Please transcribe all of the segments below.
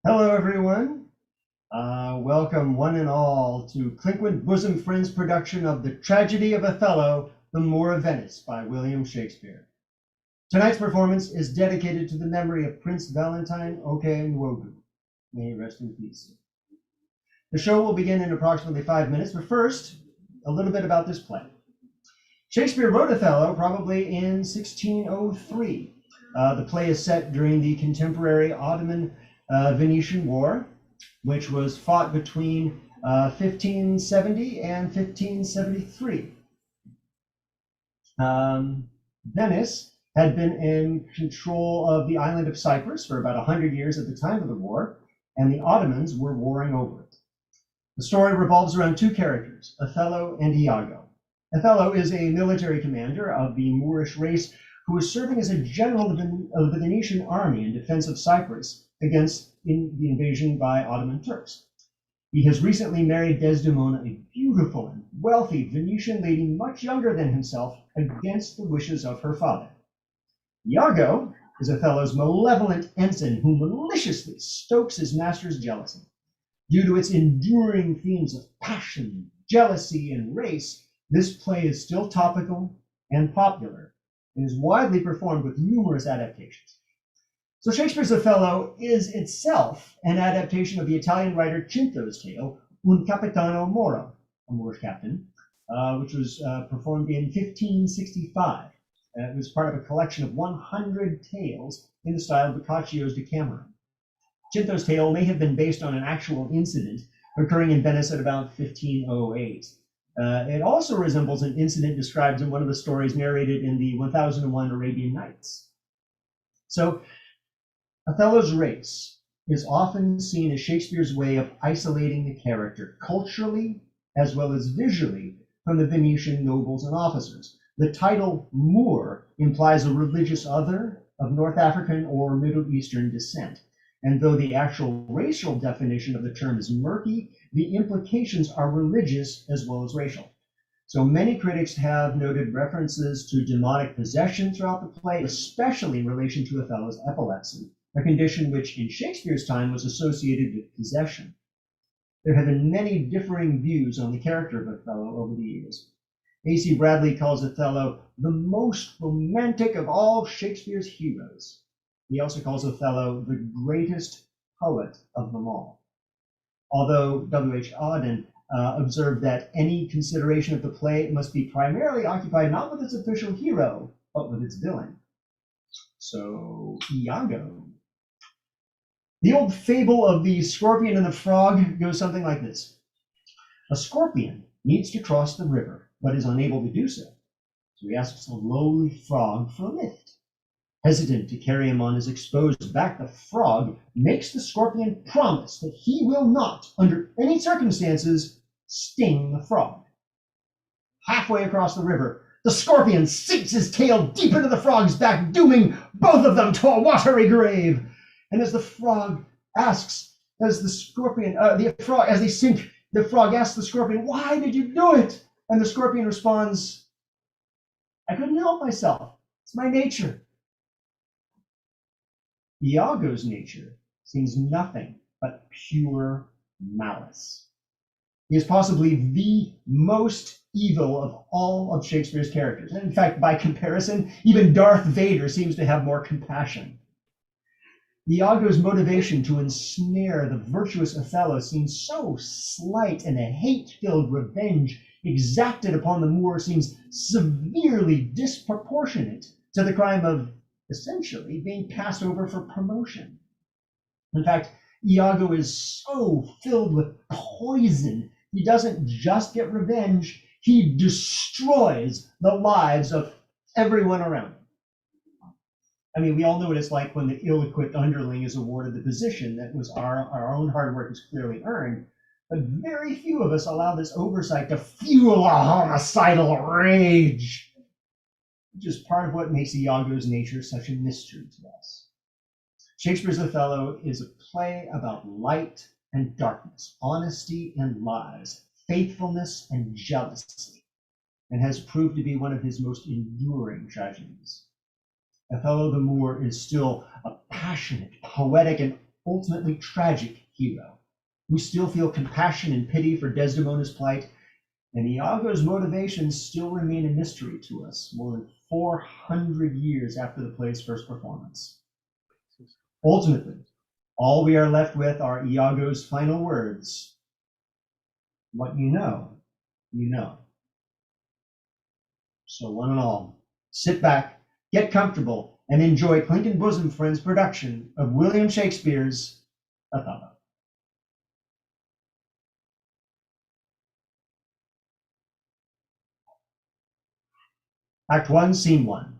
Hello, everyone. Welcome, one and all, to Clinquant Bosom Friends' production of The Tragedy of Othello, The Moor of Venice by William Shakespeare. Tonight's performance is dedicated to the memory of Prince Valentine Oke-Nwogu. May he rest in peace. The show will begin in approximately 5 minutes, but first, a little bit about this play. Shakespeare wrote Othello probably in 1603. The play is set during the contemporary Ottoman Venetian War, which was fought between 1570 and 1573. Venice had been in control of the island of Cyprus for about 100 years at the time of the war, and the Ottomans were warring over it. The story revolves around two characters, Othello and Iago. Othello is a military commander of the Moorish race who is serving as a general of the Venetian army in defense of Cyprus against the invasion by Ottoman Turks. He has recently married Desdemona, a beautiful and wealthy Venetian lady much younger than himself, against the wishes of her father. Iago is Othello's malevolent ensign who maliciously stokes his master's jealousy. Due to its enduring themes of passion, jealousy, and race, this play is still topical and popular and is widely performed with numerous adaptations. So Shakespeare's Othello is itself an adaptation of the Italian writer Cinto's tale, Un Capitano Moro, a Moorish captain, which was performed in 1565. It was part of a collection of 100 tales in the style of Boccaccio's Decameron. Cinto's tale may have been based on an actual incident occurring in Venice at about 1508. It also resembles an incident described in one of the stories narrated in the 1001 Arabian Nights. So Othello's race is often seen as Shakespeare's way of isolating the character culturally as well as visually from the Venetian nobles and officers. The title Moor implies a religious other of North African or Middle Eastern descent. And though the actual racial definition of the term is murky, the implications are religious as well as racial. So many critics have noted references to demonic possession throughout the play, especially in relation to Othello's epilepsy, a condition which in Shakespeare's time was associated with possession. There have been many differing views on the character of Othello over the years. A.C. Bradley calls Othello the most romantic of all Shakespeare's heroes. He also calls Othello the greatest poet of them all. Although W.H. Auden observed that any consideration of the play must be primarily occupied not with its official hero, but with its villain. So, Iago. The old fable of the scorpion and the frog goes something like this. A scorpion needs to cross the river, but is unable to do so. So he asks a lowly frog for a lift. Hesitant to carry him on his exposed back, the frog makes the scorpion promise that he will not, under any circumstances, sting the frog. Halfway across the river, the scorpion sinks his tail deep into the frog's back, dooming both of them to a watery grave. And as the frog asks, as they sink, the frog asks the scorpion, "Why did you do it?" And the scorpion responds, "I couldn't help myself. It's my nature." Iago's nature seems nothing but pure malice. He is possibly the most evil of all of Shakespeare's characters. And in fact, by comparison, even Darth Vader seems to have more compassion. Iago's motivation to ensnare the virtuous Othello seems so slight, and the hate-filled revenge exacted upon the Moor seems severely disproportionate to the crime of essentially being passed over for promotion. In fact, Iago is so filled with poison, he doesn't just get revenge, he destroys the lives of everyone around him. I mean, we all know what it's like when the ill-equipped underling is awarded the position that was our own hard work is clearly earned, but very few of us allow this oversight to fuel a homicidal rage, which is part of what makes Iago's nature such a mystery to us. Shakespeare's Othello is a play about light and darkness, honesty and lies, faithfulness and jealousy, and has proved to be one of his most enduring tragedies. Othello the Moor is still a passionate, poetic, and ultimately tragic hero. We still feel compassion and pity for Desdemona's plight, and Iago's motivations still remain a mystery to us more than 400 years after the play's first performance. Ultimately, all we are left with are Iago's final words. What you know, you know. So one and all, sit back, get comfortable, and enjoy Clinquant Bosom Friends' production of William Shakespeare's Othello. Act 1, Scene 1.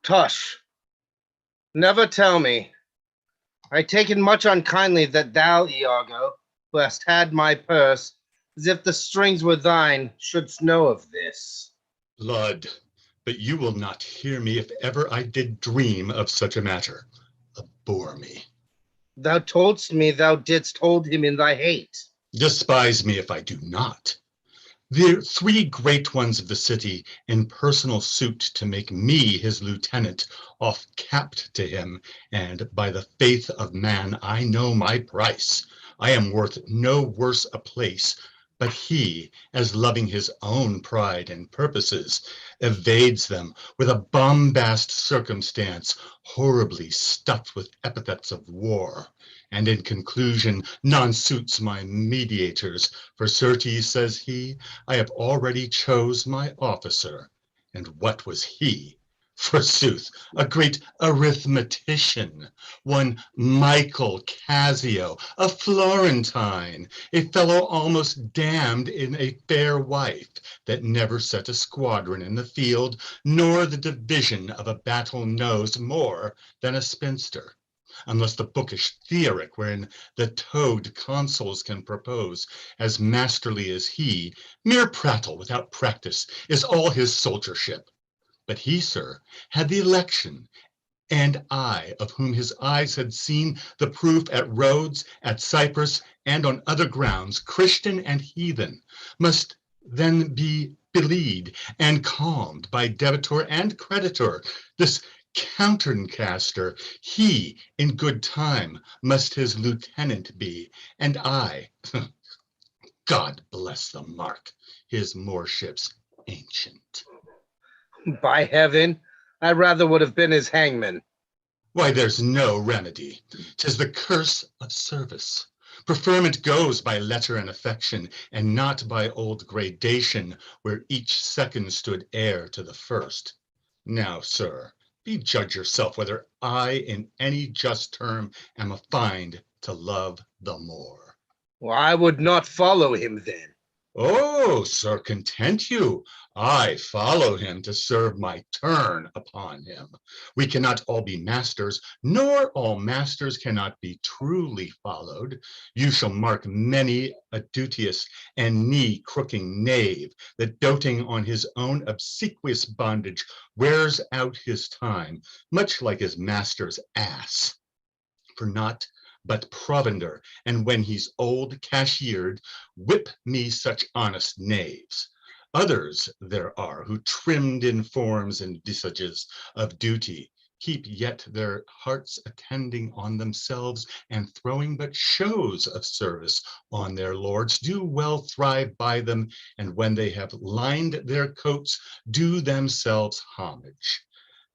Tush, never tell me. I take it much unkindly that thou, Iago, who hast had my purse, as if the strings were thine, shouldst know of this. Lud, but you will not hear me if ever I did dream of such a matter. Abhor me. Thou toldst me thou didst hold him in thy hate. Despise me if I do not. The three great ones of the city in personal suit to make me his lieutenant, off capped to him, and by the faith of man I know my price. I am worth no worse a place, but he, as loving his own pride and purposes, evades them with a bombast circumstance horribly stuffed with epithets of war. And in conclusion, none suits my mediators, for certes, says he, I have already chose my officer. And what was he? Forsooth, a great arithmetician, one Michael Cassio, a Florentine, a fellow almost damned in a fair wife, that never set a squadron in the field, nor the division of a battle knows more than a spinster, unless the bookish theoric wherein the toad consuls can propose as masterly as he. Mere prattle without practice is all his soldiership. But he, sir, had the election, and I, of whom his eyes had seen the proof at Rhodes, at Cyprus, and on other grounds, Christian and heathen, must then be belied and calmed by debitor and creditor. This countercaster, he in good time must his lieutenant be, and I, God bless the Marc, his moorships ancient. By heaven, I rather would have been his hangman. Why, there's no remedy. 'Tis the curse of service. Preferment goes by letter and affection, and not by old gradation, where each second stood heir to the first. Now, sir, be judge yourself whether I in any just term am affined to love the more. Well, I would not follow him then. Oh, sir, content you. I follow him to serve my turn upon him. We cannot all be masters, nor all masters cannot be truly followed. You shall mark many a duteous and knee-crooking knave that, doting on his own obsequious bondage, wears out his time, much like his master's ass. For naught but provender, and when he's old cashiered, whip me such honest knaves. Others there are who, trimmed in forms and visages of duty, keep yet their hearts attending on themselves, and throwing but shows of service on their lords, do well thrive by them, and when they have lined their coats, do themselves homage.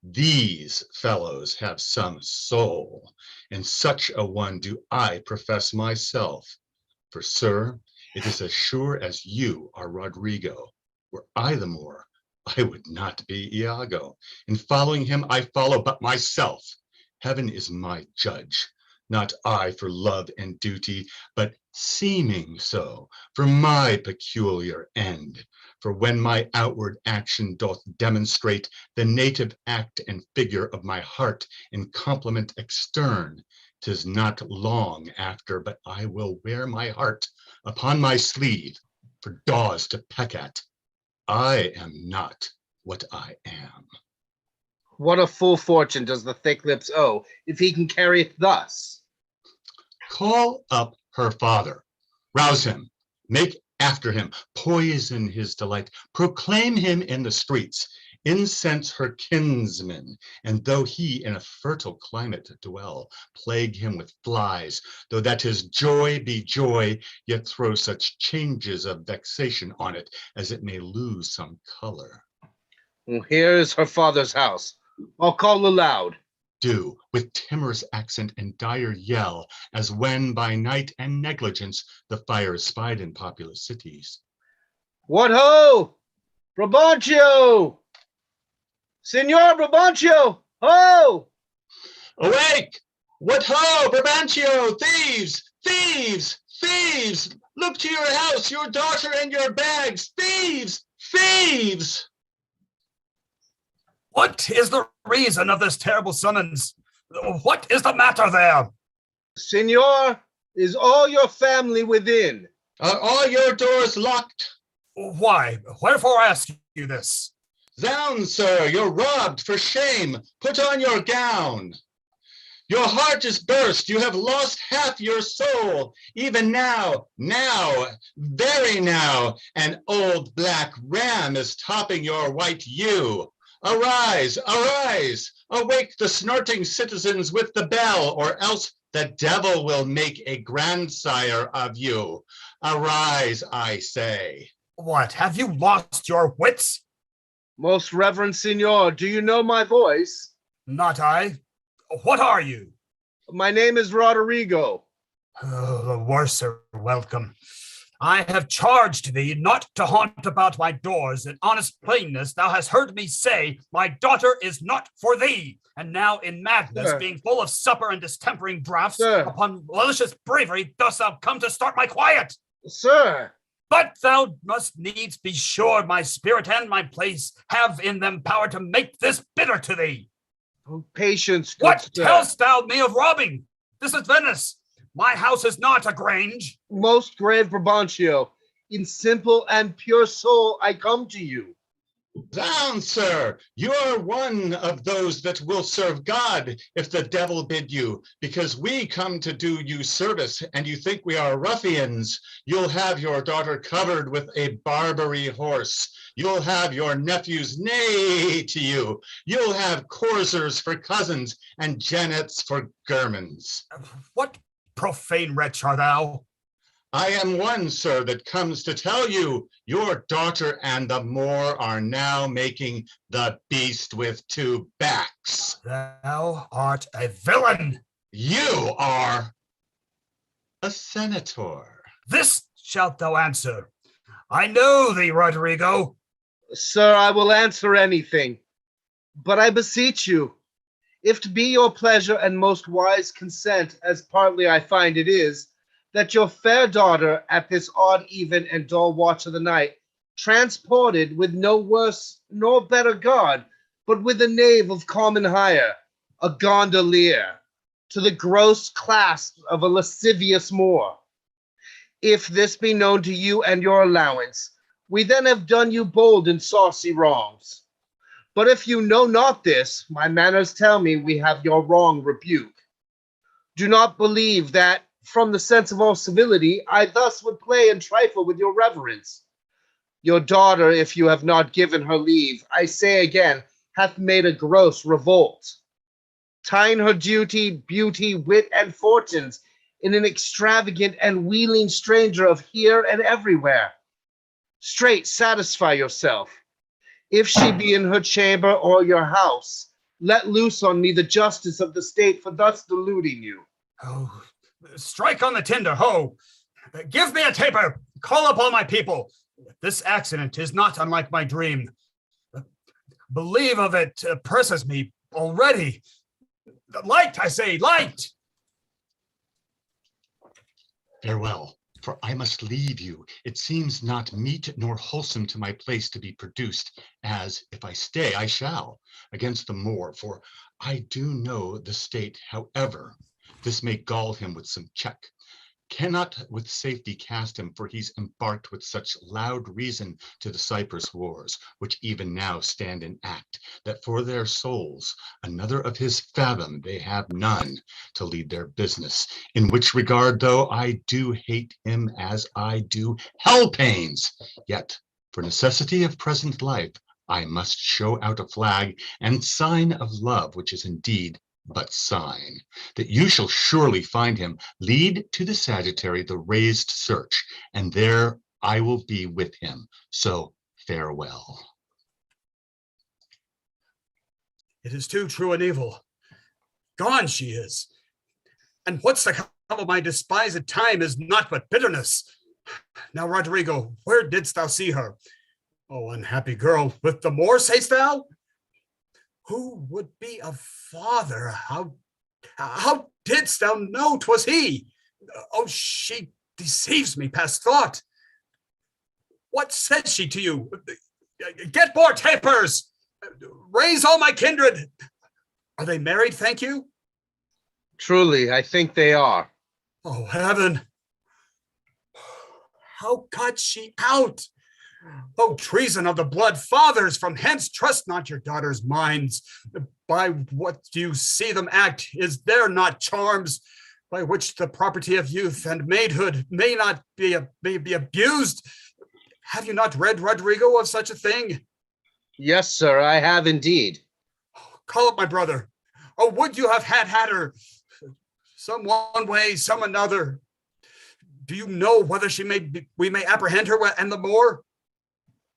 These fellows have some soul, and such a one do I profess myself. For, sir, it is as sure as you are Rodrigo. Were I the Moor, I would not be Iago. In following him, I follow but myself. Heaven is my judge, not I for love and duty, but seeming so for my peculiar end. For when my outward action doth demonstrate the native act and figure of my heart in complement extern, 'tis not long after but I will wear my heart upon my sleeve for daws to peck at. I am not what I am. What a full fortune does the thick lips owe, if he can carry it thus? Call up her father, rouse him, make after him, poison his delight, proclaim him in the streets. incense her kinsmen, and though he in a fertile climate dwell, plague him with flies, though that his joy be joy, yet throw such changes of vexation on it, as it may lose some color. Well, here is her father's house. I'll call aloud. Do, with timorous accent and dire yell, as when by night and negligence the fire is spied in populous cities. What ho! Brabantio! Signor Brabantio! Ho! Awake! What ho, Brabantio! Thieves! Thieves! Thieves! Look to your house, your daughter and your bags! Thieves! Thieves! What is the reason of this terrible summons? What is the matter there? Signor, is all your family within? Are all your doors locked? Why? Wherefore ask you this? Zounds, sir, you're robbed, for shame. Put on your gown. Your heart is burst. You have lost half your soul. Even now, very now, an old black ram is topping your white ewe. Arise, arise, awake the snorting citizens with the bell, or else the devil will make a grandsire of you. Arise, I say. What, have you lost your wits? Most Reverend Signor, do you know my voice? Not I. What are you? My name is Roderigo. Oh, the worse are welcome. I have charged thee not to haunt about my doors. In honest plainness, thou hast heard me say, my daughter is not for thee. And now in madness, Sir. being full of supper and distempering draughts, Sir. upon malicious bravery, dost thou come to start my quiet. Sir, But thou must needs be sure my spirit and my place have in them power to make this bitter to thee. patience, good What sir. tell'st thou me of robbing? This is Venice. My house is not a grange. Most grave Brabantio, in simple and pure soul I come to you. Zounds, sir, you are one of those that will serve God if the devil bid you, because we come to do you service, and you think we are ruffians. You'll have your daughter covered with a Barbary horse. You'll have your nephews neigh to you. You'll have coursers for cousins and genets for germans. What profane wretch art thou? I am one, sir, that comes to tell you your daughter and the Moor are now making the beast with two backs. Thou art a villain. You are a senator. This shalt thou answer. I know thee, Roderigo. Sir, I will answer anything. But I beseech you, if to be your pleasure and most wise consent, as partly I find it is, that your fair daughter at this odd even and dull watch of the night, transported with no worse nor better guard, but with a knave of common hire, a gondolier, to the gross clasp of a lascivious Moor. If this be known to you and your allowance, we then have done you bold and saucy wrongs. But if you know not this, my manners tell me we have your wrong rebuke. Do not believe that, from the sense of all civility, I thus would play and trifle with your reverence. Your daughter, if you have not given her leave, I say again, hath made a gross revolt, tying her duty, beauty, wit, and fortunes in an extravagant and wheeling stranger of here and everywhere. Straight satisfy yourself. If she be in her chamber or your house, let loose on me the justice of the state for thus deluding you. Oh, strike on the tinder, ho! Give me a taper! Call up all my people! This accident is not unlike my dream. Believe of it oppresses me already. Light, I say, light! Farewell, for I must leave you. It seems not meet nor wholesome to my place to be produced, as, if I stay, I shall, against the Moor, for I do know the state. However, this may gall him with some check. Cannot with safety cast him, for he's embarked with such loud reason to the Cyprus wars, which even now stand in act, that for their souls, another of his fathom they have none to lead their business. In which regard, though I do hate him as I do hell pains, yet for necessity of present life, I must show out a flag and sign of love, which is indeed but sign, that you shall surely find him. Lead to the Sagittary the raised search, and there I will be with him. So farewell. It is too true an evil. Gone she is. And what's to come of my despised time is naught but bitterness. Now, Roderigo, where didst thou see her? Oh, unhappy girl, with the Moor, sayst thou? Who would be a father? How didst thou know 'twas he? Oh, she deceives me past thought. What said she to you? Get more tapers! Raise all my kindred! Are they married, thank you? Truly, I think they are. Oh, heaven! How got she out? Oh, treason of the blood fathers, from hence trust not your daughters' minds. By what you see them act, is there not charms by which the property of youth and maidhood may not be abused? Have you not read, Roderigo, of such a thing? Yes, sir, I have indeed. Call up my brother. Oh, would you have had her? Some one way, some another. Do you know whether we may apprehend her and the Moor?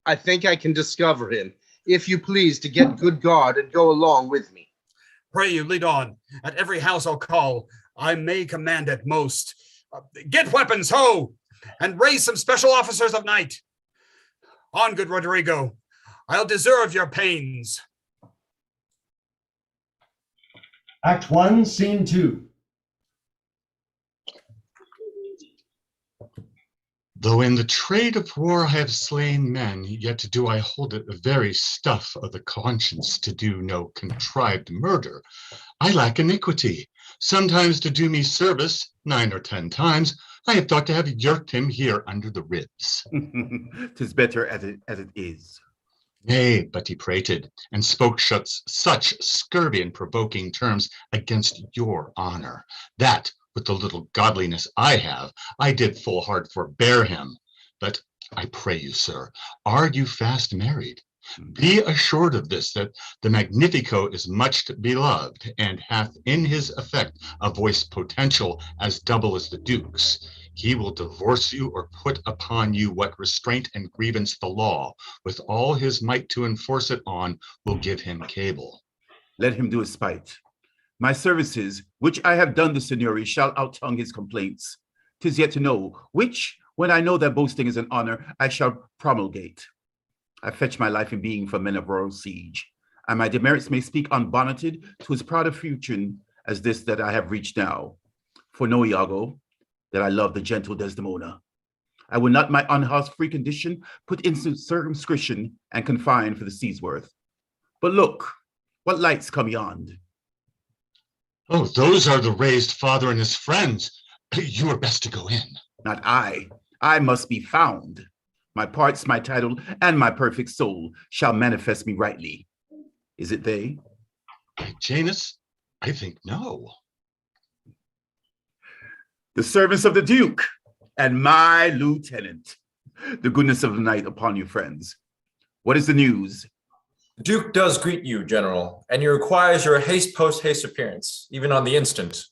I think I can discover him. If you please to get good guard and go along with me. Pray you, lead on. At every house I'll call. I may command at most. Get weapons, ho! And raise some special officers of night. On, good Roderigo. I'll deserve your pains. Act 1, Scene 2. Though in the trade of war I have slain men, yet do I hold it the very stuff of the conscience to do no contrived murder. I lack iniquity. Sometimes to do me service, 9 or 10 times, I have thought to have yerked him here under the ribs. 'Tis better as it is. Nay, but he prated, and spoke such scurvy and provoking terms against your honor, that, with the little godliness I have, I did full hard forbear him. But I pray you, sir, are you fast married? Be assured of this, that the Magnifico is much beloved, and hath in his effect a voice potential as double as the Duke's. He will divorce you or put upon you what restraint and grievance the law, with all his might to enforce it on, will give him cable. Let him do his spite. My services, which I have done the Signori, shall outtongue his complaints. 'Tis yet to know, which, when I know that boasting is an honor, I shall promulgate. I fetch my life in being from men of royal siege, and my demerits may speak unbonneted to as proud a fortune as this that I have reached now. For know, Iago, that I love the gentle Desdemona. I will not my unhoused free condition put in circumscription and confine for the sea's worth. But look, what lights come yond? Oh, those are the raised father and his friends. You are best to go in. Not I. I must be found. My parts, my title, and my perfect soul shall manifest me rightly. Is it they? Janus, I think no. The servants of the Duke and my lieutenant. The goodness of the night upon you, friends. What is the news? The Duke does greet you, General, and he requires your haste post-haste appearance, even on the instant.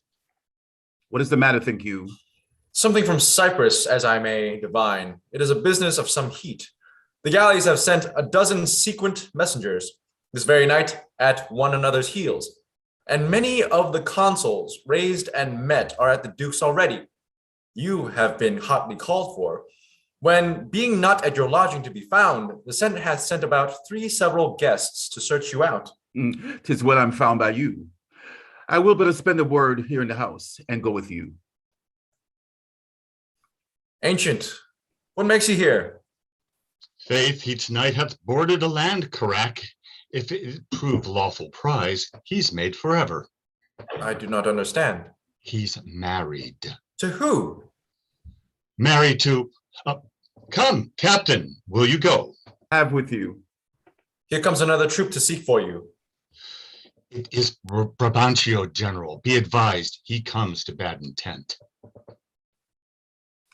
What is the matter, think you? Something from Cyprus, as I may divine. It is a business of some heat. The galleys have sent a dozen sequent messengers this very night at one another's heels, and many of the consuls raised and met are at the Duke's already. You have been hotly called for. When, being not at your lodging to be found, the Senate hath sent about 3 several guests to search you out. 'Tis well I'm found by you. I will but spend a word here in the house and go with you. Ancient, what makes you here? Faith, he tonight hath boarded a land carack. If it prove lawful prize, he's made forever. I do not understand. He's married. To who? Married to... come, Captain, will you go? Have with you. Here comes another troop to seek for you. It is Brabantio, General. Be advised, he comes to bad intent.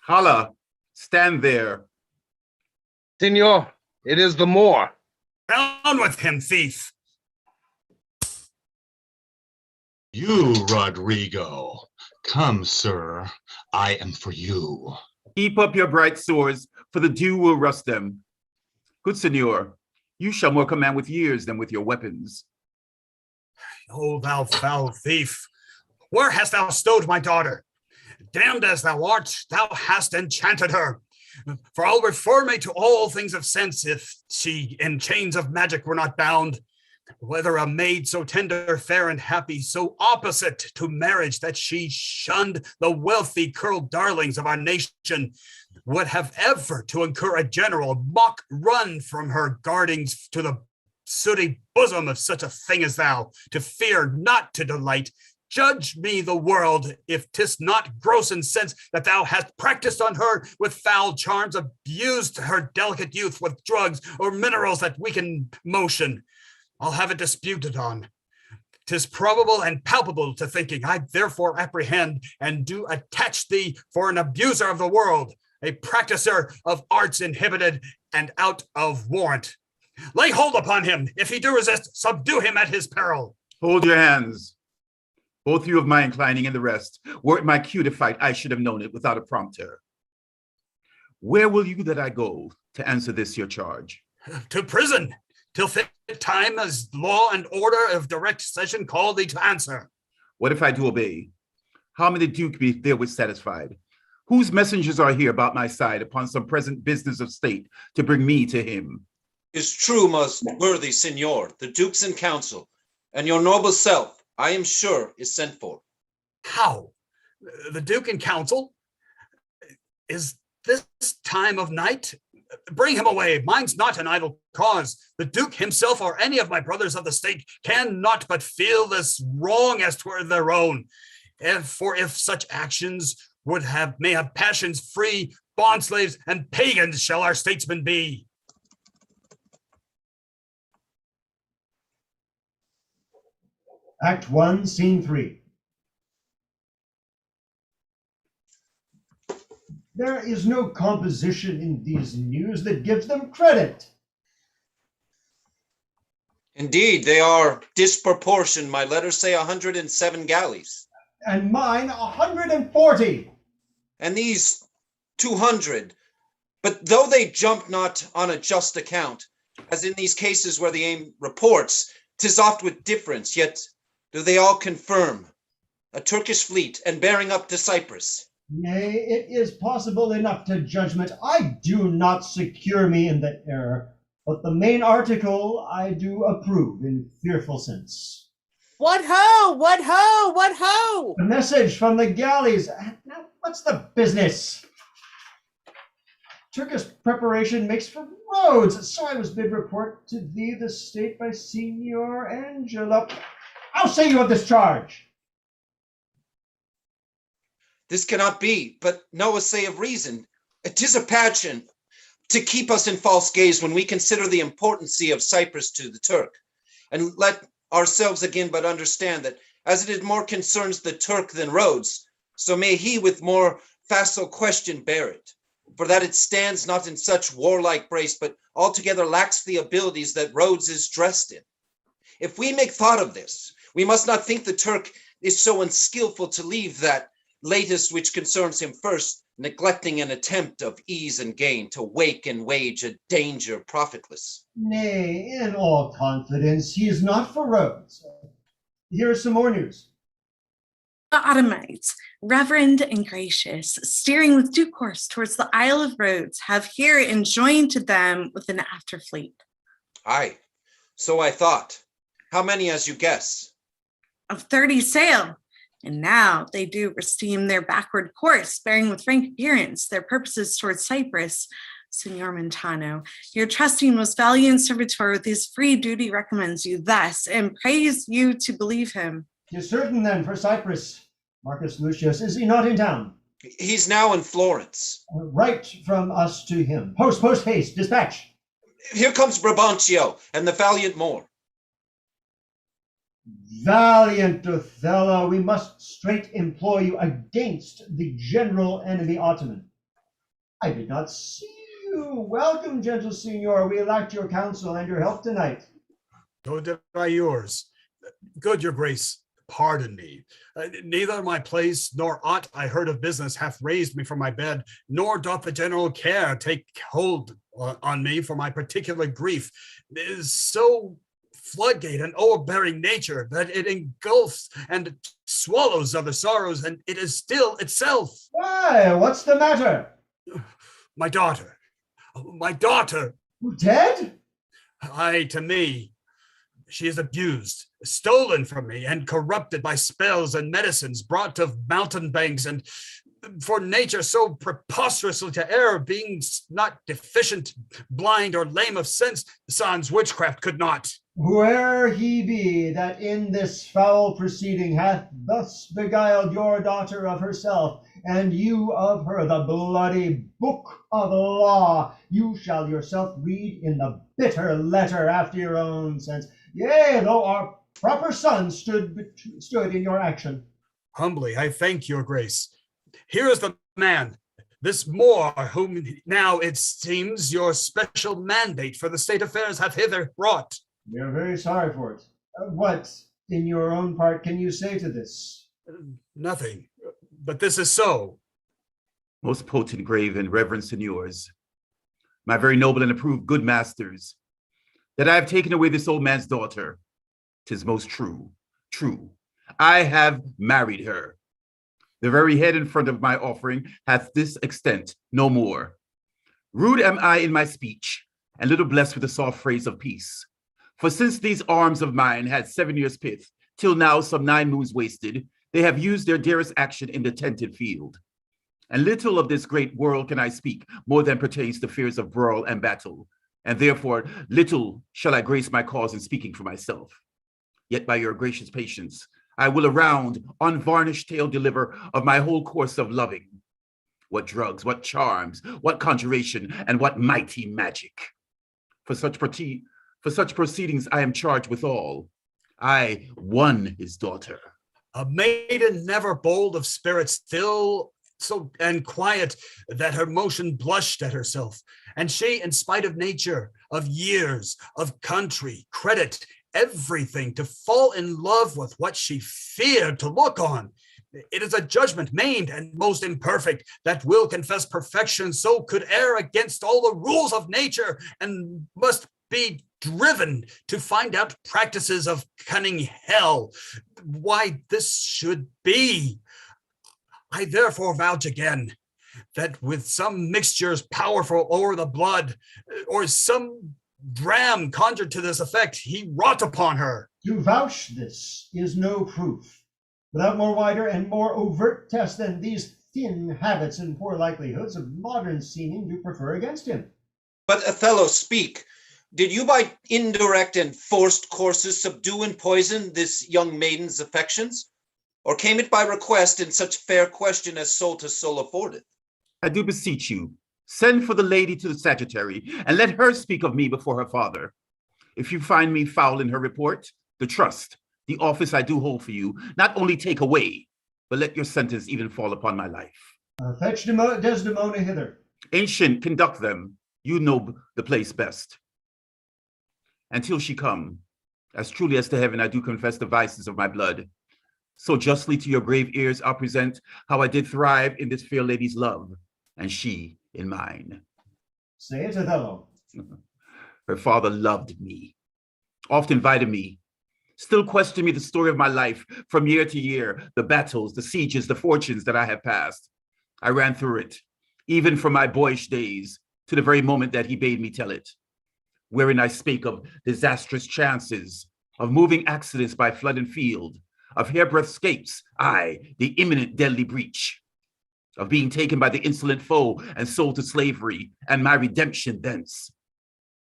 Hala, stand there. Signor, it is the Moor. Down with him, thief! You, Rodrigo. Come, sir. I am for you. Heap up your bright swords, for the dew will rust them. Good Senor, you shall more command with years than with your weapons. O thou foul thief, where hast thou stowed my daughter? Damned as thou art, thou hast enchanted her. For I'll refer me to all things of sense if she in chains of magic were not bound. Whether a maid so tender, fair, and happy, so opposite to marriage that she shunned the wealthy curled darlings of our nation, would have ever to incur a general mock run from her guardings to the sooty bosom of such a thing as thou, to fear, not to delight. Judge me the world, if 'tis not gross in sense that thou hast practiced on her with foul charms, abused her delicate youth with drugs or minerals that weaken motion. I'll have it disputed on. 'Tis probable and palpable to thinking. I therefore apprehend and do attach thee for an abuser of the world, a practicer of arts inhibited and out of warrant. Lay hold upon him. If he do resist, subdue him at his peril. Hold your hands. Both you of my inclining and the rest. Were it my cue to fight, I should have known it without a prompter. Where will you that I go to answer this your charge? To prison, till fit time as law and order of direct session call thee to answer. What if I do obey? How may the Duke be therewith satisfied? Whose messengers are here about my side upon some present business of state to bring me to him? Is true, most worthy Signor, the Dukes in council, and your noble self, I am sure, is sent for. How? The Duke in council? Is this time of night? Bring him away. Mine's not an idle cause. The Duke himself or any of my brothers of the state cannot but feel this wrong as twere their own. For if such actions may have passions free, bondslaves and pagans shall our statesmen be. Act 1, Scene 3. There is no composition in these news that gives them credit. Indeed, they are disproportioned. My letters say 107 galleys. And mine 140. And these 200. But though they jump not on a just account, as in these cases where the aim reports, 'tis oft with difference, yet do they all confirm a Turkish fleet and bearing up to Cyprus. Nay, it is possible enough to judgment. I do not secure me in the error, but the main article I do approve in fearful sense. What ho! What ho! What ho! A message from the galleys. Now, what's the business? Turkish preparation makes for roads, so I was bid report to thee the state by Signor Angela. How say you of this charge? This cannot be, but no assay of reason. 'Tis a passion to keep us in false gaze when we consider the importancy of Cyprus to the Turk. And let ourselves again but understand that as it more concerns the Turk than Rhodes, so may he with more facile question bear it. For that it stands not in such warlike brace, but altogether lacks the abilities that Rhodes is dressed in. If we make thought of this, we must not think the Turk is so unskillful to leave that latest which concerns him first, neglecting an attempt of ease and gain to wake and wage a danger profitless. Nay, in all confidence, he is not for Rhodes. Here is some more news. The Ottomites, reverend and gracious, steering with due course towards the Isle of Rhodes, have here enjoined to them with an after fleet. Aye, so I thought. How many as you guess? Of 30 sail. And now they do esteem their backward course, bearing with frank appearance their purposes towards Cyprus. Signor Montano, your trusting most valiant servitor with his free duty recommends you thus, and prays you to believe him. 'Tis certain then for Cyprus. Marcus Lucius, is he not in town? He's now in Florence. Write from us to him. Post, haste, dispatch. Here comes Brabantio and the valiant Moor. Valiant Othello, we must straight employ you against the general enemy Ottoman. I did not see you Welcome, gentle signor. We lacked your counsel and your help tonight. So did I yours. Good, your grace, pardon me. Neither my place nor aught I heard of business hath raised me from my bed, nor doth the general care take hold on me for my particular grief. It is so floodgate and overbearing nature that it engulfs and swallows other sorrows, and it is still itself. Why, what's the matter? My daughter. My daughter. Dead? Aye, to me. She is abused, stolen from me, and corrupted by spells and medicines brought of mountain banks, and for nature so preposterously to err, being not deficient, blind, or lame of sense, sans witchcraft could not. Whoe'er he be that in this foul proceeding hath thus beguiled your daughter of herself, and you of her, the bloody book of law, you shall yourself read in the bitter letter after your own sense. Yea, though our proper son stood in your action. Humbly, I thank your grace. Here is the man, this Moor, whom now it seems your special mandate for the state affairs hath hither brought. We are very sorry for it. What, in your own part, can you say to this? Nothing, but this is so. Most potent, grave, and reverend signors, my very noble and approved good masters, that I have taken away this old man's daughter. 'Tis most true, true. I have married her. The very head in front of my offering hath this extent, no more. Rude am I in my speech, and little blessed with the soft phrase of peace. For since these arms of mine had 7 years' pith, till now some 9 moons wasted, they have used their dearest action in the tented field. And little of this great world can I speak, more than pertains to fears of brawl and battle, and therefore little shall I grace my cause in speaking for myself. Yet by your gracious patience, I will a round, unvarnished tale deliver of my whole course of loving. What drugs, what charms, what conjuration, and what mighty magic. For such proceedings I am charged withal. I won his daughter. A maiden never bold of spirit, still so and quiet that her motion blushed at herself. And she, in spite of nature, of years, of country, credit, everything, to fall in love with what she feared to look on. It is a judgment maimed and most imperfect that will confess perfection, so could err against all the rules of nature, and must be driven to find out practices of cunning hell. Why this should be. I therefore vouch again that with some mixtures powerful o'er the blood, or some dram conjured to this effect, he wrought upon her. To vouch this is no proof. Without more wider and more overt test than these thin habits and poor likelihoods of modern seeming do prefer against him. But Othello, speak. Did you by indirect and forced courses subdue and poison this young maiden's affections? Or came it by request in such fair question as soul to soul affordeth? I do beseech you, send for the lady to the Sagittary, and let her speak of me before her father. If you find me foul in her report, the trust, the office I do hold for you, not only take away, but let your sentence even fall upon my life. Fetch Desdemona hither. Ancient, conduct them. You know the place best. Until she come, as truly as to heaven I do confess the vices of my blood, so justly to your grave ears I'll present how I did thrive in this fair lady's love, and she in mine. Say it, Othello. Her father loved me, oft invited me, still questioned me the story of my life from year to year, the battles, the sieges, the fortunes that I have passed. I ran through it, even from my boyish days to the very moment that he bade me tell it, wherein I spake of disastrous chances, of moving accidents by flood and field, of hairbreadth escapes, aye, the imminent deadly breach, of being taken by the insolent foe and sold to slavery, and my redemption thence,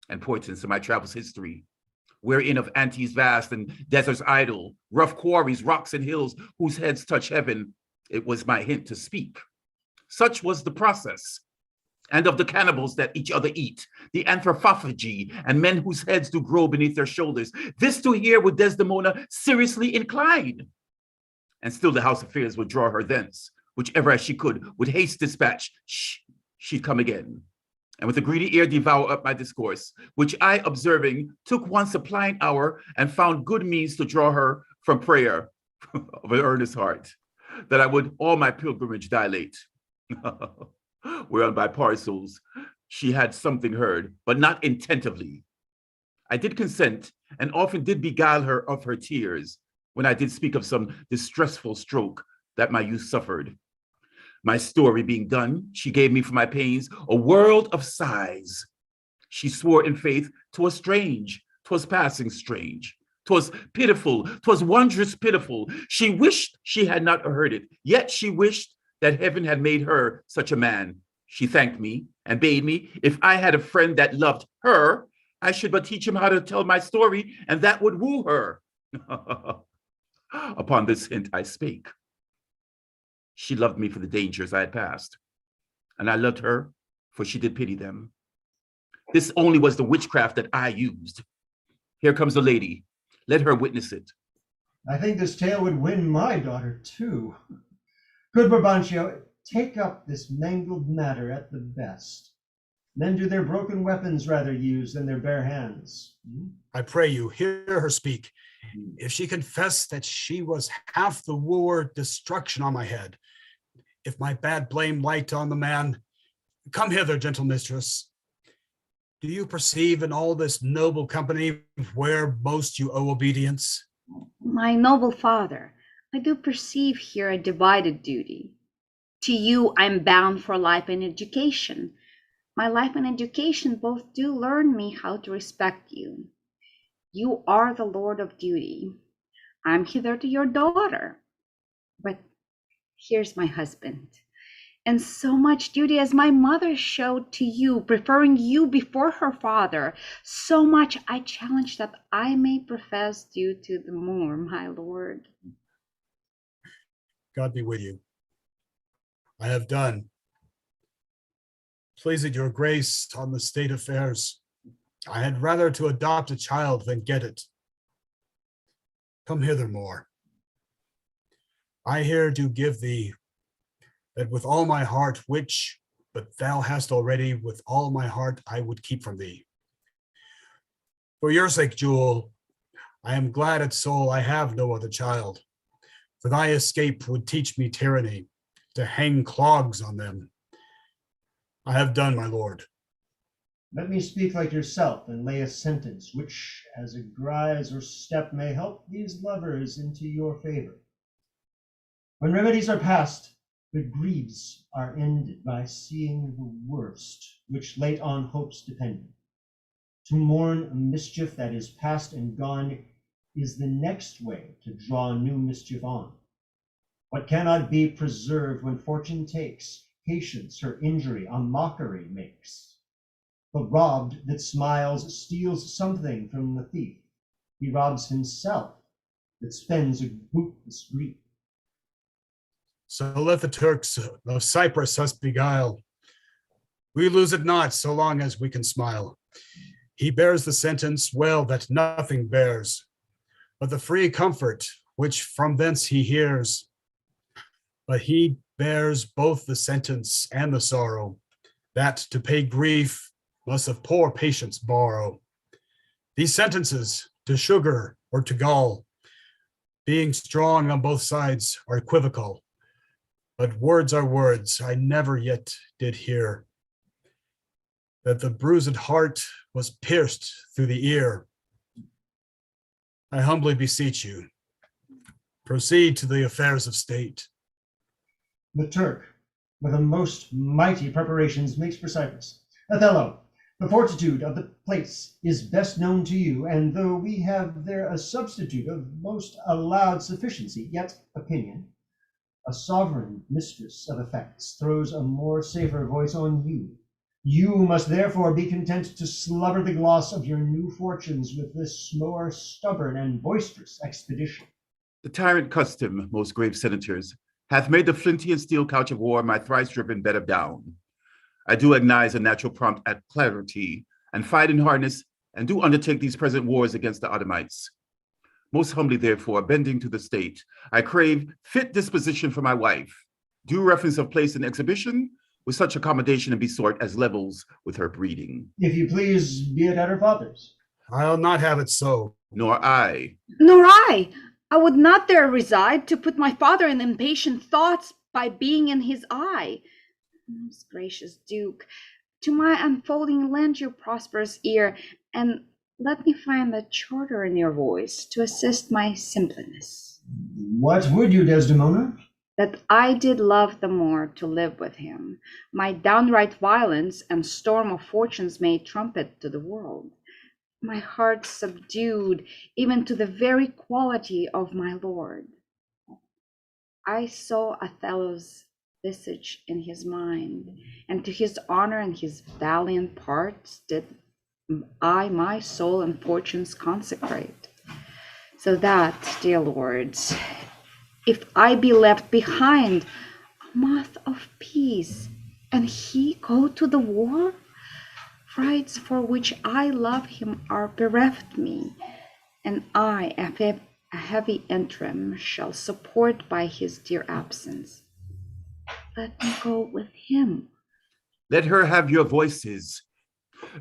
and portents of my travels history, wherein of Antes vast and deserts idle, rough quarries, rocks and hills, whose heads touch heaven, it was my hint to speak. Such was the process. And of the cannibals that each other eat, the anthropophagy, and men whose heads do grow beneath their shoulders. This to hear would Desdemona seriously incline. And still the house affairs would draw her thence, whichever as she could, with haste dispatch, she'd come again. and with a greedy ear devour up my discourse, which I, observing, took one suppliant hour and found good means to draw her from prayer of an earnest heart, that I would all my pilgrimage dilate. Whereon by parcels she had something heard, but not intentively. I did consent, and often did beguile her of her tears, when I did speak of some distressful stroke that my youth suffered. My story being done, she gave me for my pains a world of sighs. She swore in faith 'twas strange, 'twas passing strange, 'twas pitiful, 'twas wondrous pitiful. She wished she had not heard it, yet she wished that heaven had made her such a man. She thanked me and bade me, if I had a friend that loved her, I should but teach him how to tell my story, and that would woo her. Upon this hint I spake. She loved me for the dangers I had passed, and I loved her for she did pity them. This only was the witchcraft that I used. Here comes the lady. Let her witness it. I think this tale would win my daughter too. Good Brabantio, take up this mangled matter at the best. Men do their broken weapons rather use than their bare hands. I pray you, hear her speak. If she confess that she was half the wooer, destruction on my head. If my bad blame light on the man, come hither, gentle mistress. Do you perceive in all this noble company where most you owe obedience? My noble father, I do perceive here a divided duty. To you I'm bound for life and education. My life and education both do learn me how to respect you. You are the lord of duty. I'm hitherto your daughter. But here's my husband. And so much duty as my mother showed to you, preferring you before her father, so much I challenge that I may profess due to the more, my lord. God be with you. I have done. Please it your grace on the state affairs. I had rather to adopt a child than get it. Come hither more. I here do give thee that with all my heart, which, but thou hast already, with all my heart I would keep from thee. For your sake, Jewel, I am glad at soul I have no other child, for thy escape would teach me tyranny, to hang clogs on them. I have done, my lord. Let me speak like yourself and lay a sentence, which, as a grise or step, may help these lovers into your favor. When remedies are past, the griefs are ended by seeing the worst, which late on hopes depended. To mourn a mischief that is past and gone is the next way to draw new mischief on. What cannot be preserved when fortune takes, patience her injury a mockery makes. The robbed that smiles steals something from the thief. He robs himself that spends a bootless grief. So let the Turks of Cyprus us beguile. We lose it not so long as we can smile. He bears the sentence well that nothing bears, but the free comfort which from thence he hears. But he bears both the sentence and the sorrow, that to pay grief must of poor patience borrow. These sentences to sugar or to gall, being strong on both sides, are equivocal. But words are words I never yet did hear, that the bruised heart was pierced through the ear. I humbly beseech you, proceed to the affairs of state. The Turk, with a most mighty preparations, makes for Cyprus. Othello, the fortitude of the place is best known to you, and though we have there a substitute of most allowed sufficiency, yet opinion, a sovereign mistress of effects, throws a more safer voice on you. You must therefore be content to slubber the gloss of your new fortunes with this more stubborn and boisterous expedition. The tyrant custom, most grave senators, hath made the flinty and steel couch of war my thrice-driven bed of down. I do agonize a natural prompt at clarity, and fight in harness, and do undertake these present wars against the Ottomites. Most humbly, therefore, bending to the state, I crave fit disposition for my wife, due reference of place and exhibition, with such accommodation and besort as levels with her breeding. If you please, be it at her father's. I'll not have it so. Nor I. Nor I. I would not there reside to put my father in impatient thoughts by being in his eye. Most gracious Duke, to my unfolding lend your prosperous ear, and let me find the charter in your voice to assist my simpleness. What would you, Desdemona? That I did love the more to live with him. My downright violence and storm of fortunes may trumpet to the world. My heart subdued even to the very quality of my lord. I saw Othello's visage in his mind, and to his honor and his valiant parts did I my soul and fortunes consecrate. So that, dear lords, if I be left behind, a moth of peace, and he go to the war, rights for which I love him are bereft me, and I, a heavy interim, shall support by his dear absence. Let me go with him. Let her have your voices.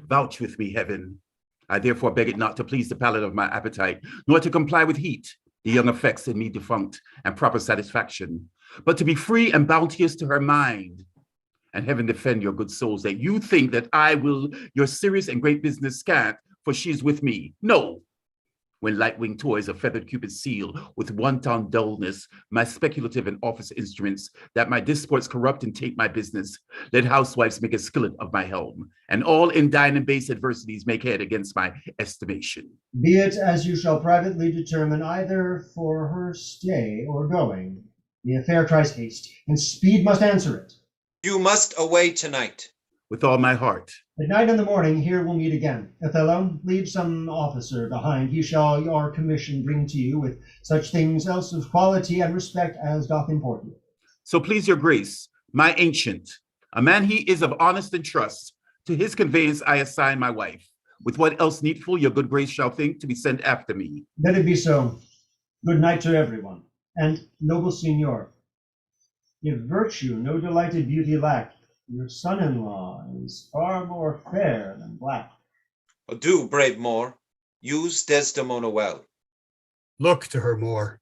Vouch with me, heaven. I therefore beg it not to please the palate of my appetite, nor to comply with heat, the young effects in me defunct, and proper satisfaction, but to be free and bounteous to her mind. And heaven defend your good souls that you think that I will your serious and great business scant, for she is with me. No. When light-winged toys of feathered Cupid's seal, with wanton dullness, my speculative and office instruments, that my disports corrupt and take my business, let housewives make a skillet of my helm, and all indign and base adversities make head against my estimation. Be it as you shall privately determine, either for her stay or going. The affair tries haste, and speed must answer it. You must away tonight. With all my heart. At night and the morning here we'll meet again. Othello, leave some officer behind. He shall your commission bring to you with such things else of quality and respect as doth import you. So please your grace, my ancient, a man he is of honest and trust, to his conveyance I assign my wife, with what else needful your good grace shall think to be sent after me. Let it be so. Good night to everyone. And noble signor, if virtue no delighted beauty lack, your son-in-law is far more fair than black. Do, brave Moor, use Desdemona well. Look to her more.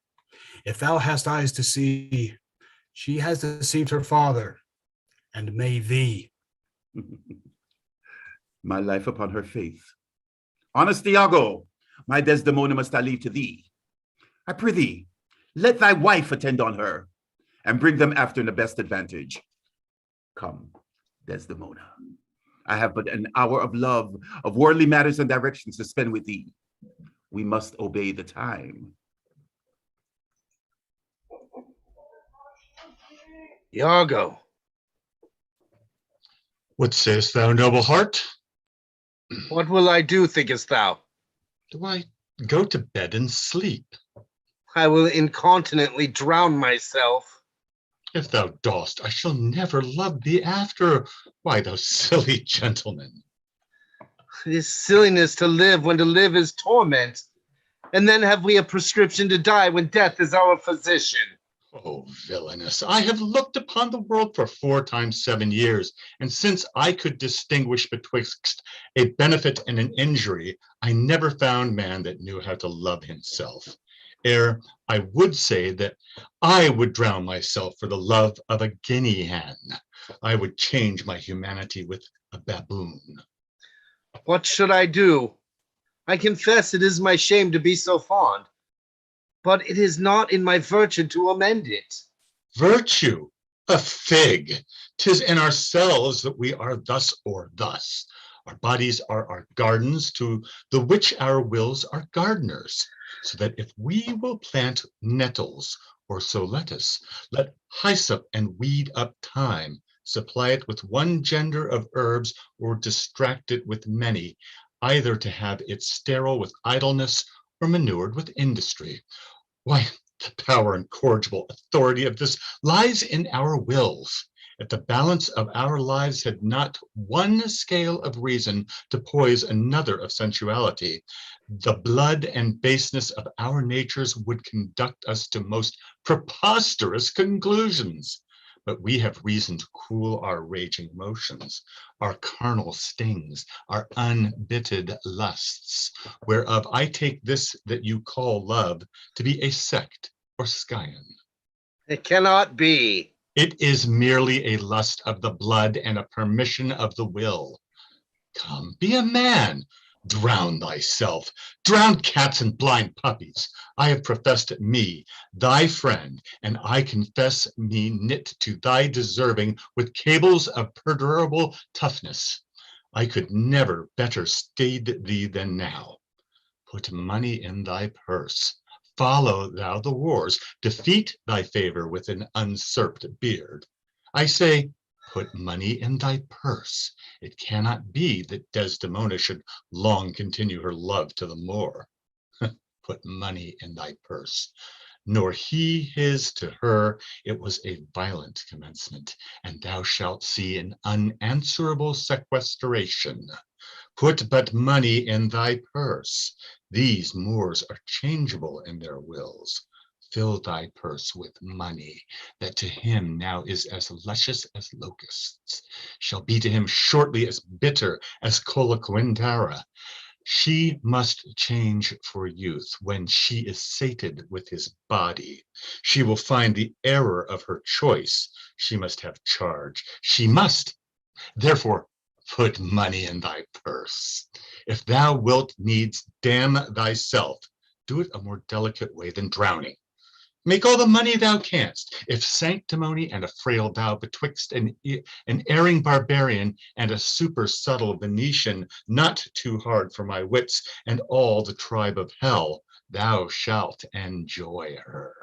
If thou hast eyes to see, she has deceived her father, and may thee. My life upon her faith. Honest Iago, my Desdemona must I leave to thee. I prithee, let thy wife attend on her, and bring them after in the best advantage. Come, Desdemona. I have but an hour of love, of worldly matters and directions to spend with thee. We must obey the time. Iago. What sayest thou, noble heart? What will I do, thinkest thou? Do I go to bed and sleep? I will incontinently drown myself. If thou dost, I shall never love thee after. Why, thou silly gentleman. It is silliness to live when to live is torment. And then have we a prescription to die when death is our physician. Oh, villainous, I have looked upon the world for 4 times 7 years, and since I could distinguish betwixt a benefit and an injury, I never found man that knew how to love himself. Ere I would say that I would drown myself for the love of a guinea hen. I would change my humanity with a baboon. What should I do? I confess it is my shame to be so fond, but it is not in my virtue to amend it. Virtue, a fig! 'Tis in ourselves that we are thus or thus. Our bodies are our gardens, to the which our wills are gardeners. So that if we will plant nettles, or sow lettuce, let hyssop and weed up time, supply it with one gender of herbs, or distract it with many, either to have it sterile with idleness, or manured with industry. Why, the power and corrigible authority of this lies in our wills. If the balance of our lives had not one scale of reason to poise another of sensuality, the blood and baseness of our natures would conduct us to most preposterous conclusions. but we have reason to cool our raging motions, our carnal stings, our unbitted lusts, whereof I take this that you call love to be a sect or scion. It cannot be. It is merely a lust of the blood and a permission of the will. Come, be a man. Drown thyself. Drown cats and blind puppies. I have professed me, thy friend, and I confess me knit to thy deserving with cables of perdurable toughness. I could never better stayed thee than now. Put money in thy purse. Follow thou the wars. Defeat thy favor with an usurped beard. I say, put money in thy purse. It cannot be that Desdemona should long continue her love to the Moor. Put money in thy purse. Nor he his to her. It was a violent commencement, and thou shalt see an unanswerable sequestration. Put but money in thy purse. These Moors are changeable in their wills. Fill thy purse with money, that to him now is as luscious as locusts, shall be to him shortly as bitter as coloquintara. She must change for youth when she is sated with his body. She will find the error of her choice. She must have charge. She must. Therefore, put money in thy purse. If thou wilt needs damn thyself, do it a more delicate way than drowning. Make all the money thou canst, if sanctimony and a frail vow betwixt an erring barbarian and a super subtle Venetian, not too hard for my wits and all the tribe of hell, thou shalt enjoy her.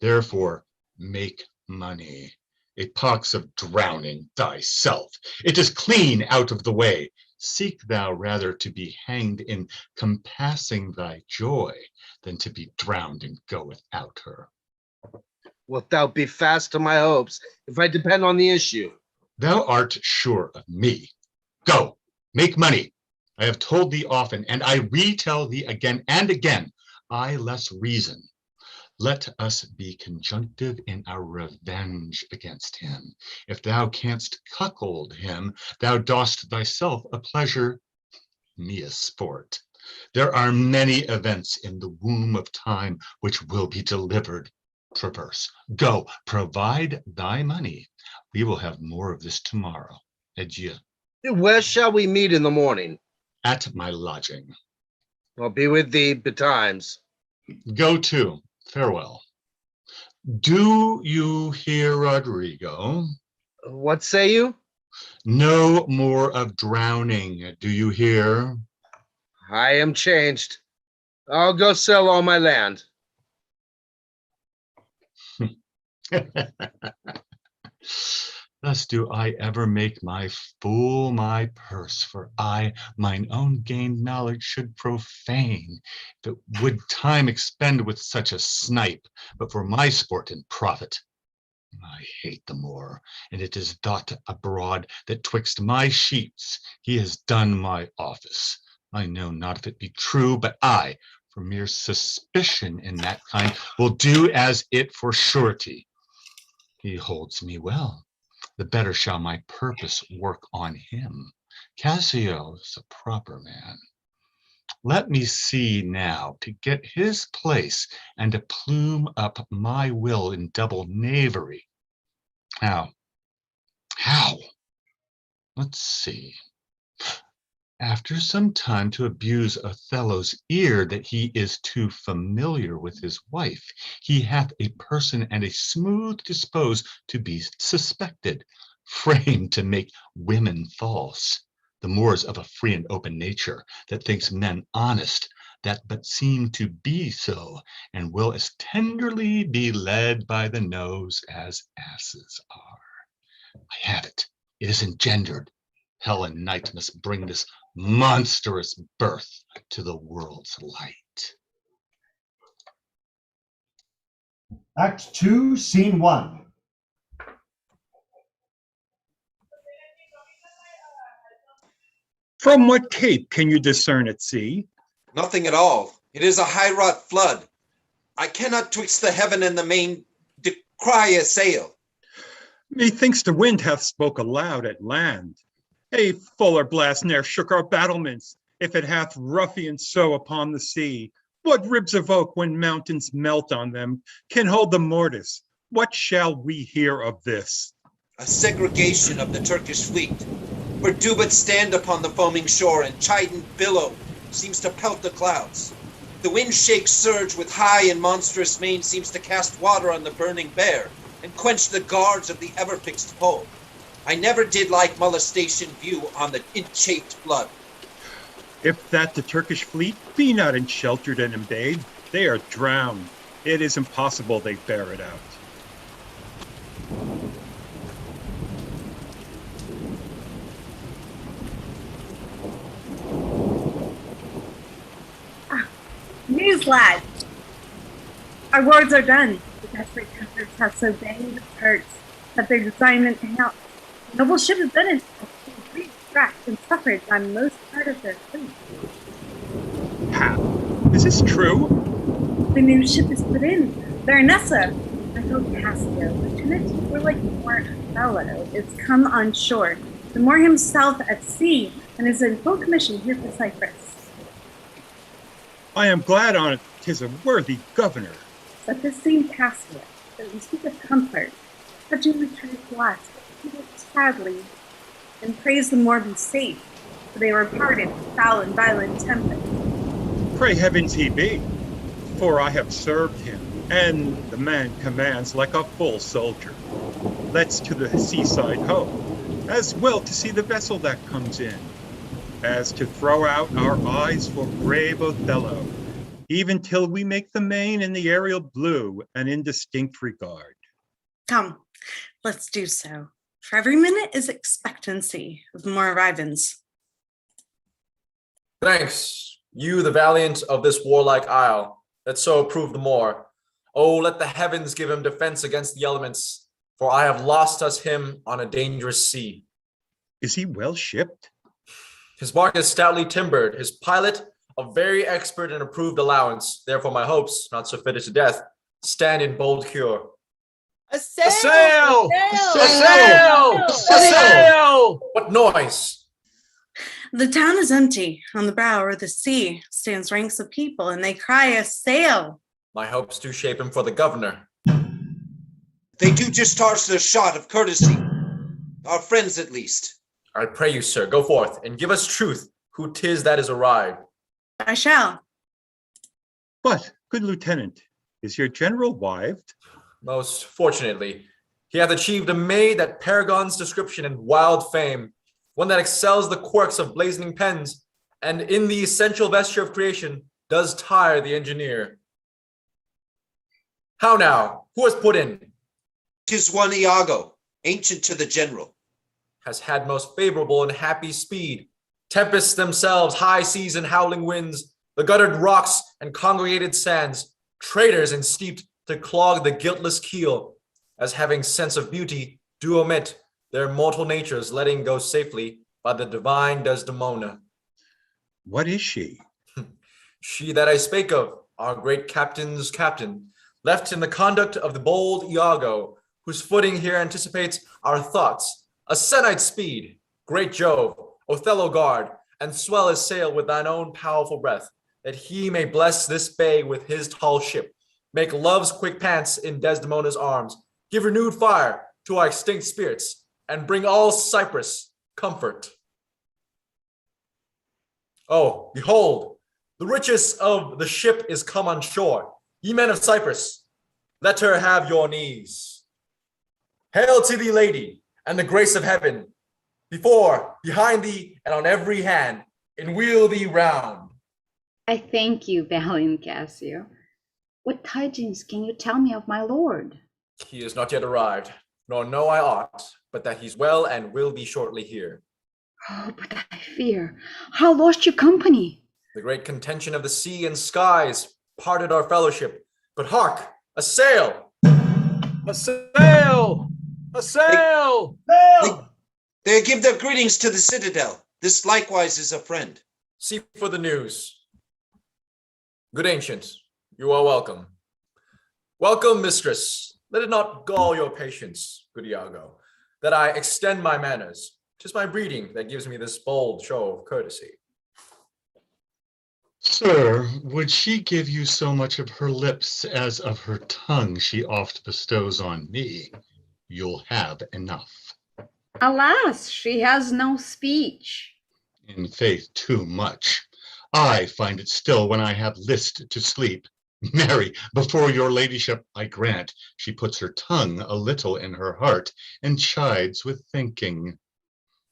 Therefore, make money. A pox of drowning thyself. It is clean out of the way. Seek thou rather to be hanged in compassing thy joy than to be drowned and go without her. Wilt thou be fast to my hopes if I depend on the issue? Thou art sure of me. Go, make money. I have told thee often, and I retell thee again and again, I less reason. Let us be conjunctive in our revenge against him. If thou canst cuckold him, thou dost thyself a pleasure, me a sport. There are many events in the womb of time which will be delivered. Traverse. Go, provide thy money. We will have more of this tomorrow. Adieu. Where shall we meet in the morning? At my lodging. I'll be with thee betimes. Go to. Farewell. Do you hear, Rodrigo? What say you? No more of drowning. Do you hear? I am changed. I'll go sell all my land. Thus do I ever make my fool my purse, for I mine own gained knowledge should profane, if it would time expend with such a snipe, but for my sport and profit. I hate the Moor, and it is thought abroad that twixt my sheets he has done my office. I know not if it be true, but I, for mere suspicion in that kind, will do as it for surety. He holds me well. The better shall my purpose work on him. Cassio is a proper man. Let me see now to get his place and to plume up my will in double knavery. How? Let's see. After some time to abuse Othello's ear that he is too familiar with his wife, he hath a person and a smooth dispose to be suspected, framed to make women false. The Moors of a free and open nature, that thinks men honest, that but seem to be so, and will as tenderly be led by the nose as asses are. I have it. It is engendered. Hell and night must bring this monstrous birth to the world's light. Act 2, Scene 1. From what cape can you discern at sea? Nothing at all. It is a high-wrought flood. I cannot twixt the heaven and the main descry a sail. Methinks the wind hath spoke aloud at land. A fuller blast ne'er shook our battlements, if it hath ruffianed so upon the sea. What ribs of oak, when mountains melt on them, can hold the mortise? What shall we hear of this? A segregation of the Turkish fleet, where Dubat stand upon the foaming shore and chident billow seems to pelt the clouds. The wind shakes surge with high and monstrous mane seems to cast water on the burning bear and quench the guards of the ever-fixed pole. I never did like molestation view on the enchafed blood. If that the Turkish fleet be not ensheltered and embayed, they are drowned. It is impossible they bear it out. News, lad. Our wars are done. The desperate captors have so banged the Turks that their designment out. The noble ship has been in great tracked and suffered by most part of their fleet. How? Is this true? The new ship is put in. Baronessa, Michael Cassio, Lieutenant, or like more Othello, is come on shore. The Moor himself at sea and is in full commission here for Cyprus. I am glad on't. 'Tis a worthy governor. But this same Cassio, that we speak of comfort, touching the truth last, he looked sadly, and praised the Moor be safe, for they were parted with foul and violent temper. Pray heavens he be, for I have served him, and the man commands like a full soldier. Let's to the seaside ho, as well to see the vessel that comes in, as to throw out our eyes for brave Othello, even till we make the main and the aerial blue an indistinct regard. Come, let's do so. For every minute is expectancy of more arrivings. Thanks, you the valiant of this warlike isle, that so approve the more. Oh, let the heavens give him defense against the elements, for I have lost us him on a dangerous sea. Is he well shipped? His bark is stoutly timbered, his pilot a very expert and approved allowance. Therefore my hopes, not so fitted to death, stand in bold cure. A sail! A sail! A sail! A sail! What noise? The town is empty. On the brow or the sea stands ranks of people, and they cry a sail. My hopes do shape him for the governor. They do discharge their shot of courtesy. Our friends at least. I pray you, sir, go forth and give us truth who 'tis that is arrived. I shall. But, good lieutenant, is your general wived? Most fortunately, he hath achieved a maid that paragons description and wild fame, one that excels the quirks of blazoning pens, and in the essential vesture of creation does tire the engineer. How now? Who has put in? 'Tis one Iago, ancient to the general. Has had most favorable and happy speed. Tempests themselves, high seas and howling winds, the guttered rocks and congregated sands, traitors and steeped to clog the guiltless keel, as having sense of beauty, do omit their mortal natures, letting go safely by the divine Desdemona. What is she? She that I spake of, our great captain's captain, left in the conduct of the bold Iago, whose footing here anticipates our thoughts, a Senite speed, great Jove, Othello guard, and swell his sail with thine own powerful breath, that he may bless this bay with his tall ship, make love's quick pants in Desdemona's arms, give renewed fire to our extinct spirits, and bring all Cyprus comfort. Oh, behold, the richest of the ship is come on shore. Ye men of Cyprus, let her have your knees. Hail to thee, lady, and the grace of heaven, before, behind thee, and on every hand, and wheel thee round. I thank you, valiant Cassio. What tidings can you tell me of my lord? He is not yet arrived, nor know I aught, but that he's well and will be shortly here. Oh, but I fear, how lost your company? The great contention of the sea and skies parted our fellowship. But hark, a sail! A sail! A sail! They give their greetings to the citadel. This likewise is a friend. See for the news. Good ancient, you are welcome. Welcome, mistress. Let it not gall your patience. good Iago, that I extend my manners. 'Tis my breeding that gives me this bold show of courtesy. Sir, would she give you so much of her lips as of her tongue she oft bestows on me, you'll have enough. Alas, she has no speech. In faith, too much. I find it still when I have list to sleep. Marry, before your ladyship, I grant, she puts her tongue a little in her heart, and chides with thinking.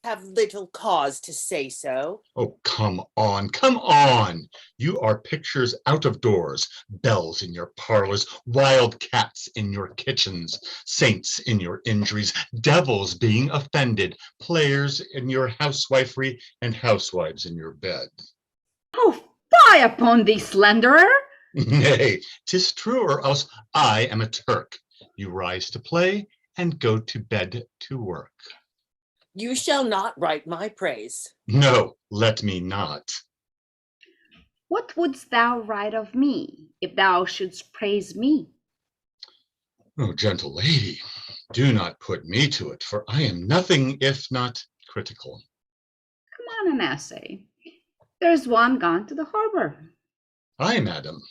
Have little cause to say so. Oh, come on, come on. You are pictures out of doors, bells in your parlors, wild cats in your kitchens, saints in your injuries, devils being offended, players in your housewifery, and housewives in your bed. Oh, fie upon thee, slanderer! Nay, 'tis true, or else I am a Turk. You rise to play and go to bed to work. You shall not write my praise. No, let me not. What wouldst thou write of me, if thou shouldst praise me? Oh, gentle lady, do not put me to it, for I am nothing if not critical. Come on, an essay. There's one gone to the harbor. Aye, madam.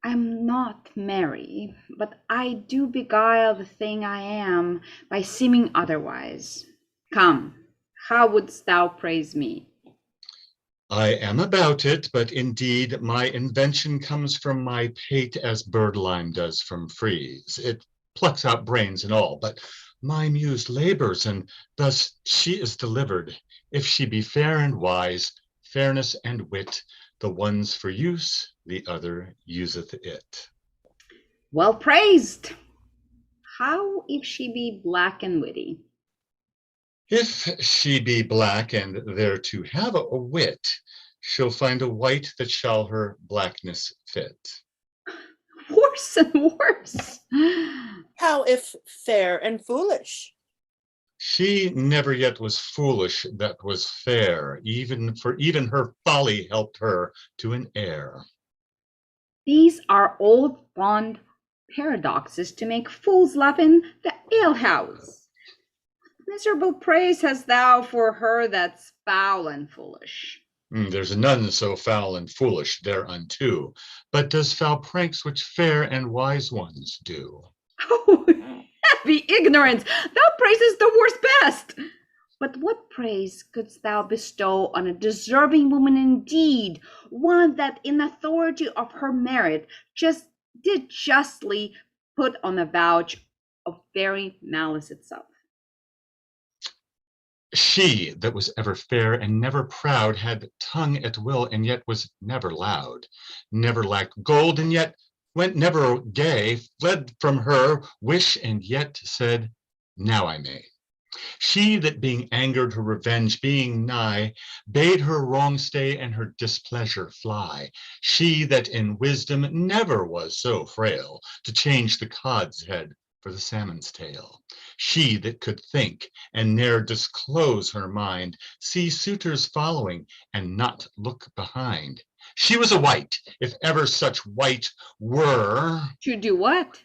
I'm not merry, but I do beguile the thing I am by seeming otherwise. Come, how wouldst thou praise me? I am about it, but indeed my invention comes from my pate as birdlime does from freeze. It plucks out brains and all, but my muse labors, and thus she is delivered. If she be fair and wise, fairness and wit, the one's for use, the other useth it. Well praised. How if she be black and witty? If she be black and there to have a wit, she'll find a white that shall her blackness fit. Worse and worse. How if fair and foolish? She never yet was foolish that was fair, even her folly helped her to an heir. These are old fond paradoxes to make fools laugh in the alehouse. Miserable praise hast thou for her that's foul and foolish. There's none so foul and foolish thereunto, but does foul pranks which fair and wise ones do. Oh, heavy ignorance! Thou praisest the worst best. But what praise couldst thou bestow on a deserving woman indeed, one that in authority of her merit did justly put on the vouch of very malice itself? She that was ever fair and never proud, had tongue at will and yet was never loud, never lacked gold and yet went never gay, fled from her wish and yet said, now I may. She that being angered, her revenge being nigh, bade her wrong stay and her displeasure fly. She that in wisdom never was so frail to change the cod's head for the salmon's tail. She that could think and ne'er disclose her mind, see suitors following and not look behind. She was a wight, if ever such wight were. To do what?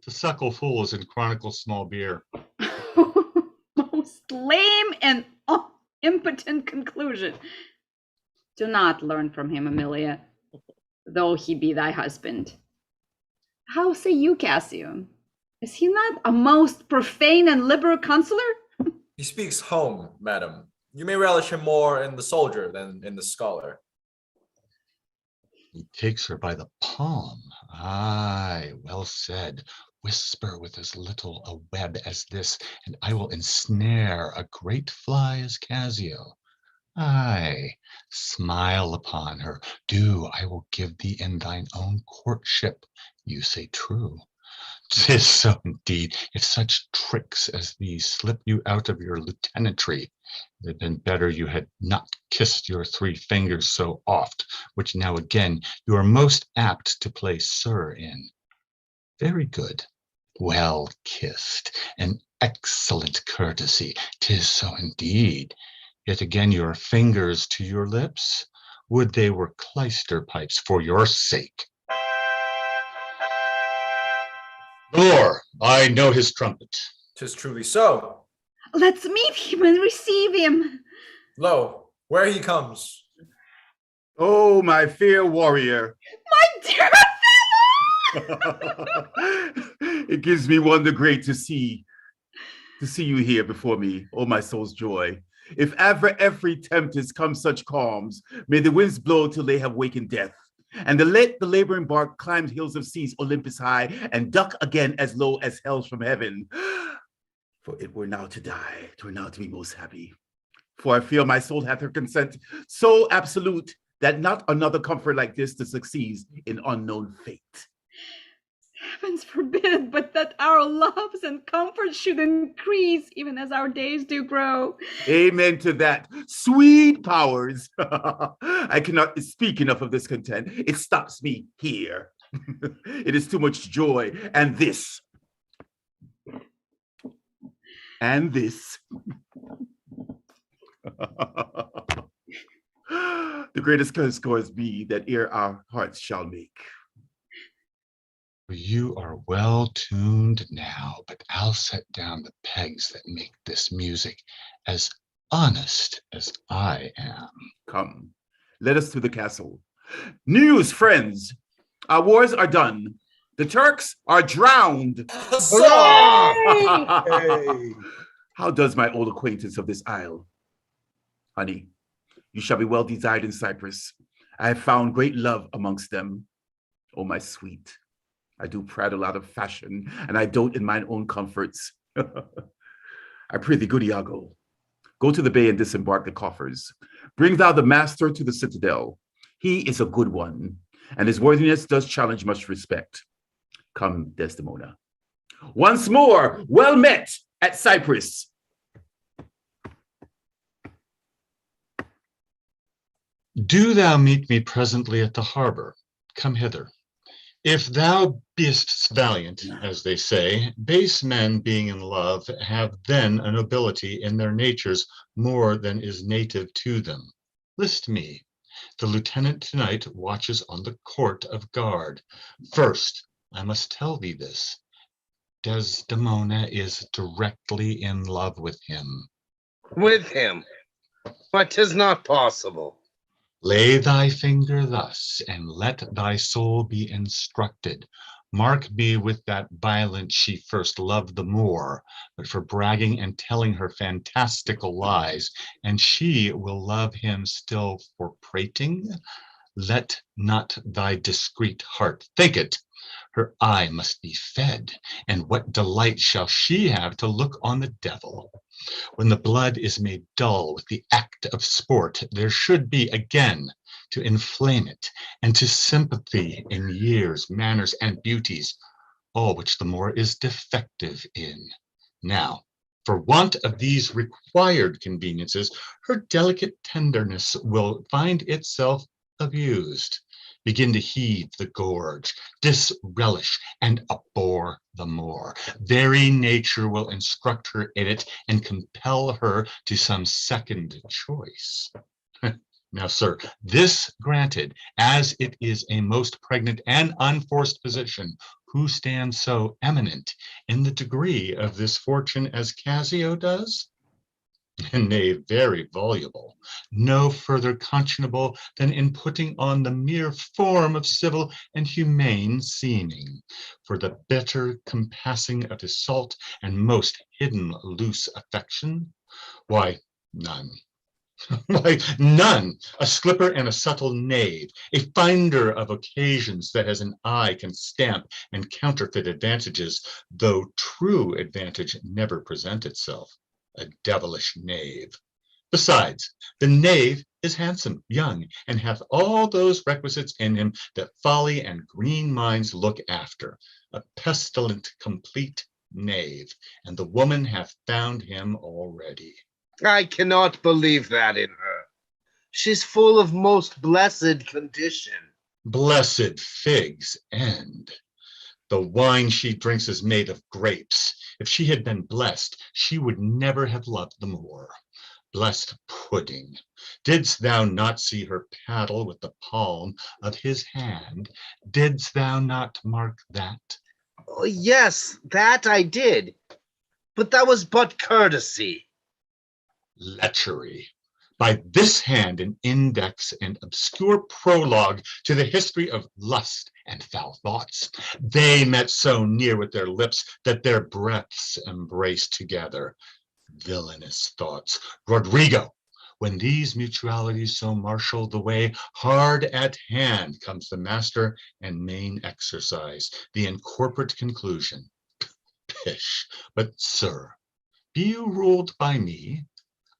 To suckle fools and chronicle small beer. Most lame and impotent conclusion. Do not learn from him, Amelia, though he be thy husband. How say you, Cassio? Is he not a most profane and liberal counselor? He speaks home, madam. You may relish him more in the soldier than in the scholar. He takes her by the palm. Aye, well said. Whisper with as little a web as this, and I will ensnare a great fly as Cassio. Aye, smile upon her. Do, I will give thee in thine own courtship. You say true. 'Tis so indeed. If such tricks as these slip you out of your lieutenantry, it had been better you had not kissed your 3 fingers so oft, which now again you are most apt to play sir in. Very good. Well kissed. An excellent courtesy. 'Tis so indeed. Yet again your fingers to your lips. Would they were clyster pipes for your sake. Lord, I know his trumpet. 'Tis truly so. Let's meet him and receive him. Lo, where he comes. Oh, my fair warrior. My dear It gives me wonder great to see you here before me, oh my soul's joy. If ever every tempest comes such calms, may the winds blow till they have wakened death, and let the laboring bark climb hills of seas Olympus high, and duck again as low as hells from heaven. For it were now to die, 'twere now to be most happy. For I feel my soul hath her consent so absolute that not another comfort like this to succeeds in unknown fate. Heavens forbid, but that our loves and comforts should increase even as our days do grow. Amen to that. Sweet powers. I cannot speak enough of this content. It stops me here. It is too much joy. And this. And this. The greatest scores be that ere our hearts shall make. You are well tuned now, but I'll set down the pegs that make this music as honest as I am. Come, let us to the castle. News, friends. Our wars are done. The Turks are drowned. How does my old acquaintance of this isle? Honey, you shall be well desired in Cyprus. I have found great love amongst them. Oh, my sweet. I do prattle out of fashion, and I dote in mine own comforts. I pray thee, good Iago, go to the bay and disembark the coffers. Bring thou the master to the citadel. He is a good one, and his worthiness does challenge much respect. Come, Desdemona. Once more, well met at Cyprus. Do thou meet me presently at the harbor. Come hither. If thou be'st valiant, as they say, base men being in love have then a nobility in their natures more than is native to them. List me. The lieutenant tonight watches on the court of guard. First, I must tell thee this. Desdemona is directly in love with him. With him? But 'tis not possible. Lay thy finger thus, and let thy soul be instructed. Mark me with that violence she first loved the more, but for bragging and telling her fantastical lies, and she will love him still for prating. Let not thy discreet heart think it. Her eye must be fed, and what delight shall she have to look on the devil? When the blood is made dull with the act of sport, there should be again to inflame it, and to sympathy in years, manners, and beauties, all which the more is defective in. Now, for want of these required conveniences, her delicate tenderness will find itself abused, begin to heave the gorge, disrelish, and abhor the more. Very nature will instruct her in it and compel her to some second choice. Now, sir, this granted, as it is a most pregnant and unforced position, who stands so eminent in the degree of this fortune as Cassio does? Nay, very voluble, no further conscionable than in putting on the mere form of civil and humane seeming, for the better compassing of his salt and most hidden loose affection? Why, none. Why, none. A slipper and a subtle knave, a finder of occasions that as an eye can stamp and counterfeit advantages, though true advantage never present itself. A devilish knave. Besides, the knave is handsome, young, and hath all those requisites in him that folly and green minds look after. A pestilent, complete knave, and the woman hath found him already. I cannot believe that in her. She's full of most blessed condition. Blessed fig's end. The wine she drinks is made of grapes. If she had been blessed, she would never have loved the more. Blessed pudding. Didst thou not see her paddle with the palm of his hand? Didst thou not mark that? Oh, yes, that I did. But that was but courtesy. Lechery. By this hand an index and obscure prologue to the history of lust and foul thoughts. They met so near with their lips that their breaths embraced together. Villainous thoughts. Rodrigo, when these mutualities so marshal the way, hard at hand comes the master and main exercise, the incorporate conclusion. Pish, but sir, be you ruled by me?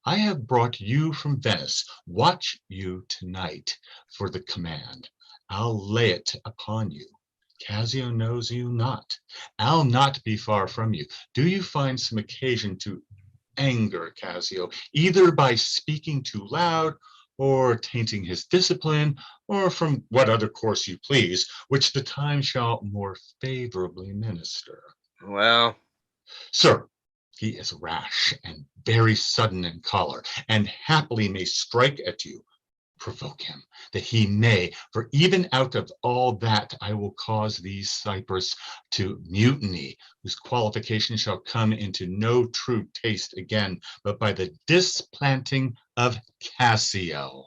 I have brought you from Venice. Watch you tonight for the command. I'll lay it upon you. Cassio knows you not. I'll not be far from you. Do you find some occasion to anger Cassio, either by speaking too loud, or tainting his discipline, or from what other course you please, which the time shall more favorably minister? Well, Sir, he is rash and very sudden in choler, and happily may strike at you. Provoke him, that he may, for even out of all that I will cause these Cyprus to mutiny, whose qualification shall come into no true taste again, but by the displanting of Cassio.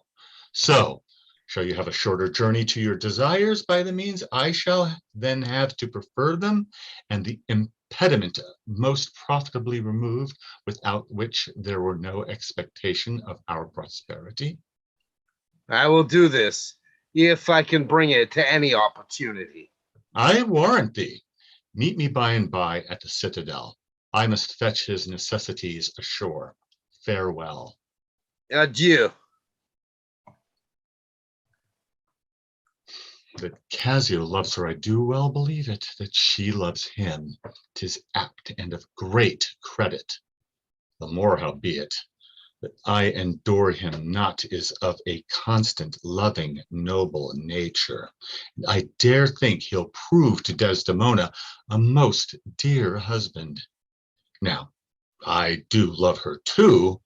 So, shall you have a shorter journey to your desires by the means I shall then have to prefer them, and the impediment most profitably removed, without which there were no expectation of our prosperity? I will do this, if I can bring it to any opportunity. I warrant thee. Meet me by and by at the citadel. I must fetch his necessities ashore. Farewell. Adieu. That Cassio loves her, I do well believe it. That she loves him, 'tis apt and of great credit. The more howbeit, that I endure him not is of a constant, loving, noble nature. I dare think he'll prove to Desdemona a most dear husband. Now, I do love her too,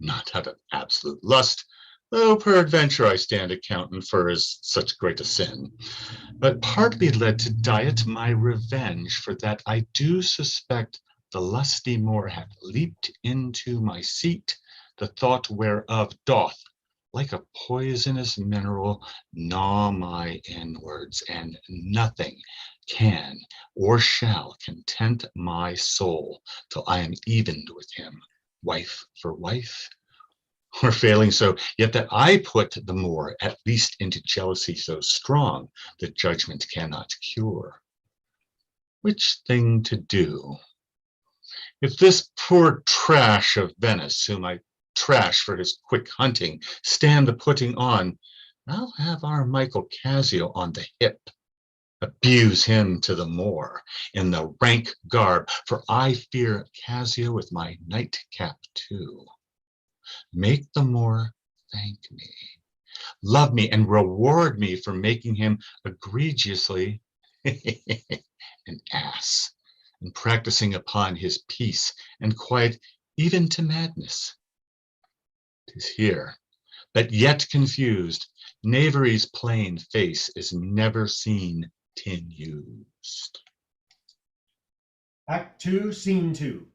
not out of absolute lust, though peradventure I stand accountant for as such great a sin, but partly led to diet my revenge, for that I do suspect the lusty Moor hath leaped into my seat, the thought whereof doth, like a poisonous mineral, gnaw my inwards, and nothing can or shall content my soul till I am evened with him, wife for wife. Or failing so, yet that I put the Moor at least into jealousy so strong that judgment cannot cure. Which thing to do? If this poor trash of Venice, whom I trash for his quick hunting, stand the putting on, I'll have our Michael Cassio on the hip, abuse him to the Moor in the rank garb, for I fear Cassio with my nightcap too. Make the Moor thank me, love me, and reward me for making him egregiously an ass, and practicing upon his peace and quiet even to madness. 'Tis here, but yet confused, knavery's plain face is never seen tin used. Act 2, Scene 2.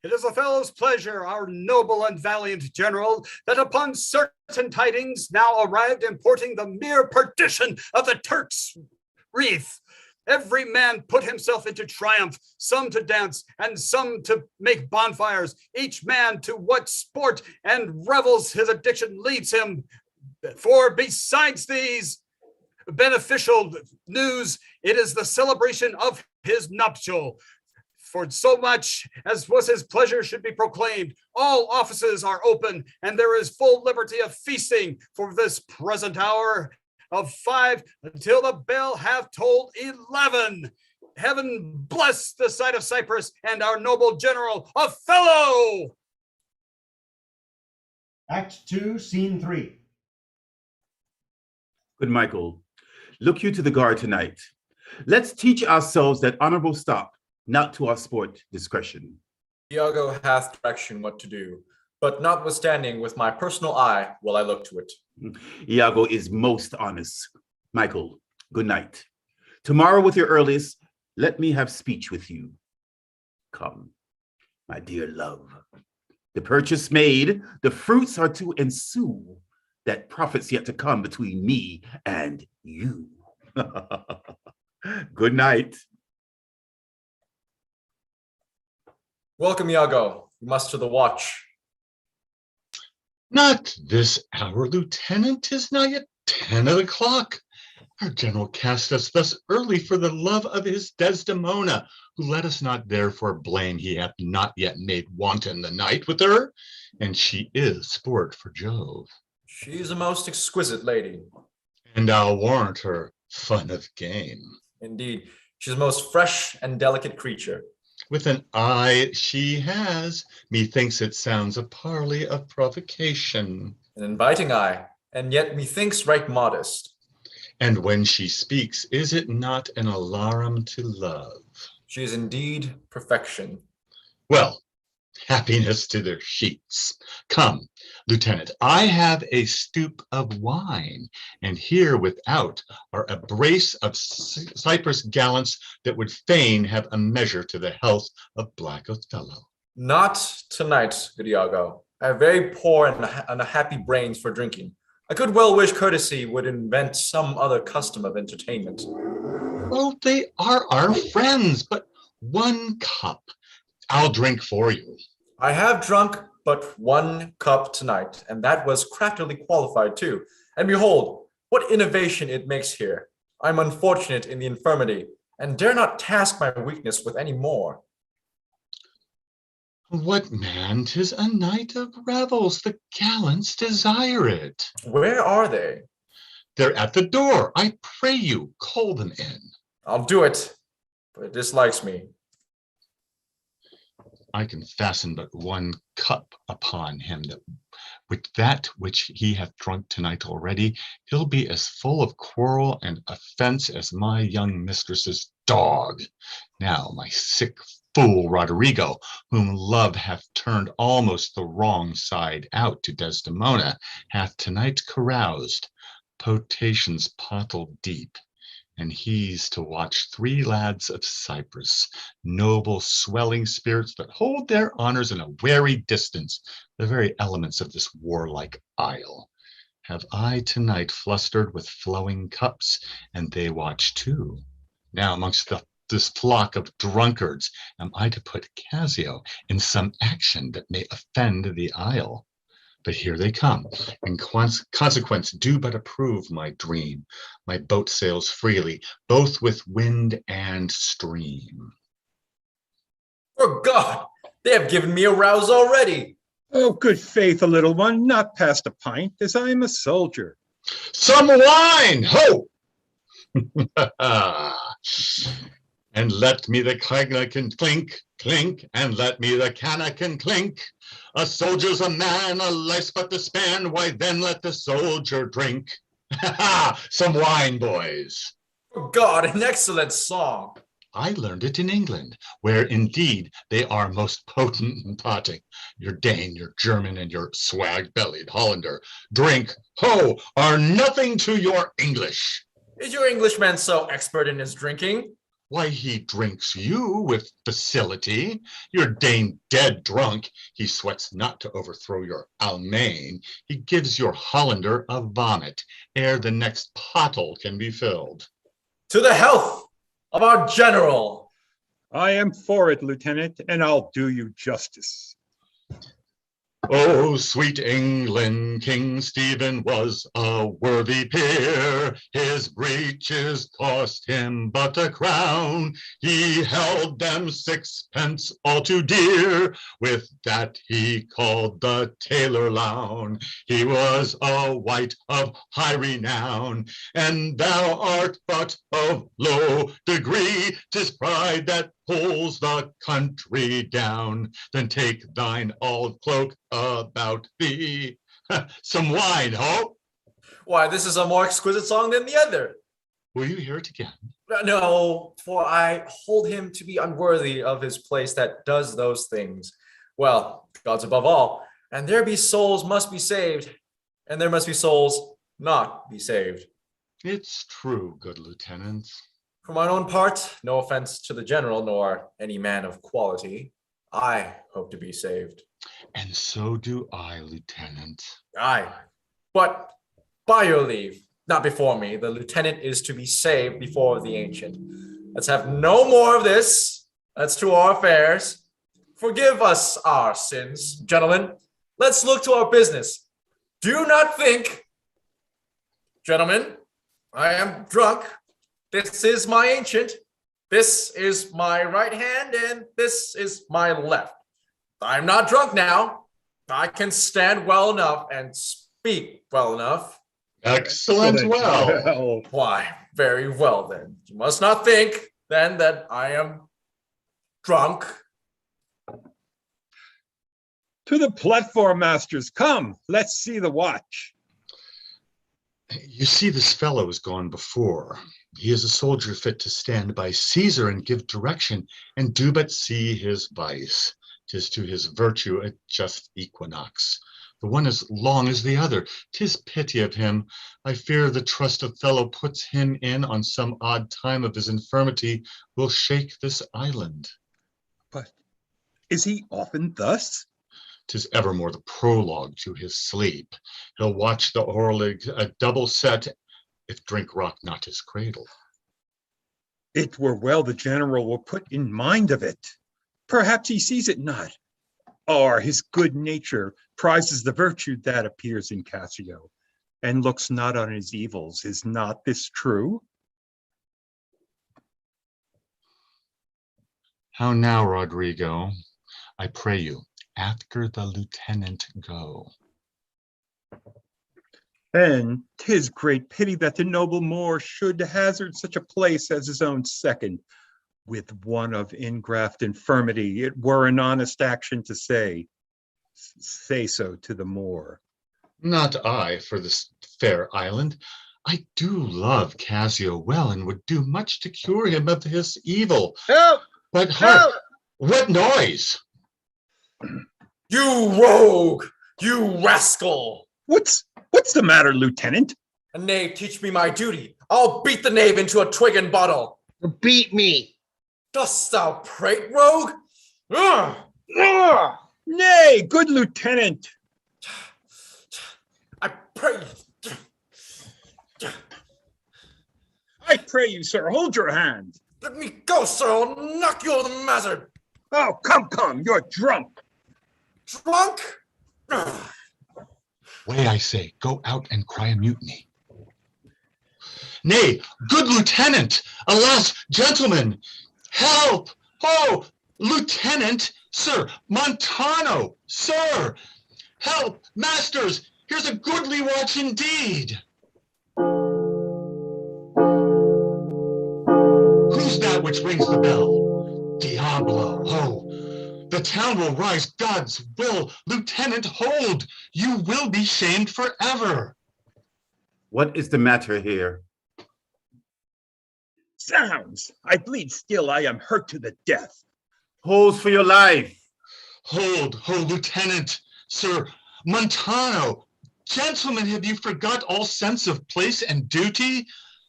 It is Othello's pleasure, our noble and valiant general, that upon certain tidings now arrived importing the mere perdition of the Turks' wreath, every man put himself into triumph, some to dance and some to make bonfires, each man to what sport and revels his addiction leads him. For besides these beneficial news, it is the celebration of his nuptial. For so much as was his pleasure should be proclaimed, all offices are open, and there is full liberty of feasting for this present hour of 5 until the bell hath tolled 11. Heaven bless the sight of Cyprus and our noble general Othello. Act 2, Scene 3. Good Michael, look you to the guard tonight. Let's teach ourselves that honorable stop, not to our sport discretion. Iago hath direction what to do, but notwithstanding with my personal eye will I look to it. Iago is most honest. Michael, good night. Tomorrow with your earliest, let me have speech with you. Come, my dear love. The purchase made, the fruits are to ensue, that profits yet to come between me and you. Good night. Welcome, Iago. You must to the watch. Not this hour, Lieutenant. 'Tis not yet 10 of the clock. Our general cast us thus early for the love of his Desdemona, who let us not therefore blame he hath not yet made wanton the night with her, and she is sport for Jove. She is a most exquisite lady. And I'll warrant her fun of game. Indeed, she's a most fresh and delicate creature. With an eye she has, methinks it sounds a parley of provocation. An inviting eye, and yet methinks right modest. And when she speaks, is it not an alarum to love? She is indeed perfection. Well, happiness to their sheets. Come, Lieutenant, I have a stoup of wine, and here without are a brace of Cyprus gallants that would fain have a measure to the health of Black Othello. Not tonight, good Iago. I have very poor and unhappy brains for drinking. I could well wish courtesy would invent some other custom of entertainment. Well, they are our friends, but 1 cup. I'll drink for you. I have drunk but 1 cup tonight, and that was craftily qualified too. And behold, what innovation it makes here. I'm unfortunate in the infirmity, and dare not task my weakness with any more. What, man? 'Tis a night of revels. The gallants desire it. Where are they? They're at the door. I pray you, call them in. I'll do it, but it dislikes me. I can fasten but 1 cup upon him, that with that which he hath drunk tonight already, he'll be as full of quarrel and offense as my young mistress's dog. Now my sick fool Roderigo, whom love hath turned almost the wrong side out to Desdemona, hath tonight caroused, potations pottled deep. And he's to watch 3 lads of Cyprus, noble swelling spirits that hold their honors in a wary distance, the very elements of this warlike isle. Have I tonight flustered with flowing cups, and they watch too. Now amongst this flock of drunkards, am I to put Cassio in some action that may offend the isle? But here they come. In consequence, do but approve my dream. My boat sails freely, both with wind and stream. For God, they have given me a rouse already. Oh, good faith, a little one, not past a pint, as I am a soldier. Some wine, ho! And let me the canakin clink, clink, and let me the canakin clink. A soldier's a man, a life's but to span, why then let the soldier drink. Some wine, boys. For God, an excellent song. I learned it in England, where indeed they are most potent in potting. Your Dane, your German, and your swag-bellied Hollander, drink, ho, are nothing to your English. Is your Englishman so expert in his drinking? Why, he drinks you with facility. Your Dane dead drunk, he sweats not to overthrow your Almain. He gives your Hollander a vomit, ere the next pottle can be filled. To the health of our general. I am for it, Lieutenant, and I'll do you justice. Oh, sweet England, King Stephen was a worthy peer. His breeches cost him but a crown. He held them 6pence all too dear. With that he called the tailor lown. He was a wight of high renown. And thou art but of low degree. 'Tis pride that pulls the country down. Then take thine old cloak about thee. Some wine, ho? Why, this is a more exquisite song than the other. Will you hear it again? No, for I hold him to be unworthy of his place that does those things. Well, God's above all, and there be souls must be saved, and there must be souls not be saved. It's true, good lieutenant. For my own part, no offense to the general nor any man of quality, I hope to be saved. And so do I, Lieutenant. Aye, but by your leave, not before me, the lieutenant is to be saved before the ancient. Let's have no more of this. That's to our affairs. Forgive us our sins, gentlemen. Let's look to our business. Do not think, gentlemen, I am drunk. This is my ancient. This is my right hand, and this is my left. I'm not drunk now. I can stand well enough and speak well enough. Excellent. Well. Why, very well then. You must not think then that I am drunk. To the platform, masters. Come, let's see the watch. You see, this fellow has gone before. He is a soldier fit to stand by Caesar and give direction, and do but see his vice. 'Tis to his virtue a just equinox. The one as long as the other. 'Tis pity of him. I fear the trust Othello puts him in on some odd time of his infirmity will shake this island. But is he often thus? 'Tis evermore the prologue to his sleep. He'll watch the Orlig a double set, if drink rock not his cradle. It were well the general were put in mind of it. Perhaps he sees it not, or his good nature prizes the virtue that appears in Cassio, and looks not on his evils. Is not this true? How now, Rodrigo? I pray you, after the lieutenant go. And 'tis great pity that the noble Moor should hazard such a place as his own second, with one of ingraft infirmity. It were an honest action to say so to the Moor. Not I, for this fair island. I do love Cassio well, and would do much to cure him of his evil. Help! But hark, Help! what noise? You rogue! You rascal! What's the matter, Lieutenant? A knave teach me my duty. I'll beat the knave into a twig and bottle. Beat me. Dost thou prate, rogue? Ugh! Ugh! Nay, good Lieutenant. I pray. I pray you, sir, hold your hand. Let me go, sir. I'll knock you over the mazzard. Oh, come, you're drunk. Drunk? Ugh. Way, I say, go out and cry a mutiny. Nay, good lieutenant, alas, gentlemen, help! Oh, lieutenant, sir, Montano, sir, help, masters, here's a goodly watch indeed. Who's that which rings the bell? Diablo, oh, the town will rise, God's will. Lieutenant, hold! You will be shamed forever. What is the matter here? Zounds, I bleed still, I am hurt to the death. Hold for your life. Hold, Lieutenant, sir, Montano. Gentlemen, have you forgot all sense of place and duty?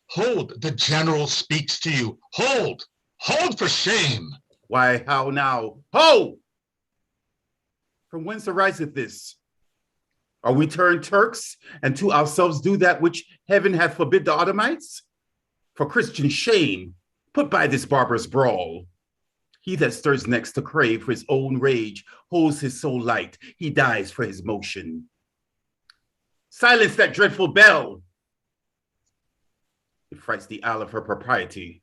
Hold, the general speaks to you. Hold for shame. Why, how now? Ho! From whence ariseth this? Are we turned Turks, and to ourselves do that which heaven hath forbid the Ottomites? For Christian shame, put by this barbarous brawl. He that stirs next to crave for his own rage holds his soul light. He dies for his motion. Silence that dreadful bell. It frights the owl of her propriety.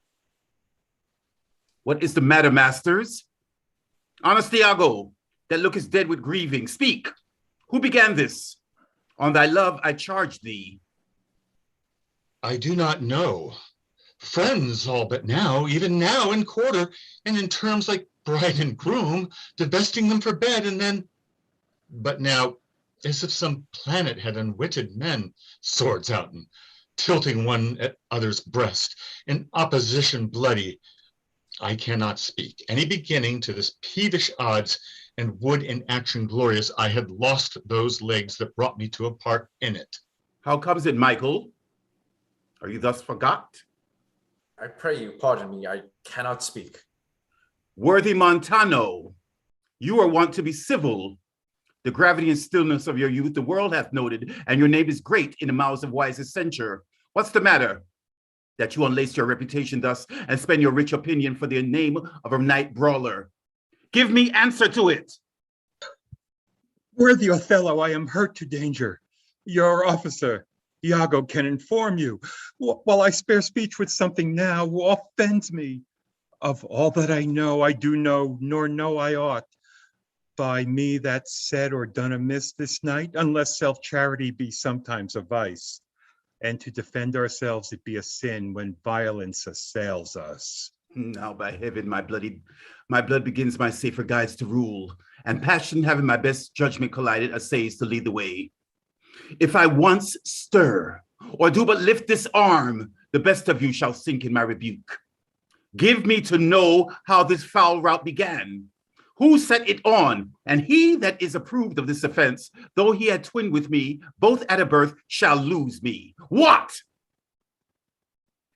What is the matter, masters? Honest Iago, that lookest dead with grieving, speak. Who began this? On thy love I charge thee. I do not know. Friends all but now, even now in quarter, and in terms like bride and groom, divesting them for bed, and then, but now, as if some planet had unwitted men, swords out and tilting one at other's breast, in opposition bloody. I cannot speak any beginning to this peevish odds, and would in action glorious I had lost those legs that brought me to a part in it. How comes it, Michael? Are you thus forgot? I pray you pardon me, I cannot speak. Worthy Montano, you are wont to be civil. The gravity and stillness of your youth the world hath noted, and your name is great in the mouths of wisest censure. What's the matter? That you unlace your reputation thus and spend your rich opinion for the name of a night brawler? Give me answer to it. Worthy Othello, I am hurt to danger. Your officer, Iago, can inform you. While I spare speech with something now, who offends me. Of all that I know, I do know, nor know I ought. By me that's said or done amiss this night, unless self-charity be sometimes a vice. And to defend ourselves it be a sin when violence assails us. Now by heaven, my blood begins my safer guides to rule, and passion having my best judgment collided, essays to lead the way. If I once stir, or do but lift this arm, the best of you shall sink in my rebuke. Give me to know how this foul rout began. Who set it on? And he that is approved of this offense, though he had twinned with me, both at a birth, shall lose me. What?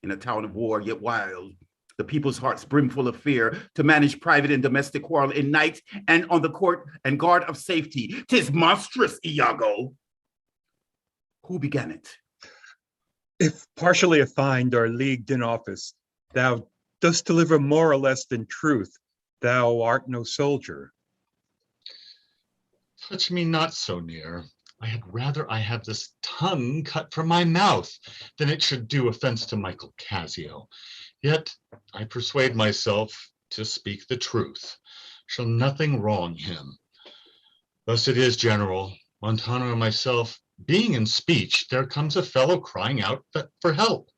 In a town of war, yet wild, the people's hearts brimful of fear, to manage private and domestic quarrel in night and on the court and guard of safety. 'Tis monstrous, Iago. Who began it? If partially affined or leagued in office, thou dost deliver more or less than truth. Thou art no soldier. Touch me not so near. I had rather I have this tongue cut from my mouth than it should do offense to Michael Cassio. Yet I persuade myself to speak the truth. Shall nothing wrong him. Thus it is, General. Montano and myself, being in speech, there comes a fellow crying out for help,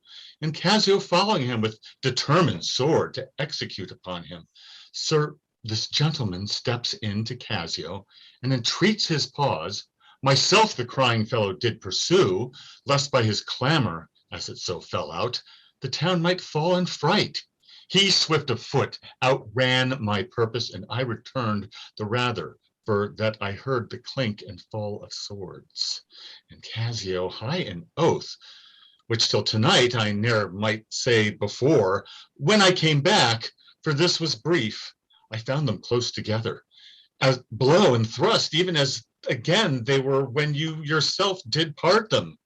and Cassio following him with determined sword to execute upon him. Sir, this gentleman steps into Cassio and entreats his pause. Myself the crying fellow did pursue, lest by his clamor, as it so fell out, the town might fall in fright. He, swift of foot, outran my purpose, and I returned the rather, for that I heard the clink and fall of swords. And Cassio, high in oath, which till tonight I ne'er might say before, when I came back, for this was brief, I found them close together, as blow and thrust, even as again they were when you yourself did part them.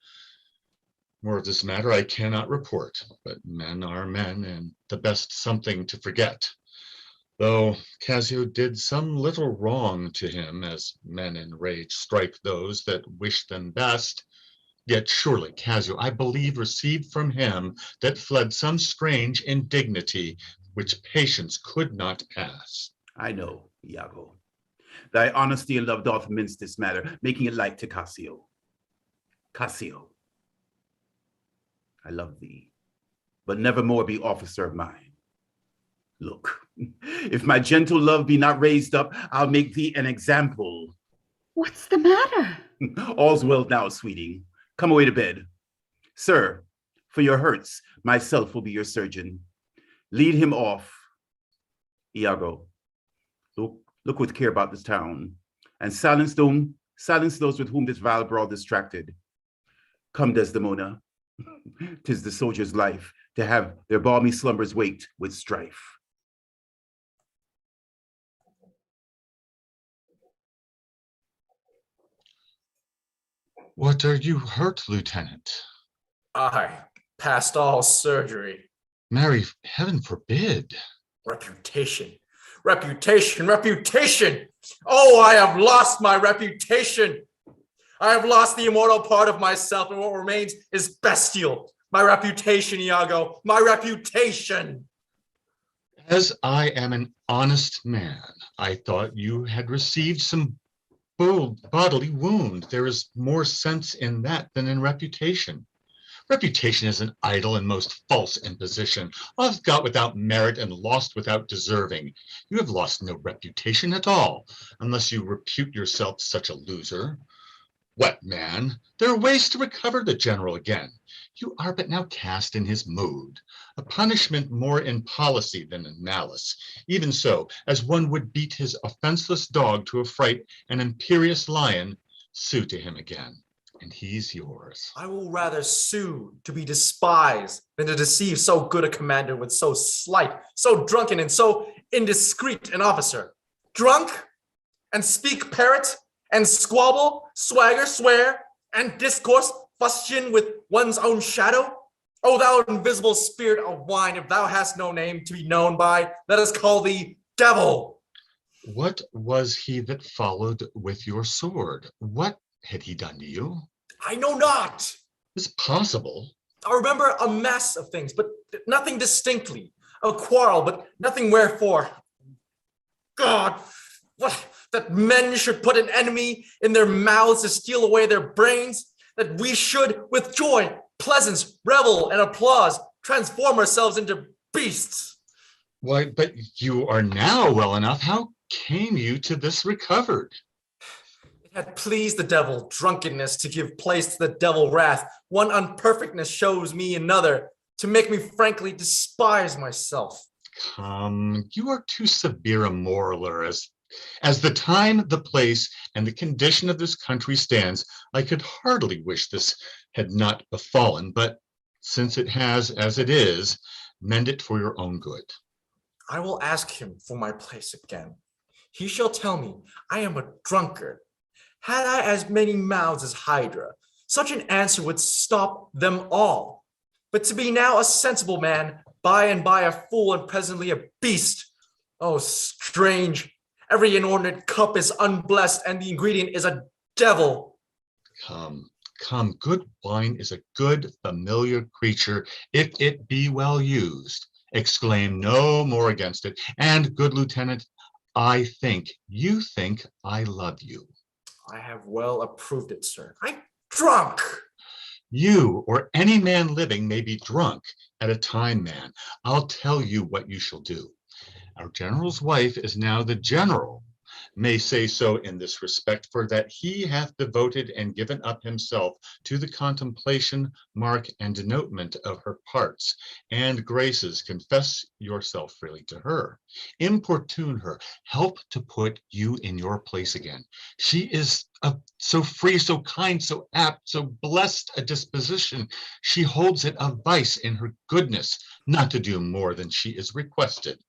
More of this matter I cannot report, but men are men, and the best something to forget. Though Cassio did some little wrong to him, as men in rage strike those that wish them best, yet surely Cassio, I believe, received from him that fled some strange indignity, which patience could not pass. I know, Iago. Thy honesty and love doth mince this matter, making it light to Cassio. Cassio, I love thee, but never more be officer of mine. Look, if my gentle love be not raised up, I'll make thee an example. What's the matter? All's well now, sweeting. Come away to bed. Sir, for your hurts, myself will be your surgeon. Lead him off. Iago, look with care about this town, and silence those with whom this vile brawl distracted. Come, Desdemona. 'Tis the soldier's life to have their balmy slumbers waked with strife. What are you hurt, Lieutenant? I past all surgery. Marry, heaven forbid. Reputation, reputation, reputation. Oh, I have lost my reputation. I have lost the immortal part of myself, and what remains is bestial. My reputation, Iago, my reputation. As I am an honest man, I thought you had received some bodily wound. There is more sense in that than in reputation. Reputation is an idle and most false imposition, oft got without merit and lost without deserving. You have lost no reputation at all, unless you repute yourself such a loser. What, man? There are ways to recover the general again. You are but now cast in his mood, a punishment more in policy than in malice. Even so, as one would beat his offenseless dog to affright an imperious lion, sue to him again. and he's yours. I will rather sue to be despised than to deceive so good a commander with so slight, so drunken, and so indiscreet an officer. Drunk, and speak parrot, and squabble, swagger, swear, and discourse fustian with one's own shadow? O thou invisible spirit of wine, if thou hast no name to be known by, let us call thee devil. What was he that followed with your sword? What had he done to you? I know not. It's possible. I remember a mass of things, but nothing distinctly. A quarrel, but nothing wherefore. God, what, that men should put an enemy in their mouths to steal away their brains, that we should, with joy, pleasance, revel, and applause, transform ourselves into beasts. Why, but you are now well enough. How came you to this recovered? It had pleased the devil, drunkenness, to give place to the devil wrath. One unperfectness shows me another, to make me frankly despise myself. Come, you are too severe a moraler. As the time, the place, and the condition of this country stands, I could hardly wish this had not befallen, but since it has, as it is, mend it for your own good. I will ask him for my place again. He shall tell me I am a drunkard. Had I as many mouths as Hydra, such an answer would stop them all. But to be now a sensible man, by and by a fool, and presently a beast. Oh, strange. Every inordinate cup is unblessed, and the ingredient is a devil. Come, come, good wine is a good familiar creature, if it be well used. Exclaim no more against it. And, good lieutenant, I think you think I love you. I have well approved it, sir. I'm drunk. You or any man living may be drunk at a time, man. I'll tell you what you shall do. Our general's wife is now the general, may say so in this respect, for that he hath devoted and given up himself to the contemplation, mark, and denotement of her parts and graces. Confess yourself freely to her, importune her, help to put you in your place again. She is so free, so kind, so apt, so blessed a disposition. She holds it a vice in her goodness not to do more than she is requested.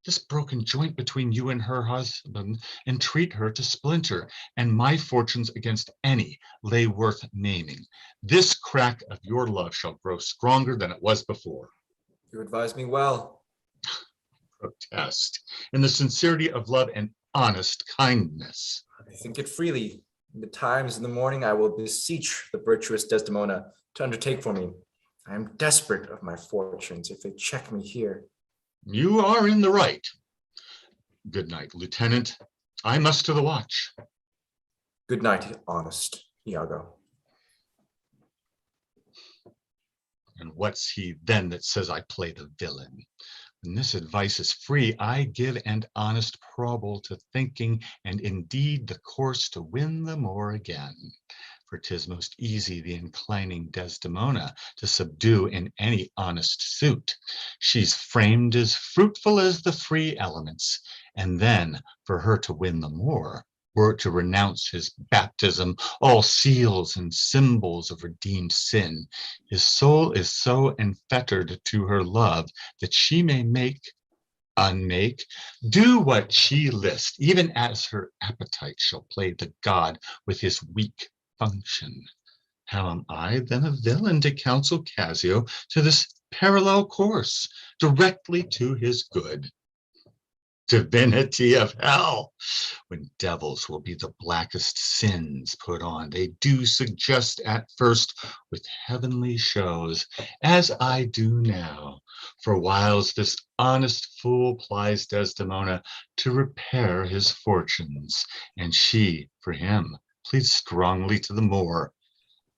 This broken joint between you and her husband, entreat her to splinter, and my fortunes against any lay worth naming. This crack of your love shall grow stronger than it was before. You advise me well. Protest in the sincerity of love and honest kindness. I think it freely. In the times in the morning, I will beseech the virtuous Desdemona to undertake for me. I am desperate of my fortunes if they check me here. You are in the right. Good night, Lieutenant. I must to the watch. Good night, honest Iago. And what's he then that says I play the villain? When this advice is free, I give and honest probable to thinking, and indeed the course to win the more again. For 'tis most easy the inclining Desdemona to subdue in any honest suit. She's framed as fruitful as the free elements, and then for her to win the more, were it to renounce his baptism, all seals and symbols of redeemed sin. His soul is so enfettered to her love that she may unmake, do what she list, even as her appetite shall play the god with his weak function. How am I then a villain to counsel Cassio to this parallel course, directly to his good? Divinity of hell, when devils will be the blackest sins put on, they do suggest at first with heavenly shows, as I do now, for whiles this honest fool plies Desdemona to repair his fortunes, and she for him pleads strongly to the more.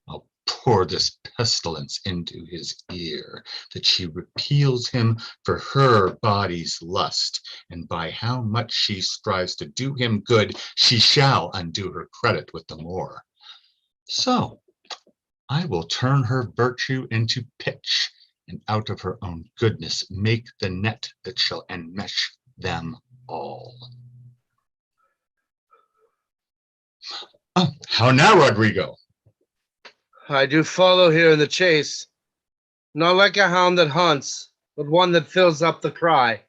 I'll pour this pestilence into his ear, that she repeals him for her body's lust, and by how much she strives to do him good, she shall undo her credit with the more. So I will turn her virtue into pitch, and out of her own goodness make the net that shall enmesh them all. How now, Rodrigo? I do follow here in the chase, not like a hound that hunts, but one that fills up the cry.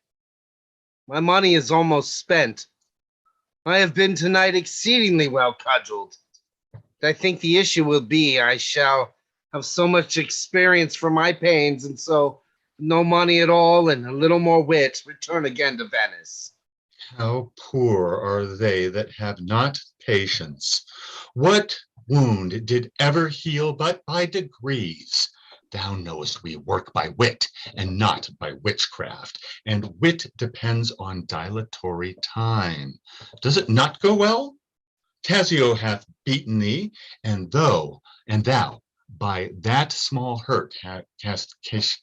My money is almost spent. I have been tonight exceedingly well cudgeled. I think the issue will be I shall have so much experience for my pains, and so no money at all and a little more wit, return again to Venice. How poor are they that have not patience? What wound did ever heal but by degrees? Thou knowest we work by wit and not by witchcraft, and wit depends on dilatory time. Does it not go well? Cassio hath beaten thee, and thou by that small hurt hast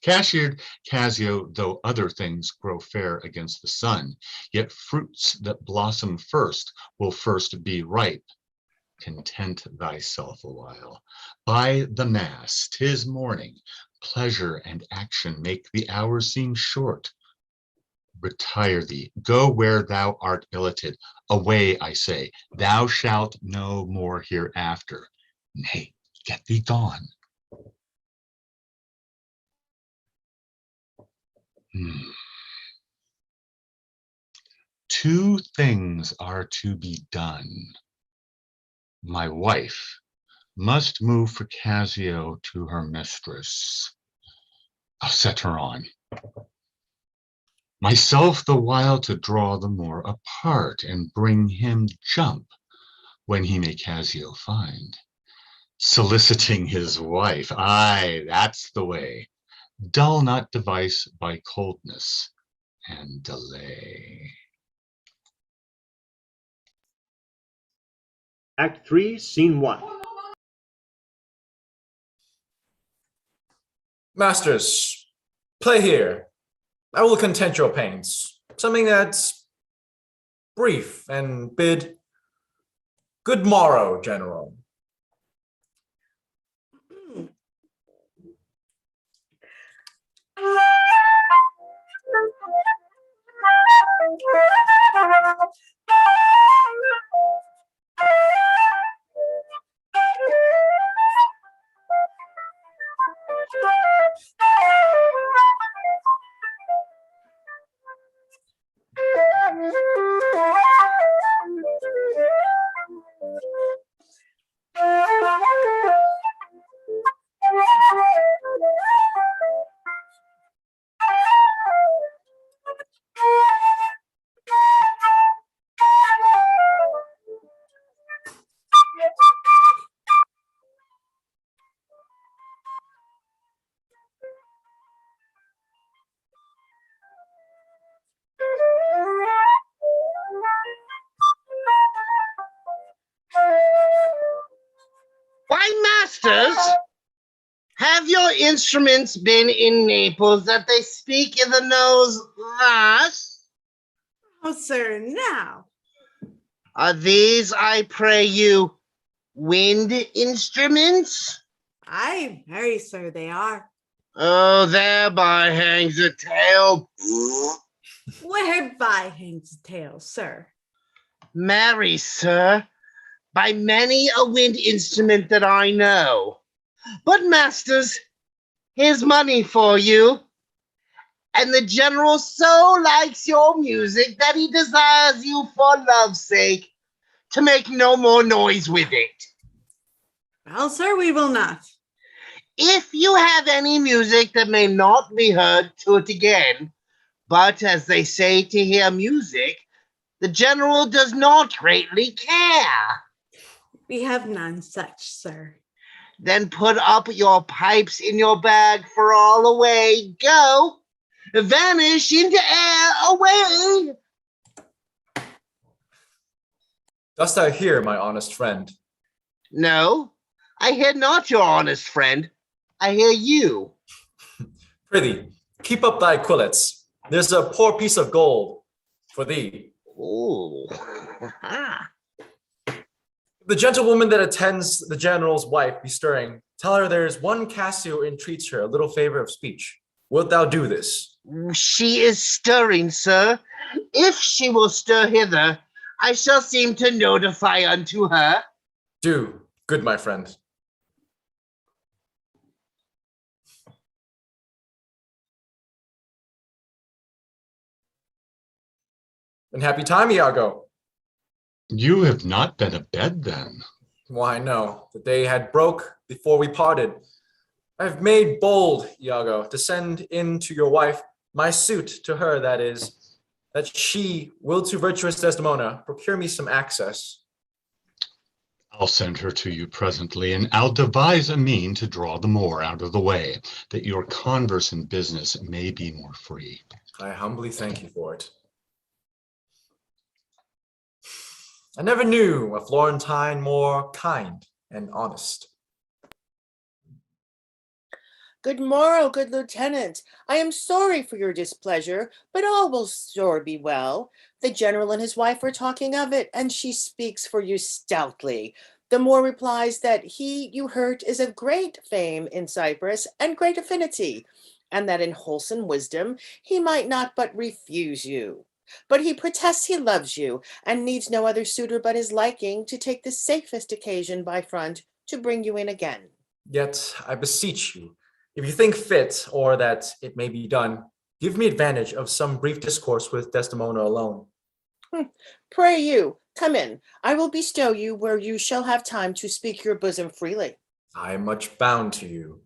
cashiered Cassio, though other things grow fair against the sun, yet fruits that blossom first will first be ripe. Content thyself a while. By the mass, 'tis morning. Pleasure and action make the hours seem short. Retire thee, go where thou art billeted. Away, I say, thou shalt no more hereafter. Nay, get thee gone. Two things are to be done. My wife must move for Cassio to her mistress. I'll set her on. Myself the while to draw the more apart and bring him jump when he may Cassio find. Soliciting his wife, aye, that's the way. Dull not device by coldness and delay. Act 3, Scene 1. Masters, play here. I will content your pains. Something that's brief and bid good morrow, General. Why, masters, have your instruments been in Naples that they speak in the nose thus? Oh, sir, now. Are these, I pray you, wind instruments? Aye, marry, sir, they are. Oh, thereby hangs a tale. Whereby hangs the tail, sir? Marry, sir, by many a wind instrument that I know. But, masters, here's money for you. And the general so likes your music that he desires you for love's sake to make no more noise with it. Well, sir, we will not. If you have any music that may not be heard, to it again. But as they say to hear music, the general does not greatly care. We have none such, sir. Then put up your pipes in your bag, for all away go. Vanish into air, away. Dost thou hear, my honest friend? No, I hear not your honest friend. I hear you. Prithee, keep up thy quillets. There's a poor piece of gold for thee. Ooh. The gentlewoman that attends the general's wife be stirring, tell her there is one Cassio entreats her a little favor of speech. Wilt thou do this? She is stirring, sir. If she will stir hither, I shall seem to notify unto her. Do, good my friend. In happy time, Iago. You have not been abed then. Why, no. The day had broke before we parted. I've made bold, Iago, to send in to your wife my suit to her, that is, that she will to virtuous Desdemona procure me some access. I'll send her to you presently, and I'll devise a mean to draw the Moor out of the way, that your converse and business may be more free. I humbly thank you for it. I never knew a Florentine more kind and honest. Good morrow, good lieutenant. I am sorry for your displeasure, but all will sure be well. The general and his wife are talking of it, and she speaks for you stoutly. The Moor replies that he you hurt is of great fame in Cyprus and great affinity, and that in wholesome wisdom he might not but refuse you. But he protests he loves you, and needs no other suitor but his liking to take the safest occasion by front to bring you in again. Yet I beseech you, if you think fit, or that it may be done, give me advantage of some brief discourse with Desdemona alone. Pray you, come in. I will bestow you where you shall have time to speak your bosom freely. I am much bound to you.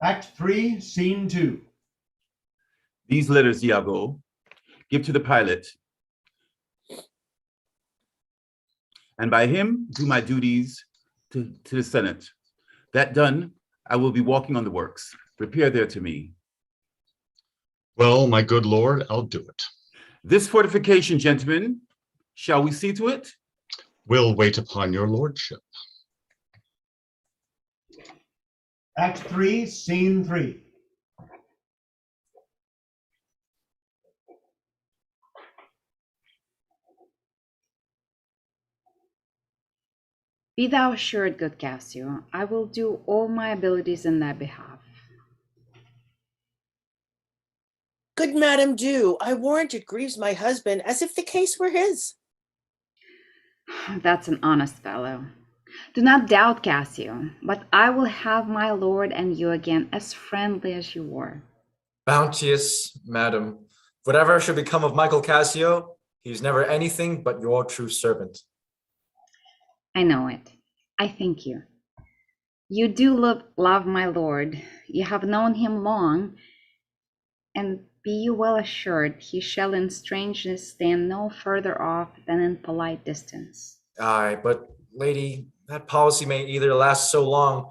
Act 3, Scene 2. These letters, Iago, give to the pilot, and by him do my duties to the Senate. That done, I will be walking on the works. Repair there to me. Well, my good lord, I'll do it. This fortification, gentlemen, shall we see to it? We'll wait upon your lordship. Act 3, Scene 3. Be thou assured, good Cassio, I will do all my abilities in thy behalf. Good madam, do. I warrant it grieves my husband as if the case were his. That's an honest fellow. Do not doubt, Cassio, but I will have my lord and you again as friendly as you were. Bounteous madam, whatever should become of Michael Cassio, he is never anything but your true servant. I know it. I thank you. You do love my lord. You have known him long, and be you well assured he shall in strangeness stand no further off than in polite distance. Aye, but lady, that policy may either last so long,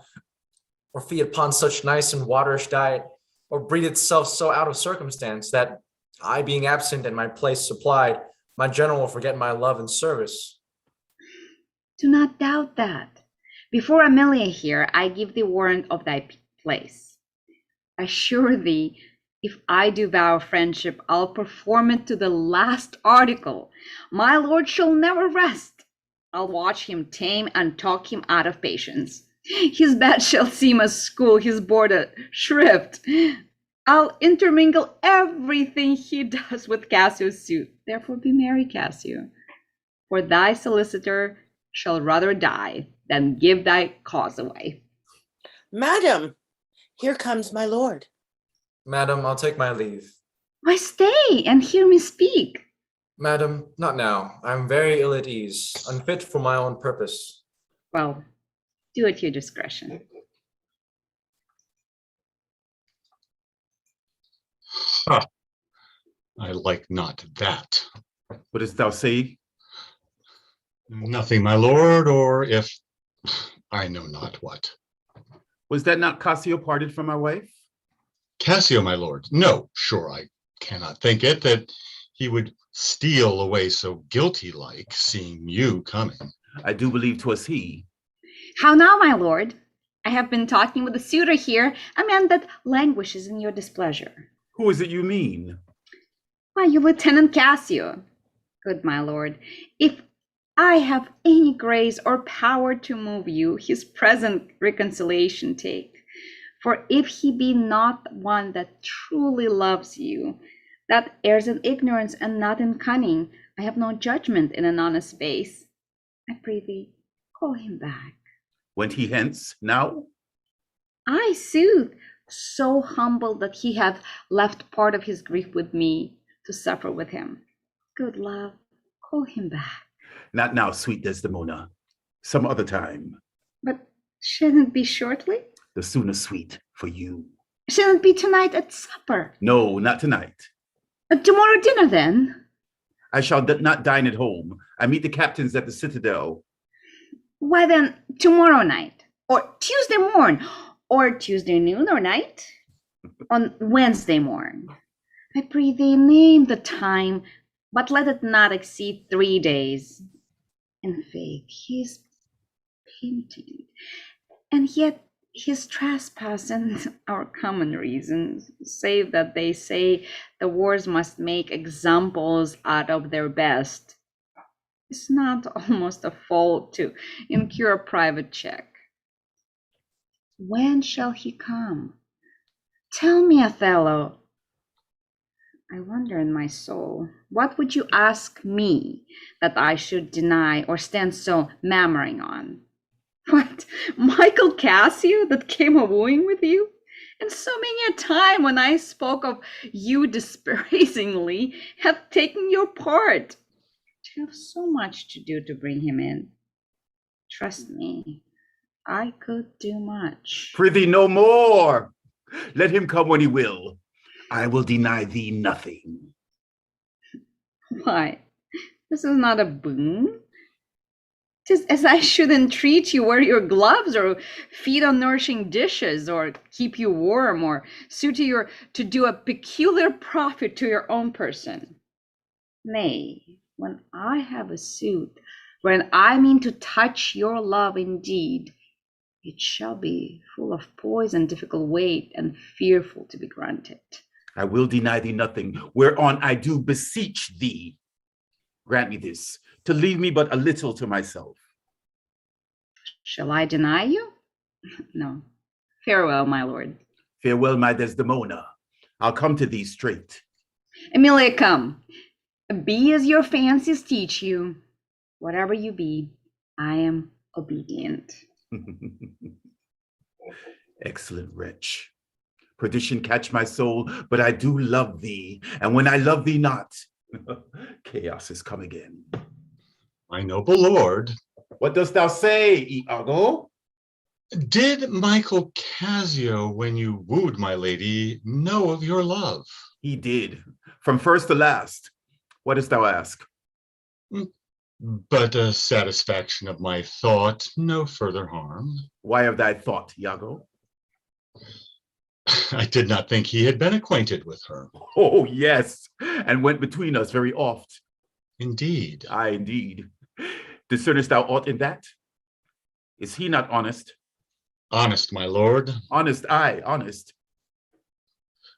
or feed upon such nice and waterish diet, or breed itself so out of circumstance that I being absent and my place supplied, my general will forget my love and service. Do not doubt that. Before Amelia here, I give thee warrant of thy place. Assure thee, if I do vow friendship, I'll perform it to the last article. My lord shall never rest. I'll watch him tame and talk him out of patience. His bed shall seem a school, his board a shrift. I'll intermingle everything he does with Cassio's suit. Therefore be merry, Cassio. For thy solicitor shall rather die than give thy cause away. Madam, here comes my lord. Madam, I'll take my leave. Why, stay and hear me speak. Madam, not now. I'm very ill at ease, unfit for my own purpose. Well, do at your discretion. Ha! I like not that. What dost thou say? Nothing, my lord, or if I know not what. Was that not Cassio parted from my wife? Cassio, my lord, no, sure, I cannot think it, that he would steal away so guilty-like, seeing you coming. I do believe 'twas he. How now, my lord? I have been talking with a suitor here, a man that languishes in your displeasure. Who is it you mean? Why, you Lieutenant Cassio. Good my lord, if I have any grace or power to move you, his present reconciliation take. For if he be not one that truly loves you, that errs in ignorance and not in cunning, I have no judgment in an honest face. I pray thee, call him back. Went he hence now? Aye, sooth, so humble that he hath left part of his grief with me to suffer with him. Good love, call him back. Not now, sweet Desdemona. Some other time. But shouldn't it be shortly? The sooner, sweet, for you. Shouldn't it be tonight at supper? No, not tonight. Tomorrow dinner, then? I shall not dine at home. I meet the captains at the Citadel. Why then, tomorrow night, or Tuesday morn, or Tuesday noon or night, on Wednesday morn. I pray thee, name the time, but let it not exceed 3 days. In faith, he is penitent, and yet his trespass and our common reasons, save that they say the wars must make examples out of their best. It's not almost a fault to incur a private check. When shall he come? Tell me, Othello. I wonder in my soul, what would you ask me that I should deny or stand so mammering on? What, Michael Cassio that came a-wooing with you? And so many a time when I spoke of you disparagingly, have taken your part. You have so much to do to bring him in. Trust me, I could do much. Prithee, no more. Let him come when he will. I will deny thee nothing. Why, this is not a boon. 'Tis as I should entreat you wear your gloves, or feed on nourishing dishes, or keep you warm, or suit to do a peculiar profit to your own person. Nay, when I have a suit, when I mean to touch your love indeed, it shall be full of poison, difficult weight, and fearful to be granted. I will deny thee nothing, whereon I do beseech thee. Grant me this, to leave me but a little to myself. Shall I deny you? No. Farewell, my lord. Farewell, my Desdemona. I'll come to thee straight. Emilia, come. Be as your fancies teach you. Whatever you be, I am obedient. Excellent wretch. Perdition catch my soul, but I do love thee. And when I love thee not, chaos is come again. My noble lord. What dost thou say, Iago? Did Michael Cassio, when you wooed my lady, know of your love? He did, from first to last. What dost thou ask? But a satisfaction of my thought, no further harm. Why of thy thought, Iago? I did not think he had been acquainted with her. Oh, yes, and went between us very oft. Indeed. Aye, indeed. Discernest thou aught in that? Is he not honest? Honest, my lord. Honest, aye, honest.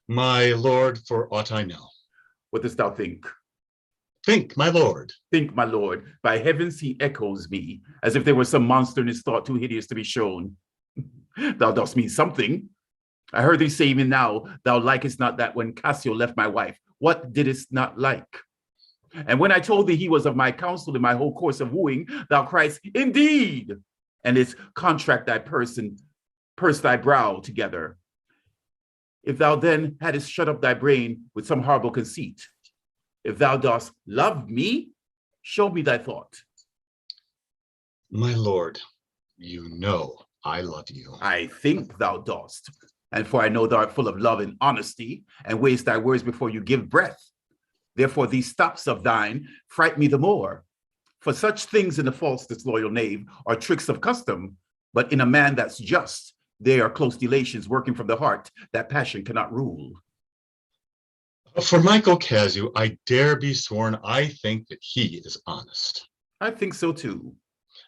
My lord, for aught I know. What dost thou think? Think, my lord. Think, my lord. By heavens, he echoes me, as if there were some monster in his thought too hideous to be shown. Thou dost mean something. I heard thee say even now, thou likest not that when Cassio left my wife. What didst not like? And when I told thee he was of my counsel in my whole course of wooing, thou criest, indeed, and didst contract thy purse and purse thy brow together. If thou then hadst shut up thy brain with some horrible conceit, if thou dost love me, show me thy thought. My lord, you know I love you. I think thou dost, and for I know thou art full of love and honesty, and waste thy words before you give breath. Therefore these stops of thine fright me the more. For such things in the false disloyal knave are tricks of custom, but in a man that's just, they are close delations working from the heart that passion cannot rule. For Michael Cassio, I dare be sworn I think that he is honest. I think so too.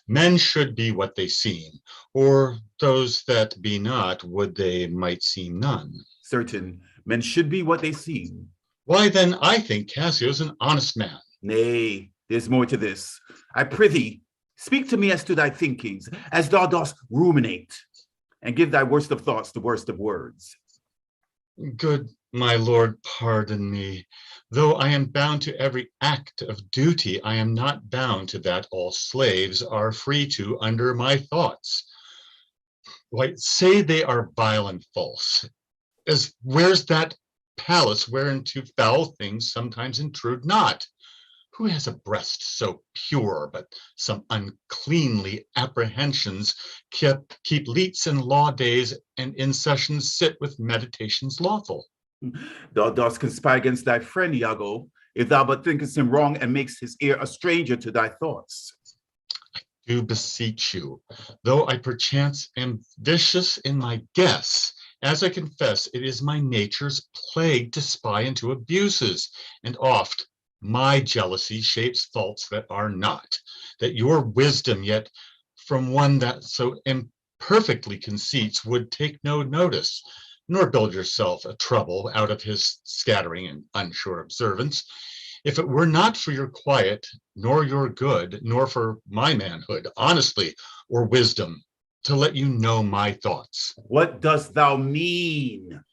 Men should be what they seem, or those that be not, would they might seem none. Certain, men should be what they seem. Why then, I think Cassio's an honest man. Nay, there's more to this. I prithee, speak to me as to thy thinkings, as thou dost ruminate, and give thy worst of thoughts the worst of words. Good my lord, pardon me. Though I am bound to every act of duty, I am not bound to that all slaves are free to under my thoughts. Why, say they are vile and false, as where's that palace whereinto foul things sometimes intrude not? Who has a breast so pure, but some uncleanly apprehensions keep leets and law days, and in sessions sit with meditations lawful? Thou dost conspire against thy friend, Iago, if thou but thinkest him wrong and makes his ear a stranger to thy thoughts. Do beseech you, though I perchance am vicious in my guess, as I confess, it is my nature's plague to spy into abuses, and oft my jealousy shapes faults that are not, that your wisdom yet from one that so imperfectly conceits would take no notice, nor build yourself a trouble out of his scattering and unsure observance. If it were not for your quiet, nor your good, nor for my manhood, honestly, or wisdom, to let you know my thoughts. What dost thou mean?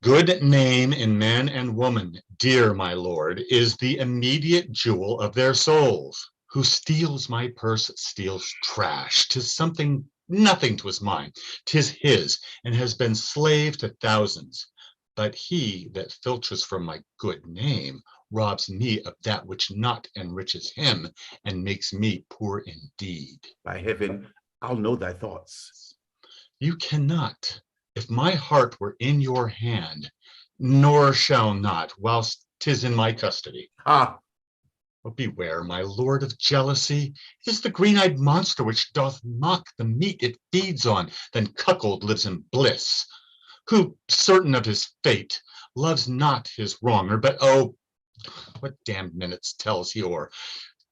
Good name in man and woman, dear my lord, is the immediate jewel of their souls. Who steals my purse steals trash. 'Tis something, nothing 'twas mine. 'Tis his, and has been slave to thousands. But he that filches from my good name robs me of that which not enriches him, and makes me poor indeed. By heaven, I'll know thy thoughts. You cannot, if my heart were in your hand, nor shall not, whilst 'tis in my custody. Ah, But beware, my lord of jealousy. It is the green-eyed monster which doth mock the meat it feeds on, then cuckold lives in bliss. Who, certain of his fate, loves not his wronger, but oh, what damned minutes tells he o'er?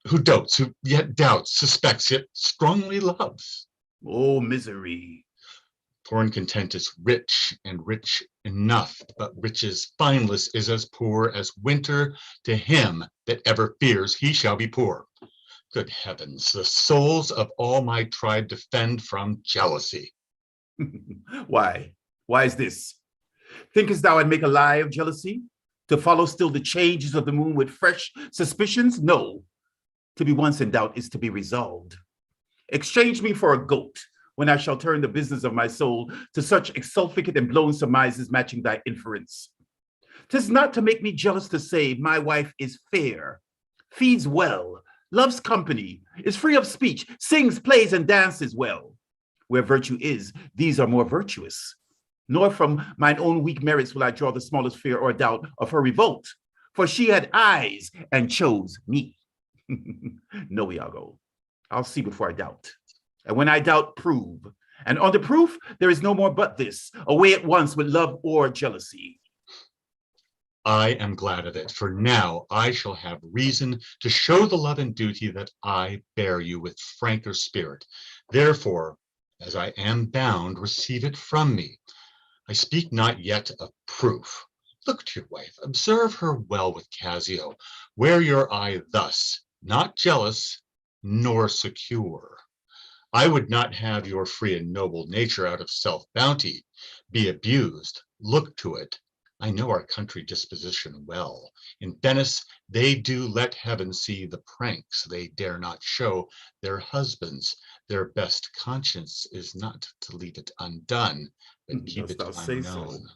Who dotes, who yet doubts, suspects, yet strongly loves. oh misery. Poor and content is rich, and rich enough, but riches fineless is as poor as winter to him that ever fears he shall be poor. Good heavens, the souls of all my tribe defend from jealousy. Why? Why is this? Thinkest thou I'd make a lie of jealousy? To follow still the changes of the moon with fresh suspicions? No. To be once in doubt is to be resolved. Exchange me for a goat, when I shall turn the business of my soul to such exsulficate and blown surmises matching thy inference. 'Tis not to make me jealous to say my wife is fair, feeds well, loves company, is free of speech, sings, plays, and dances well. Where virtue is, these are more virtuous. Nor from mine own weak merits will I draw the smallest fear or doubt of her revolt, for she had eyes and chose me. No, Iago, I'll see before I doubt. And when I doubt, prove. And on the proof, there is no more but this, away at once with love or jealousy. I am glad of it, for now I shall have reason to show the love and duty that I bear you with franker spirit. Therefore, as I am bound, receive it from me. I speak not yet of proof. Look to your wife, observe her well with Cassio. Wear your eye thus, not jealous, nor secure. I would not have your free and noble nature out of self-bounty be abused. Look to it. I know our country disposition well. In Venice, they do let heaven see the pranks they dare not show their husbands. Their best conscience is not to leave it undone, but keep it unknown.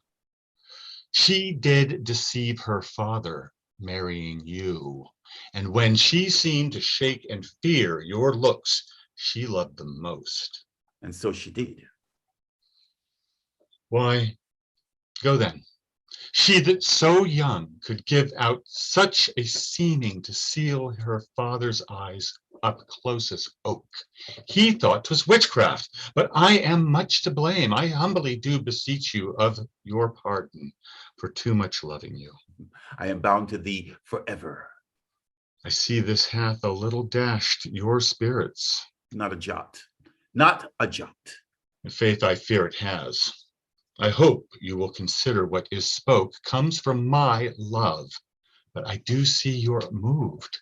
She did deceive her father, marrying you. And when she seemed to shake and fear your looks, she loved them most. And so she did. Why, go then. She that so young could give out such a seeming to seal her father's eyes up close as oak. He thought 'twas witchcraft, but I am much to blame. I humbly do beseech you of your pardon for too much loving you. I am bound to thee forever. I see this hath a little dashed your spirits. Not a jot, not a jot. In faith, I fear it has. I hope you will consider what is spoke comes from my love, but I do see you're moved.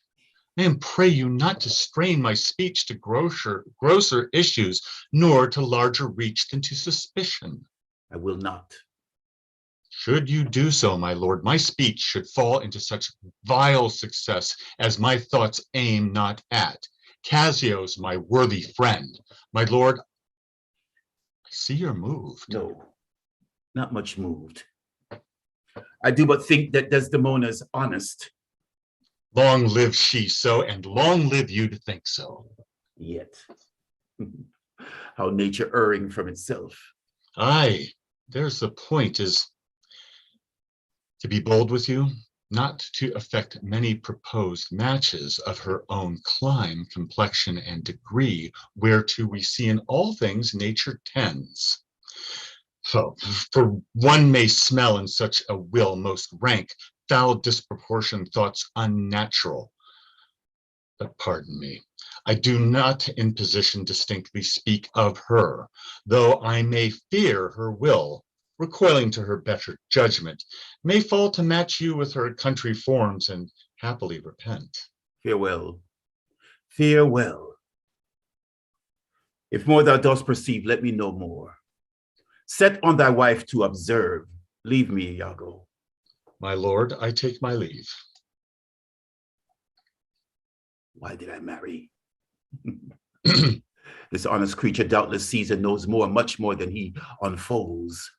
I am pray you not to strain my speech to grosser issues, nor to larger reach than to suspicion. I will not. Should you do so, my lord, my speech should fall into such vile success as my thoughts aim not at. Cassio's my worthy friend. My lord, I see you're moved. No, not much moved. I do but think that Desdemona's honest. Long live she so, and long live you to think so. Yet, how nature erring from itself. Aye, there's the point, is to be bold with you, not to affect many proposed matches of her own clime, complexion, and degree, whereto we see in all things nature tends. So, for one may smell in such a will most rank, foul disproportioned thoughts unnatural. But pardon me, I do not in position distinctly speak of her, though I may fear her will, recoiling to her better judgment, may fall to match you with her country forms and happily repent. Farewell, farewell. If more thou dost perceive, let me know more. Set on thy wife to observe. Leave me, Iago. My lord, I take my leave. Why did I marry? This honest creature doubtless sees and knows more, much more than he unfolds.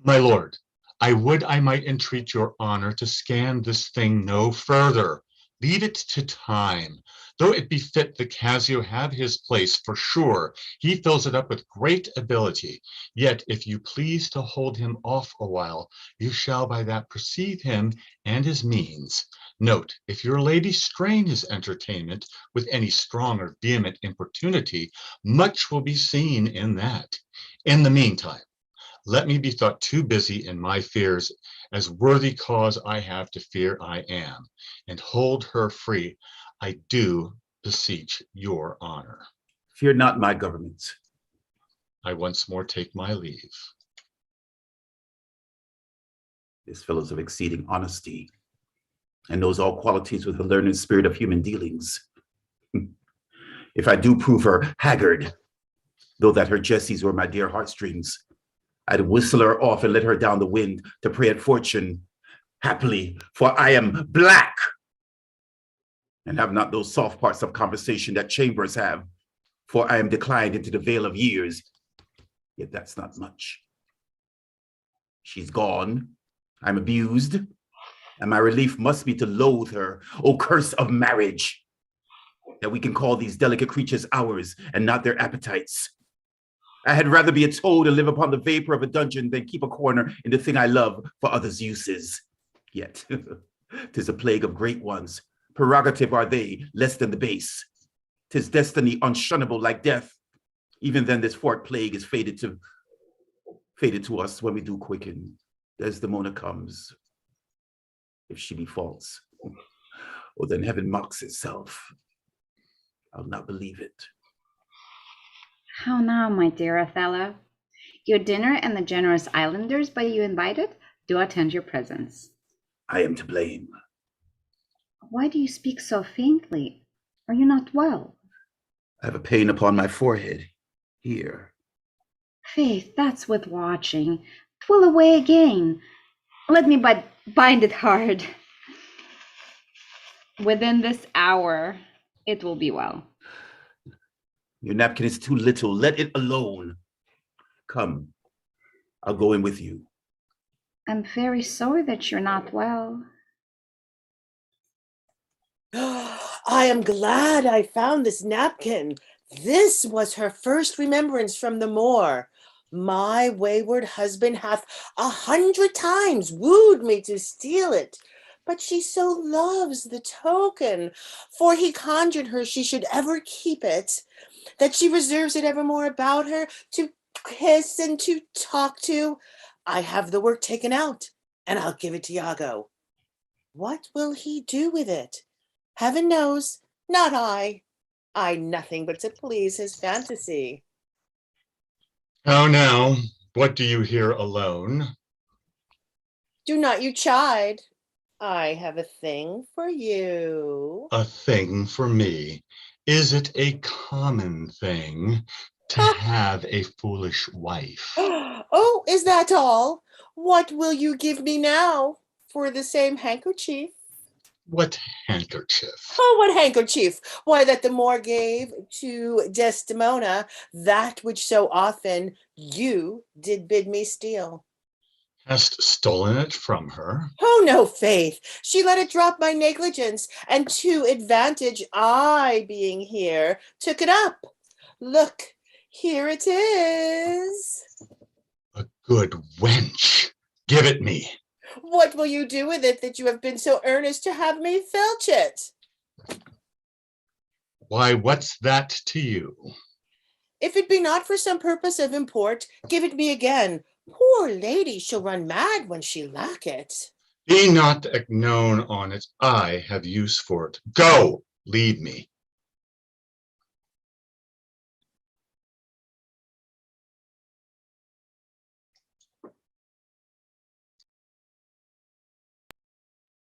My lord, I would I might entreat your honor to scan this thing no further. Leave it to time. Though it befit the Casio have his place, for sure, he fills it up with great ability. Yet if you please to hold him off a while, you shall by that perceive him and his means. Note, if your lady strain his entertainment with any strong or vehement importunity, much will be seen in that. In the meantime, let me be thought too busy in my fears, as worthy cause I have to fear I am, and hold her free. I do beseech your honor. Fear not my government. I once more take my leave. This fellow's of exceeding honesty, and knows all qualities with the learned spirit of human dealings. If I do prove her haggard, though that her jesses were my dear heartstrings, I'd whistle her off and let her down the wind to pray at fortune, happily, for I am black, and have not those soft parts of conversation that chambers have, for I am declined into the vale of years. Yet that's not much. She's gone, I'm abused, and my relief must be to loathe her, O curse of marriage, that we can call these delicate creatures ours and not their appetites. I had rather be a toad and live upon the vapor of a dungeon than keep a corner in the thing I love for others' uses. Yet, 'tis a plague of great ones. Prerogative are they, less than the base. 'Tis destiny unshunnable like death. Even then this forked plague is fated to us when we do quicken. Desdemona comes. If she be false, oh, then heaven mocks itself. I'll not believe it. How now, my dear Othello? Your dinner and the generous islanders by you invited do attend your presence. I am to blame. Why do you speak so faintly? Are you not well? I have a pain upon my forehead, here. Faith, that's with watching. 'Twill away again. Let me but bind it hard. Within this hour, it will be well. Your napkin is too little. Let it alone. Come, I'll go in with you. I'm very sorry that you're not well. I am glad I found this napkin. This was her first remembrance from the moor. My wayward husband hath 100 times wooed me to steal it, but she so loves the token, for he conjured her she should ever keep it, that she reserves it evermore about her to kiss and to talk to. I have the work taken out, and I'll give it to Iago. What will he do with it? Heaven knows, not I. I nothing but to please his fantasy. How now? What do you here alone? Do not you chide. I have a thing for you. A thing for me. Is it a common thing to have a foolish wife? Oh, is that all? What will you give me now for the same handkerchief? What handkerchief? Oh, what handkerchief? Why, that the Moor gave to Desdemona, that which so often you did bid me steal. Hast stolen it from her? Oh, no, faith. She let it drop by negligence, and to advantage, I, being here, took it up. Look, here it is. A good wench. Give it me. What will you do with it that you have been so earnest to have me filch it? Why, what's that to you? If it be not for some purpose of import, give it me again. Poor lady, she'll run mad when she lack it. Be not known on it. I have use for it. Go, leave me.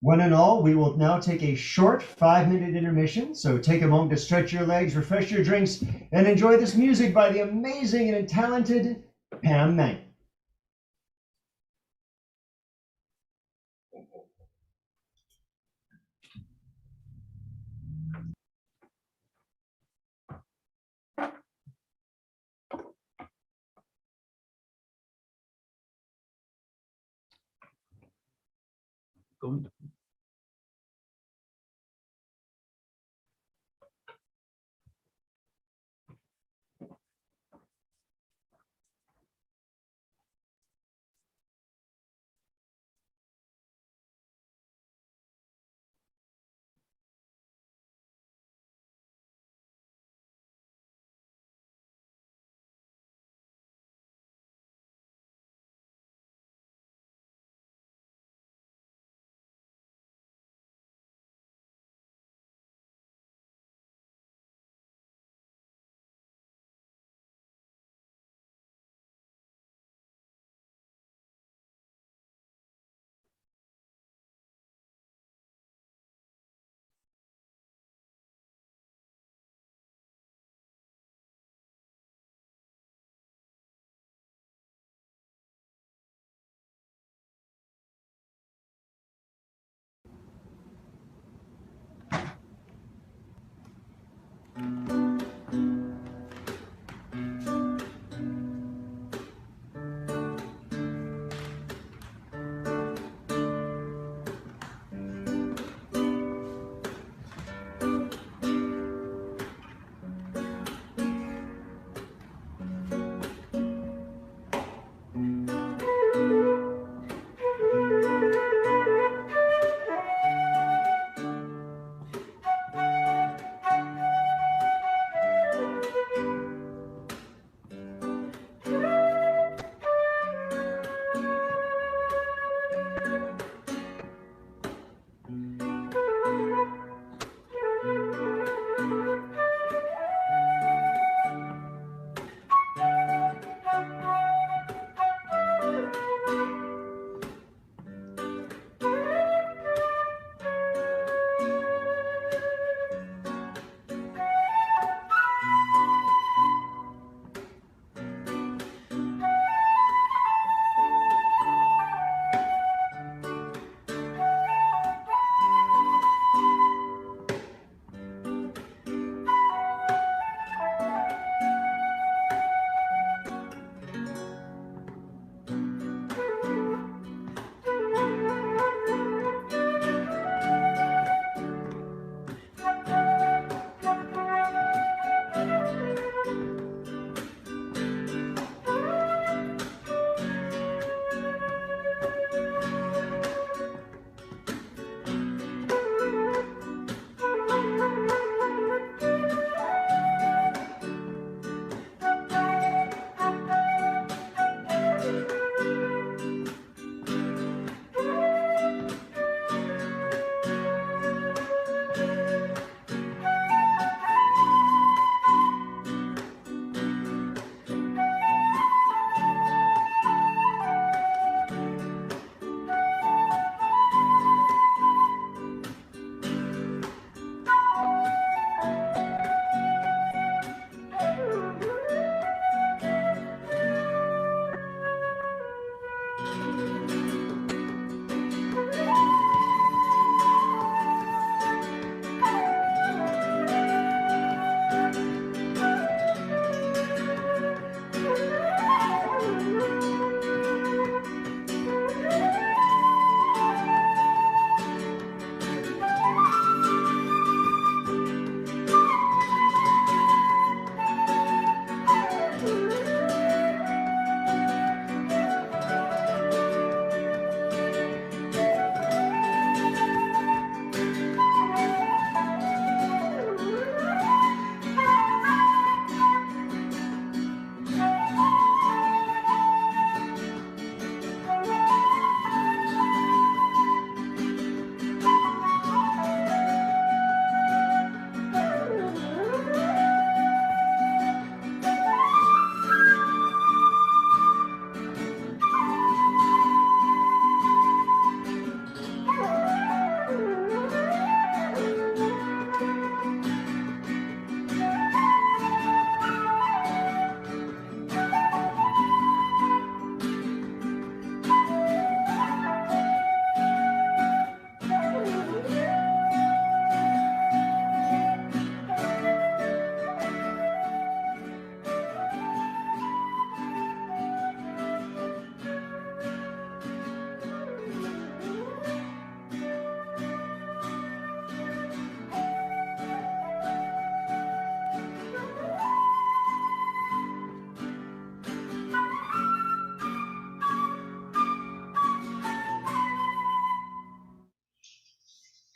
One and all, we will now take a short 5-minute intermission. So take a moment to stretch your legs, refresh your drinks, and enjoy this music by the amazing and talented Pam Mank. Going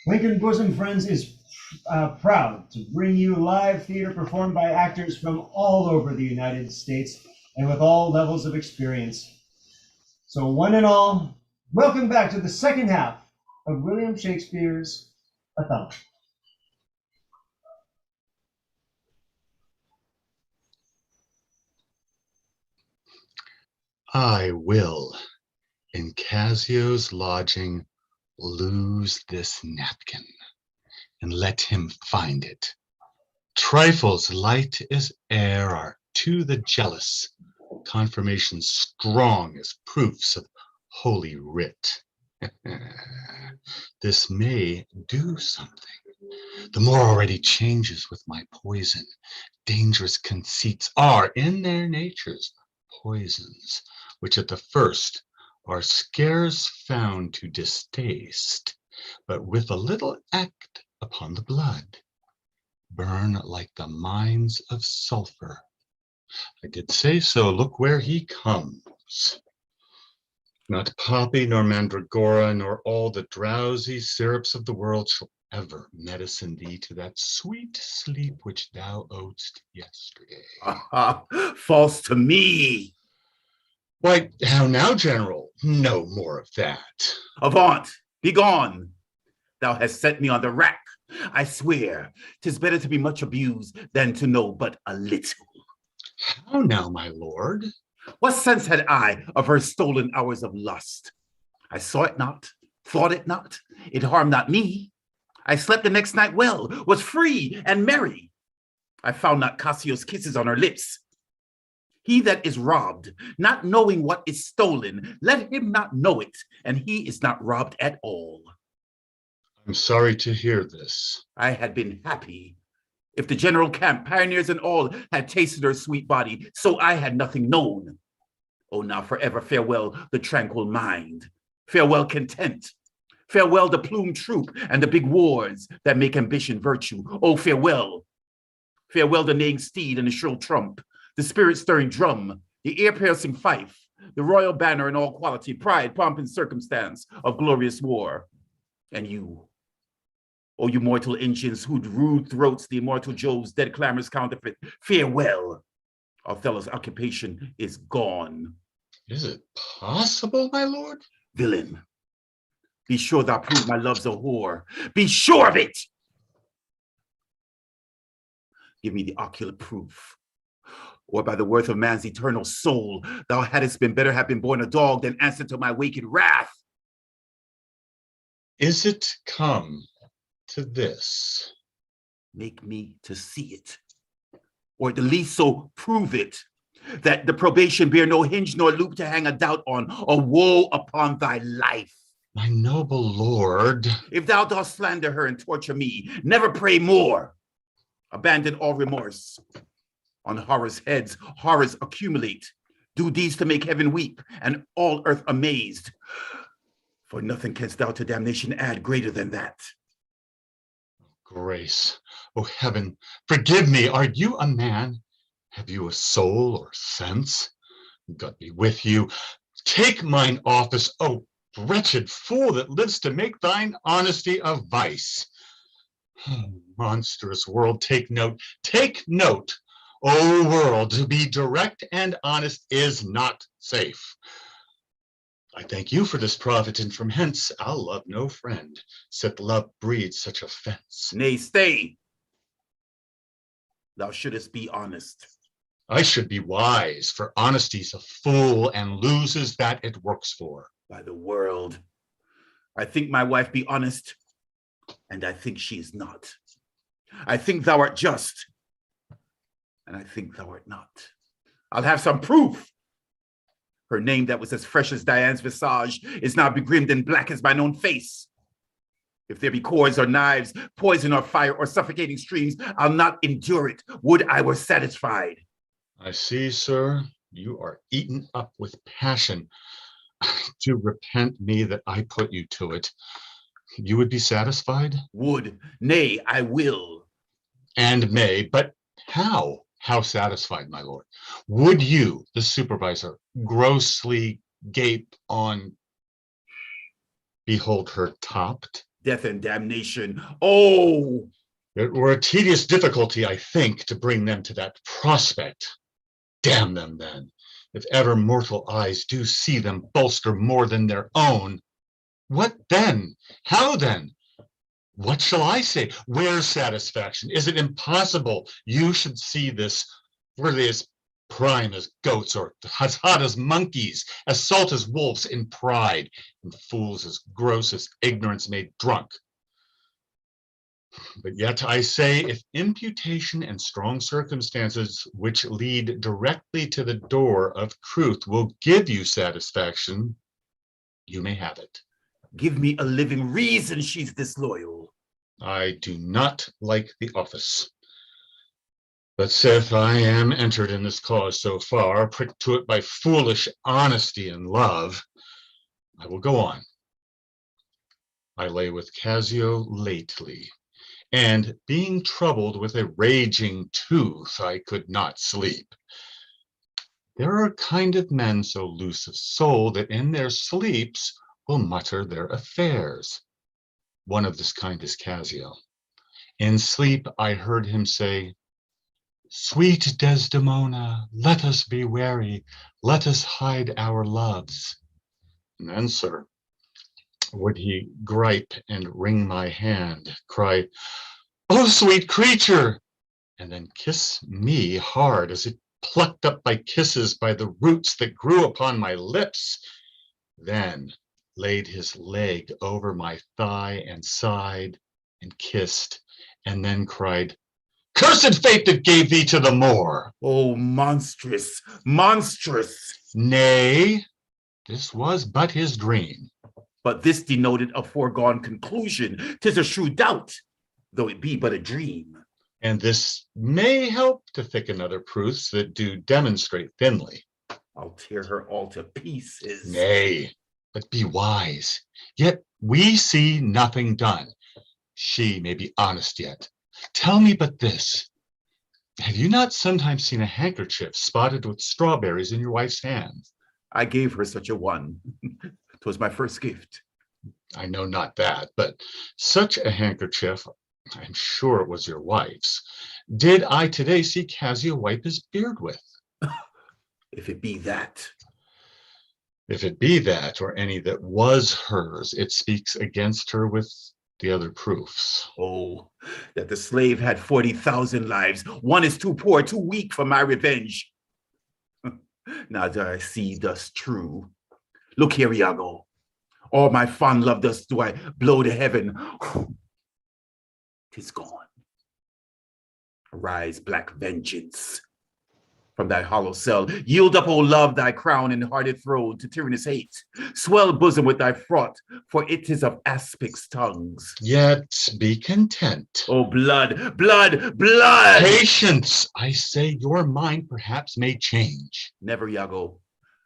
Lincoln Bosom Friends is proud to bring you live theater performed by actors from all over the United States and with all levels of experience. So one and all, welcome back to the second half of William Shakespeare's Othello. I will, in Cassio's lodging, lose this napkin, and let him find it. Trifles light as air are to the jealous, confirmations strong as proofs of holy writ. This may do something. The more already changes with my poison. Dangerous conceits are in their natures poisons, which at the first are scarce found to distaste, but with a little act upon the blood, burn like the mines of sulfur. I did say so. Look where he comes. Not poppy, nor mandragora, nor all the drowsy syrups of the world shall ever medicine thee to that sweet sleep which thou owedst yesterday. False to me. Why, how now, General? No more of that. Avaunt, be gone. Thou hast set me on the rack. I swear, 'tis better to be much abused than to know but a little. How now, my lord? What sense had I of her stolen hours of lust? I saw it not, thought it not, it harmed not me. I slept the next night well, was free and merry. I found not Cassio's kisses on her lips. He that is robbed, not knowing what is stolen, let him not know it, and he is not robbed at all. I'm sorry to hear this. I had been happy if the general camp, pioneers and all, had tasted her sweet body, so I had nothing known. Oh, now forever farewell the tranquil mind, farewell content, farewell the plumed troop and the big wars that make ambition virtue. Oh, farewell. Farewell the neighing steed and the shrill trump, the spirit-stirring drum, the ear-piercing fife, the royal banner in all quality, pride, pomp, and circumstance of glorious war. And you, O you mortal engines whose rude throats the immortal Jove's dead clamors counterfeit, farewell. Othello's occupation is gone. Is it possible, my lord? Villain, be sure thou prove my love's a whore. Be sure of it. Give me the ocular proof. Or by the worth of man's eternal soul, thou hadst been better have been born a dog than answer to my wicked wrath. Is it come to this? Make me to see it, or at the least so prove it, that the probation bear no hinge nor loop to hang a doubt on, or woe upon thy life. My noble lord. If thou dost slander her and torture me, never pray more. Abandon all remorse. On horrors' heads, horrors accumulate. Do these to make heaven weep and all earth amazed. For nothing canst thou to damnation add greater than that. Grace, oh heaven, forgive me. Are you a man? Have you a soul or sense? God be with you. Take mine office, oh wretched fool that lives to make thine honesty a vice. Oh, monstrous world, take note, take note. O world, to be direct and honest is not safe. I thank you for this profit, and from hence I'll love no friend, sith love breeds such offense. Nay, stay. Thou shouldest be honest. I should be wise, for honesty's a fool and loses that it works for. By the world, I think my wife be honest, and I think she is not. I think thou art just, and I think thou art not. I'll have some proof. Her name that was as fresh as Diane's visage is now begrimed and black as mine own face. If there be cords or knives, poison or fire or suffocating streams, I'll not endure it. Would I were satisfied. I see, sir, you are eaten up with passion. To repent me that I put you to it. You would be satisfied? Would, nay, I will. And may, but how? How satisfied, my lord? Would you, the supervisor, grossly gape on, behold her topped? death and damnation. Oh! It were a tedious difficulty, I think, to bring them to that prospect. Damn them then, if ever mortal eyes do see them bolster more than their own. What then? How then? What shall I say? Where's satisfaction? Is it impossible you should see this, were they as prime as goats, or as hot as monkeys, as salt as wolves in pride, and fools as gross as ignorance made drunk? But yet I say, if imputation and strong circumstances which lead directly to the door of truth will give you satisfaction, you may have it. Give me a living reason she's disloyal. I do not like the office. But sith I am entered in this cause so far, pricked to it by foolish honesty and love, I will go on. I lay with Cassio lately, and being troubled with a raging tooth, I could not sleep. There are kind of men so loose of soul that in their sleeps will mutter their affairs. One of this kind is Cassio. In sleep I heard him say, "Sweet Desdemona, let us be wary, let us hide our loves." And then, sir, would he gripe and wring my hand, cry, "Oh, sweet creature," and then kiss me hard as it plucked up by kisses by the roots that grew upon my lips, then laid his leg over my thigh and sighed and kissed, and then cried, "Cursed fate that gave thee to the Moor." Oh, monstrous, monstrous. Nay, this was but his dream. But this denoted a foregone conclusion. 'Tis a shrewd doubt, though it be but a dream. And this may help to thicken other proofs that do demonstrate thinly. I'll tear her all to pieces. Nay, but be wise. Yet we see nothing done. She may be honest yet. Tell me but this. Have you not sometimes seen a handkerchief spotted with strawberries in your wife's hand? I gave her such a one. 'Twas my first gift. I know not that, but such a handkerchief, I'm sure it was your wife's, did I today see Cassio wipe his beard with. If it be that. If it be that, or any that was hers, it speaks against her with the other proofs. Oh, that the slave had 40,000 lives. One is too poor, too weak for my revenge. Now do I see thus true. Look here, Iago. All my fond love thus do I blow to heaven. 'Tis gone. Arise, black vengeance. From thy hollow cell, yield up, O love, thy crown and hearted throne to tyrannous hate. Swell bosom with thy fraught, for it is of aspic's tongues. Yet be content. Oh, blood, blood, blood! Patience! I say your mind perhaps may change. Never, Iago.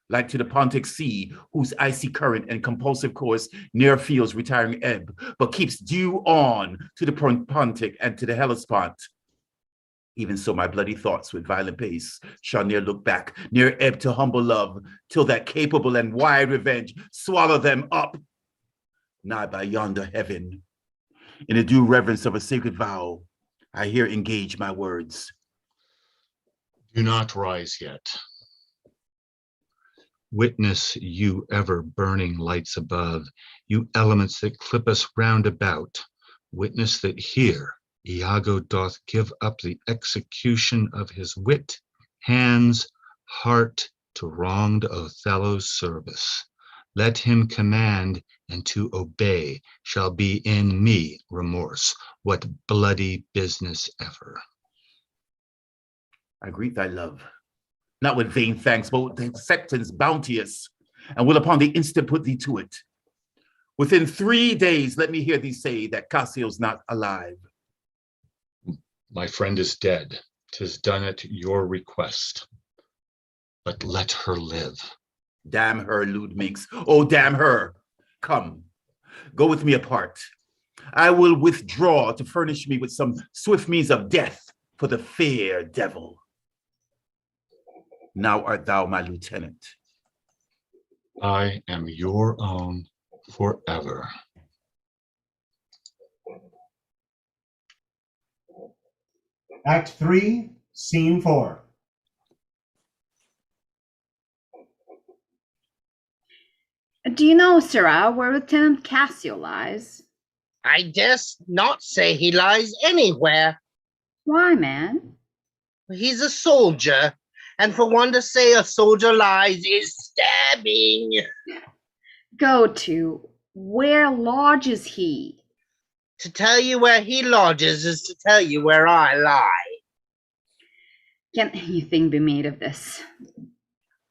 Like to the Pontic Sea, whose icy current and compulsive course ne'er feels retiring ebb, but keeps due on to the Pontic and to the Hellespont. Even so, my bloody thoughts with violent pace shall ne'er look back, ne'er ebb to humble love, till that capable and wide revenge swallow them up. Nigh by yonder heaven, in a due reverence of a sacred vow, I here engage my words. Do not rise yet. Witness, you ever burning lights above, you elements that clip us round about. Witness that here Iago doth give up the execution of his wit, hands, heart to wronged Othello's service. Let him command, and to obey shall be in me remorse. What bloody business ever. I greet thy love, not with vain thanks, but with acceptance bounteous, and will upon the instant put thee to it. Within 3 days, let me hear thee say that Cassio's not alive. My friend is dead. 'Tis done at your request. But let her live. Damn her, lewd minx. Oh, damn her. Come, go with me apart. I will withdraw to furnish me with some swift means of death for the fair devil. Now art thou my lieutenant. I am your own forever. Act 3, Scene 4. Do you know, sirrah, where Lieutenant Cassio lies? I dare not say he lies anywhere. Why, man? He's a soldier, and for one to say a soldier lies is stabbing. Go to. Where lodges he? To tell you where he lodges is to tell you where I lie. Can anything be made of this?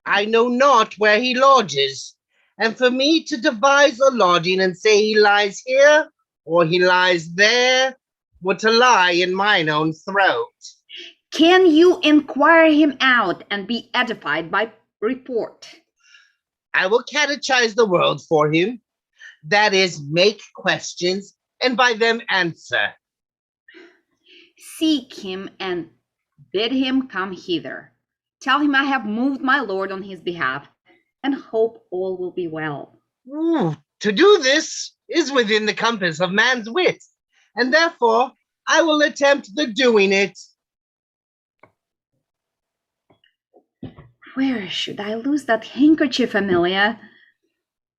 I know not where he lodges, and for me to devise a lodging and say he lies here or he lies there were to lie in mine own throat. Can you inquire him out and be edified by report? I will catechize the world for him, that is, make questions, and by them answer. Seek him and bid him come hither. Tell him I have moved my lord on his behalf, and hope all will be well. To do this is within the compass of man's wit, and therefore I will attempt the doing it. Where should I lose that handkerchief, Amelia?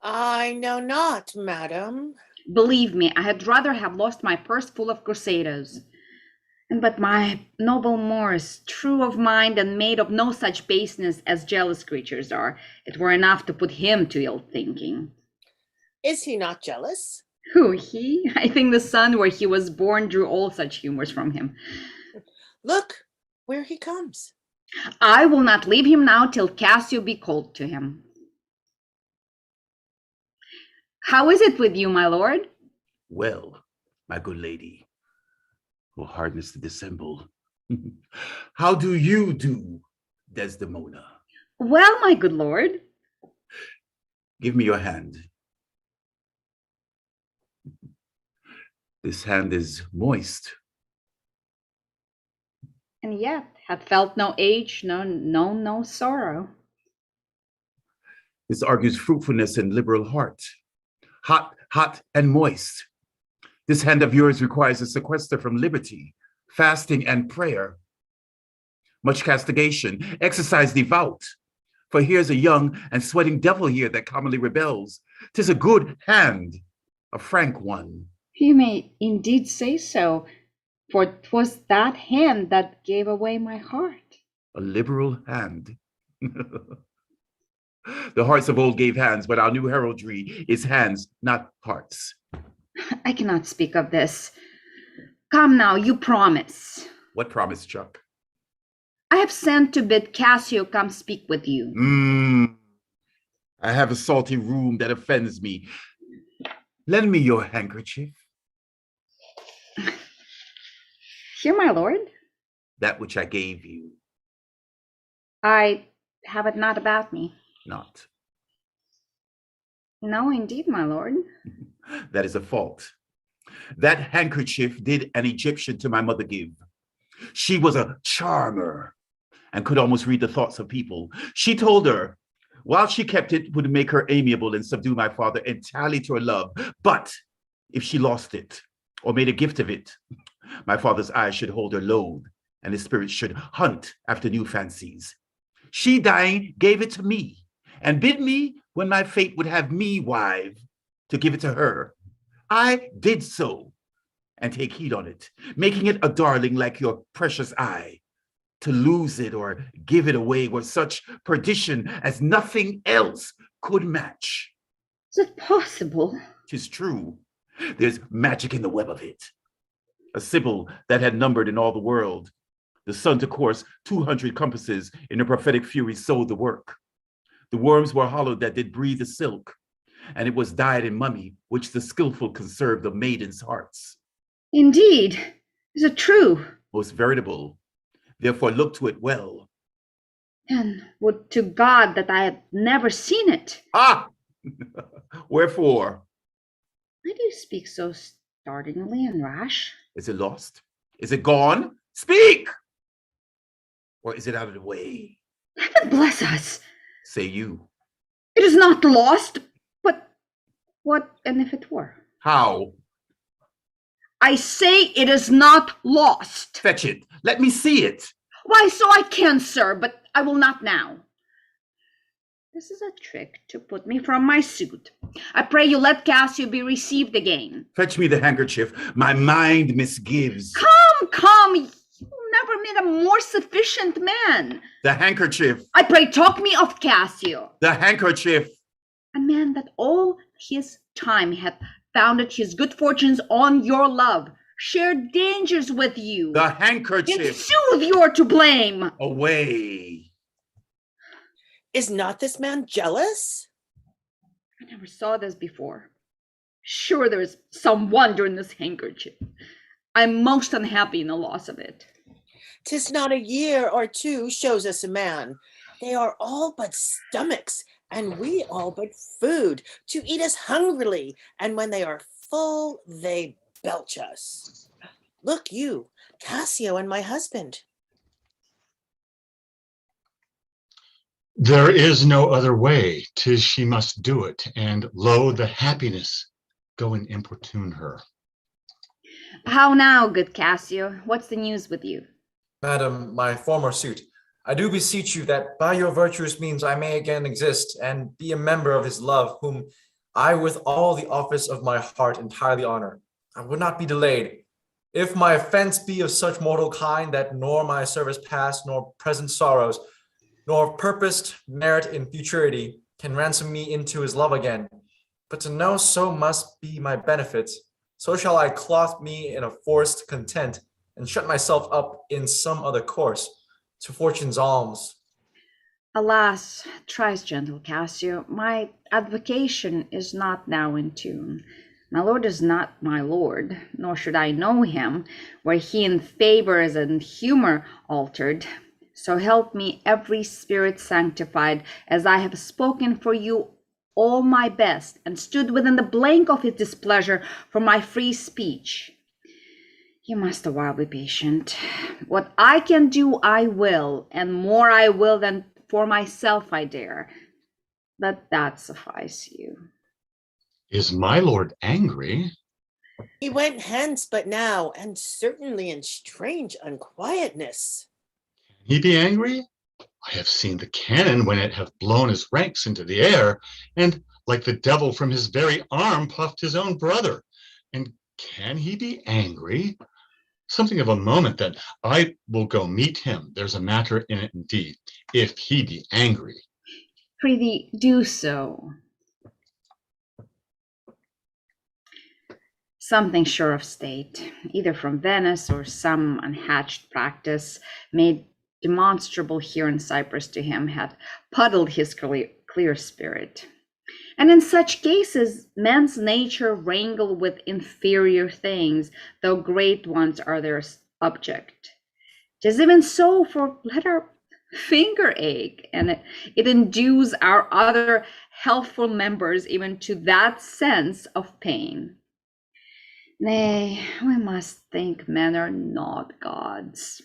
I know not, madam. Believe me, I had rather have lost my purse full of crusados. But my noble Moors, true of mind and made of no such baseness as jealous creatures are, it were enough to put him to ill thinking. Is he not jealous? Who, he? I think the son where he was born drew all such humors from him. Look, where he comes. I will not leave him now till Cassio be called to him. How is it with you, my lord? Well, my good lady. Oh, hardness to dissemble. How do you do, Desdemona? Well, my good lord. Give me your hand. This hand is moist. And yet hath felt no age, no sorrow. This argues fruitfulness and liberal heart. Hot and moist. This hand of yours requires a sequester from liberty, fasting and prayer. Much castigation, exercise devout. For here's a young and sweating devil here that commonly rebels. 'Tis a good hand, a frank one. You may indeed say so, for 'twas that hand that gave away my heart. A liberal hand. The hearts of old gave hands, but our new heraldry is hands, not hearts. I cannot speak of this. Come now, you promise. What promise, Chuck? I have sent to bid Cassio come speak with you. I have a salty rheum that offends me. Lend me your handkerchief. Here, my lord. That which I gave you. I have it not about me. Not. No, indeed, my lord. That is a fault. That handkerchief did an Egyptian to my mother give. She was a charmer and could almost read the thoughts of people. She told her, while she kept it, would make her amiable and subdue my father entirely to her love. But if she lost it or made a gift of it, my father's eyes should hold her loath and his spirit should hunt after new fancies. She dying gave it to me and bid me, when my fate would have me wive, to give it to her. I did so, and take heed on it, making it a darling like your precious eye. To lose it or give it away was such perdition as nothing else could match. Is it possible? 'Tis true. There's magic in the web of it. A sibyl that had numbered in all the world. The sun to course 200 compasses in her prophetic fury sewed the work. The worms were hollowed that did breathe the silk, and it was dyed in mummy, which the skillful conserved the maidens' hearts. Indeed. Is it true? Most veritable. Therefore look to it well. And would to God that I had never seen it. Ah! Wherefore? Why do you speak so startlingly and rash? Is it lost? Is it gone? Speak! Or is it out of the way? Heaven bless us. Say you. It is not lost, but what and if it were? How? I say it is not lost. Fetch it. Let me see it. Why, so I can, sir, but I will not now. This is a trick to put me from my suit. I pray you let Cassio be received again. Fetch me the handkerchief. My mind misgives. Come. You never met a more sufficient man. The handkerchief. I pray talk me of Cassio. The handkerchief. A man that all his time hath founded his good fortunes on your love, shared dangers with you. The handkerchief. In sooth, you're to blame. Away. Is not this man jealous? I never saw this before. Sure, there is some wonder in this handkerchief. I'm most unhappy in the loss of it. 'Tis not a year or two shows us a man. They are all but stomachs, and we all but food, to eat us hungrily, and when they are full, they belch us. Look you, Cassio and my husband. There is no other way, 'tis she must do it, and lo, the happiness, go and importune her. How now, good Cassio? What's the news with you? Madam, my former suit, I do beseech you that by your virtuous means I may again exist and be a member of his love, whom I with all the office of my heart entirely honor. I would not be delayed. If my offense be of such mortal kind that nor my service past, nor present sorrows, nor purposed merit in futurity can ransom me into his love again. But to know so must be my benefits, so shall I clothe me in a forced content and shut myself up in some other course to fortune's alms. Alas, thrice gentle Cassio, my advocation is not now in tune. My lord is not my lord, nor should I know him, were he in favors and humor altered. So help me every spirit sanctified, as I have spoken for you all my best, and stood within the blank of his displeasure for my free speech. You must awhile be patient. What I can do, I will, and more I will than for myself I dare. Let that suffice you. Is my lord angry? He went hence but now, and certainly in strange unquietness. He be angry? I have seen the cannon when it hath blown his ranks into the air, and like the devil from his very arm puffed his own brother. And can he be angry? Something of a moment that I will go meet him. There's a matter in it indeed, if he be angry. Prithee, do so. Something sure of state, either from Venice or some unhatched practice made demonstrable here in Cyprus to him, had puddled his clear spirit. And in such cases, man's nature wrangle with inferior things, though great ones are their object. 'Tis even so, for let our finger ache, and it endues our other healthful members even to that sense of pain. Nay, we must think men are not gods,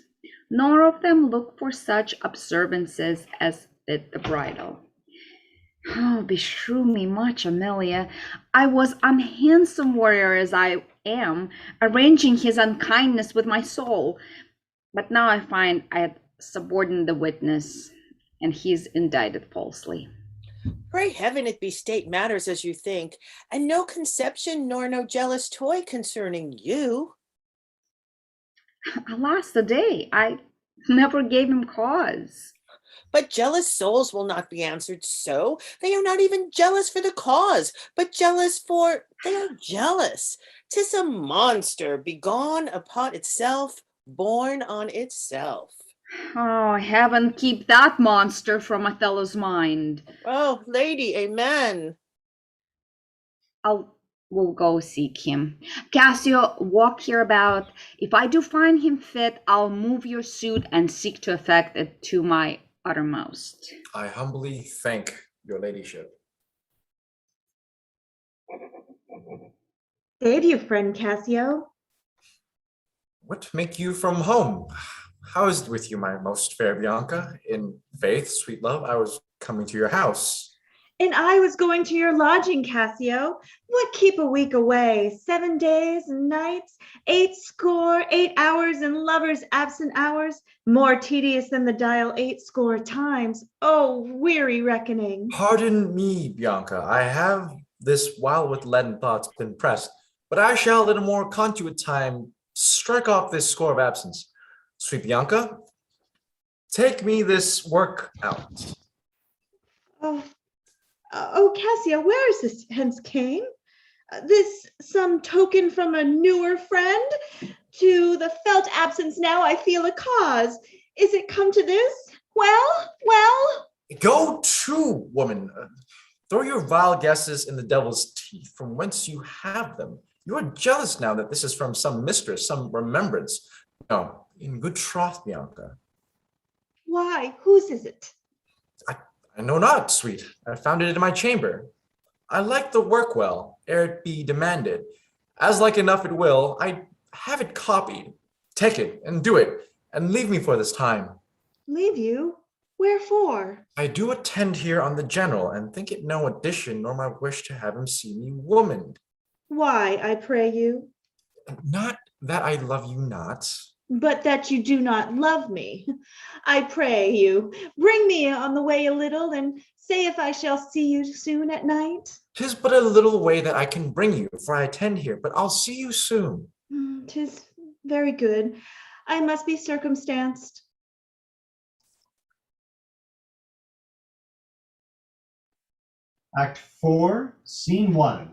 nor of them look for such observances as fit the bridal. Oh, beshrew me much, Amelia. I was unhandsome warrior as I am, arranging his unkindness with my soul. But now I find I had suborned the witness, and he's indicted falsely. Pray heaven it be state matters as you think, and no conception nor no jealous toy concerning you. Alas the day, I never gave him cause. But jealous souls will not be answered so. They are not even jealous for the cause, but jealous for they are jealous. 'Tis a monster begone upon itself, born on itself. Oh, heaven keep that monster from Othello's mind. Oh, lady, amen. We'll go seek him. Cassio, walk here about. If I do find him fit, I'll move your suit and seek to effect it to my uttermost. I humbly thank your ladyship. Say, dear friend Cassio. What make you from home? How is it with you, my most fair Bianca? In faith, sweet love, I was coming to your house. And I was going to your lodging, Cassio. What keep a week away? 7 days and nights, 8 hours and lovers' absent hours, more tedious than the dial 80 times. Oh, weary reckoning. Pardon me, Bianca. I have this while with leaden thoughts been pressed, but I shall at a more contuit time strike off this score of absence. Sweet Bianca, take me this work out. Oh, Cassio, where is this hence came? This some token from a newer friend? To the felt absence now I feel a cause. Is it come to this? Well? Go to, woman. Throw your vile guesses in the devil's teeth from whence you have them. You are jealous now that this is from some mistress, some remembrance. No, in good troth, Bianca. Why, whose is it? I know not, sweet. I found it in my chamber. I like the work well, ere it be demanded. As like enough it will, I have it copied. Take it, and do it, and leave me for this time. Leave you? Wherefore? I do attend here on the general, and think it no addition nor my wish to have him see me womaned. Why, I pray you? Not that I love you not. But that you do not love me. I pray you, bring me on the way a little, and say if I shall see you soon at night. 'Tis but a little way that I can bring you, for I attend here, but I'll see you soon. 'Tis very good. I must be circumstanced. Act 4, Scene 1.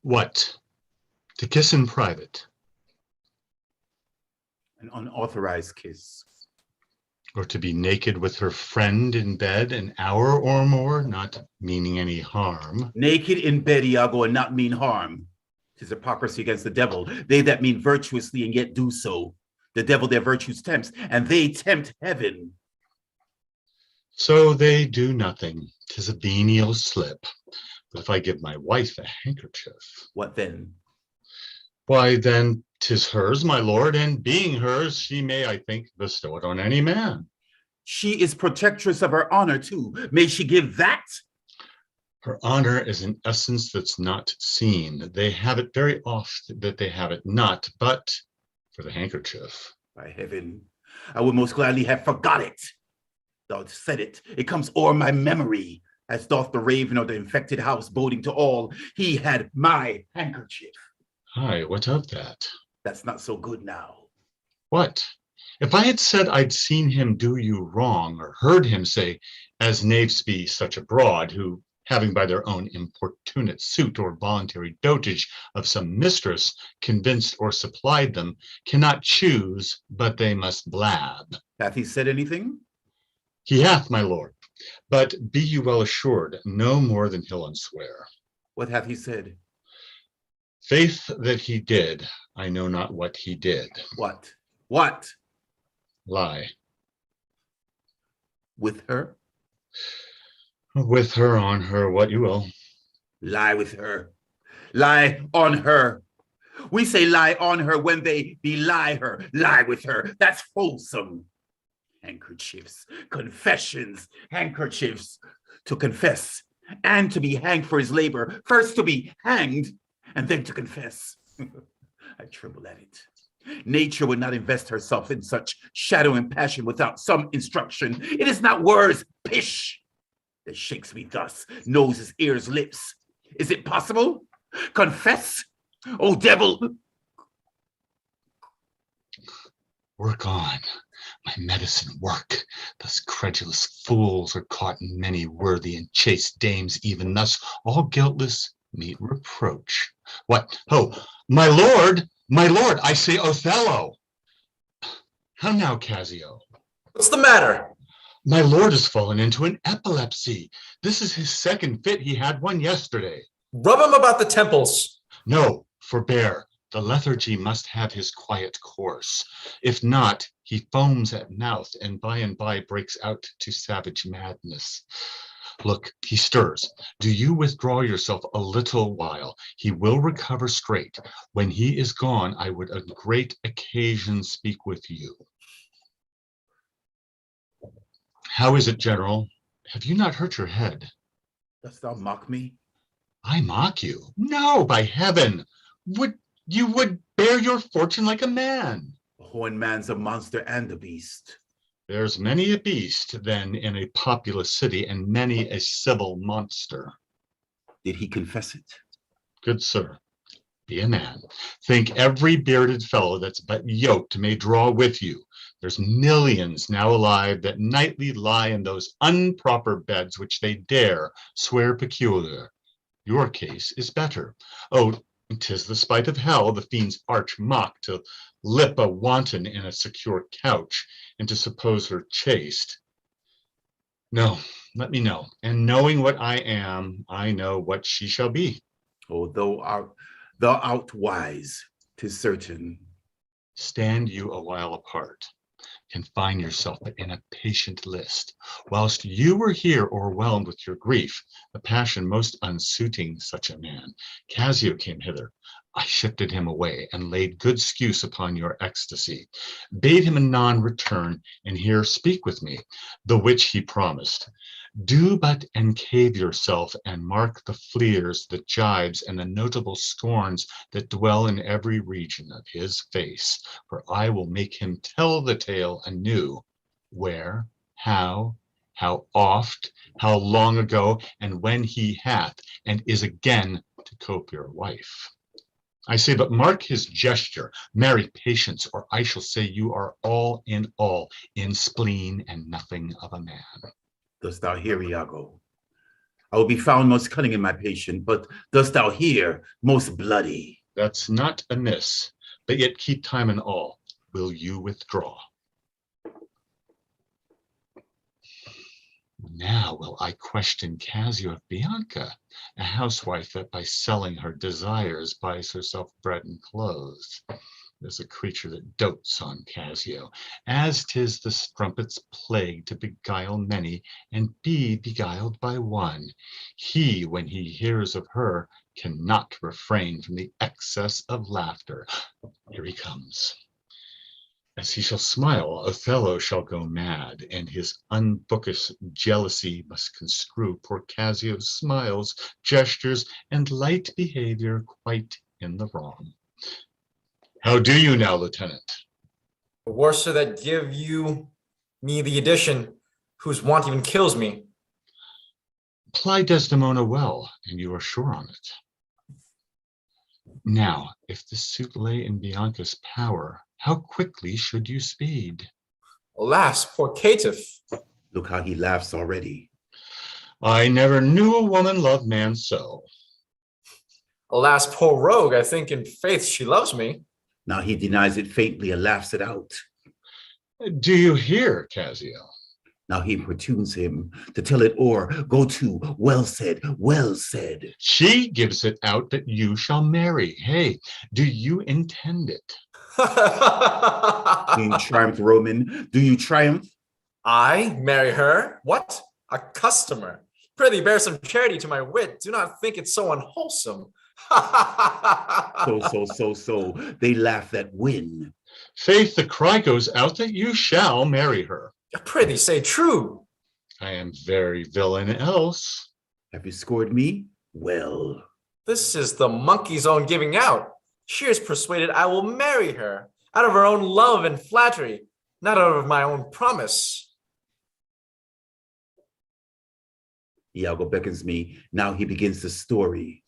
What? To kiss in private? An unauthorized kiss. Or to be naked with her friend in bed an hour or more, not meaning any harm? Naked in bed, Iago, and not mean harm. 'Tis hypocrisy against the devil. They that mean virtuously and yet do so. The devil their virtues tempts, and they tempt heaven. So they do nothing. 'Tis a venial slip. But if I give my wife a handkerchief, What then? why then 'tis hers, my lord, and being hers, she may, I think, bestow it on any man. She is protectress of her honor too. May she give that? Her honor is an essence that's not seen. They have it very oft that they have it not, but for the handkerchief. By heaven, I would most gladly have forgot it. Thou said it, it comes o'er my memory, as doth the raven of the infected house, boding to all, he had my handkerchief. Aye, what of that? That's not so good now. What? If I had said I'd seen him do you wrong, or heard him say, as knaves be such abroad, who, having by their own importunate suit or voluntary dotage of some mistress convinced or supplied them, cannot choose, but they must blab. Hath he said anything? He hath, my lord, but be you well assured, no more than he'll unswear. What hath he said? Faith that he did, I know not what he did. What? What? Lie. With her? With her, on her, what you will. Lie with her. Lie on her. We say lie on her when they belie her. Lie with her. That's wholesome. Handkerchiefs, confessions, handkerchiefs. To confess and to be hanged for his labor. First to be hanged and then to confess. I tremble at it. Nature would not invest herself in such shadow and passion without some instruction. It is not words, pish, that shakes me thus, noses, ears, lips. Is it possible? Confess? Oh, devil! Work on, my medicine work. Thus credulous fools are caught, and many worthy and chaste dames even thus, all guiltless, meet reproach. What? Ho, my lord, I say Othello. How now, Cassio? What's the matter? My lord has fallen into an epilepsy. This is his second fit. He had one yesterday. Rub him about the temples. No, forbear. The lethargy must have his quiet course. If not, he foams at mouth and by breaks out to savage madness. Look, he stirs. Do you withdraw yourself a little while? He will recover straight. When he is gone, I would on great occasion speak with you. How is it, General? Have you not hurt your head? Dost thou mock me? I mock you? No, by heaven. You would bear your fortune like a man. A horned man's a monster and a beast. There's many a beast, then, in a populous city, and many a civil monster. Did he confess it? Good sir, be a man. Think every bearded fellow that's but yoked may draw with you. There's millions now alive that nightly lie in those unproper beds which they dare swear peculiar. Your case is better. Oh, 'tis the spite of hell, the fiend's arch mock, to lip a wanton in a secure couch, and to suppose her chaste. No, let me know. And knowing what I am, I know what she shall be. Oh, thou art wise, 'tis certain. Stand you a while apart. Confine yourself but in a patient list. Whilst you were here o'erwhelmed with your grief, the passion most unsuiting such a man, Cassio came hither. I shifted him away and laid good excuse upon your ecstasy, bade him anon return, and here speak with me, the which he promised. Do but encave yourself and mark the fleers, the jibes, and the notable scorns that dwell in every region of his face, for I will make him tell the tale anew, where, how oft, how long ago, and when he hath and is again to cope your wife. I say, but mark his gesture, marry patience, or I shall say you are all, in spleen and nothing of a man. Dost thou hear, Iago? I will be found most cunning in my patient, but dost thou hear, most bloody? That's not amiss, but yet keep time in all. Will you withdraw? Now will I question Cassio of Bianca, a housewife that by selling her desires buys herself bread and clothes. There's a creature that dotes on Cassio, as 'tis the strumpet's plague to beguile many and be beguiled by one. He, when he hears of her, cannot refrain from the excess of laughter. Here he comes. As he shall smile, Othello shall go mad, and his unbookish jealousy must construe poor Cassio's smiles, gestures, and light behavior quite in the wrong. How do you now, Lieutenant? The worser that give you me the edition, whose want even kills me. Apply Desdemona well, and you are sure on it. Now, if this suit lay in Bianca's power, how quickly should you speed? Alas, poor caitiff. Look how he laughs already. I never knew a woman love man so. Alas, poor rogue, I think in faith she loves me. Now he denies it faintly and laughs it out. Do you hear, Cassio? Now he importunes him to tell it o'er. Go to, well said, well said. She gives it out that you shall marry. Hey, do you intend it? Do you triumph, Roman? Do you triumph? I marry her? What? A customer? Prithee, bear some charity to my wit. Do not think it so unwholesome. So. They laugh that win. Faith, the cry goes out that you shall marry her. Prithee, say true. I am very villain else. Have you scored me? Well. This is the monkey's own giving out. She is persuaded I will marry her, out of her own love and flattery, not out of my own promise. Iago beckons me. Now he begins the story.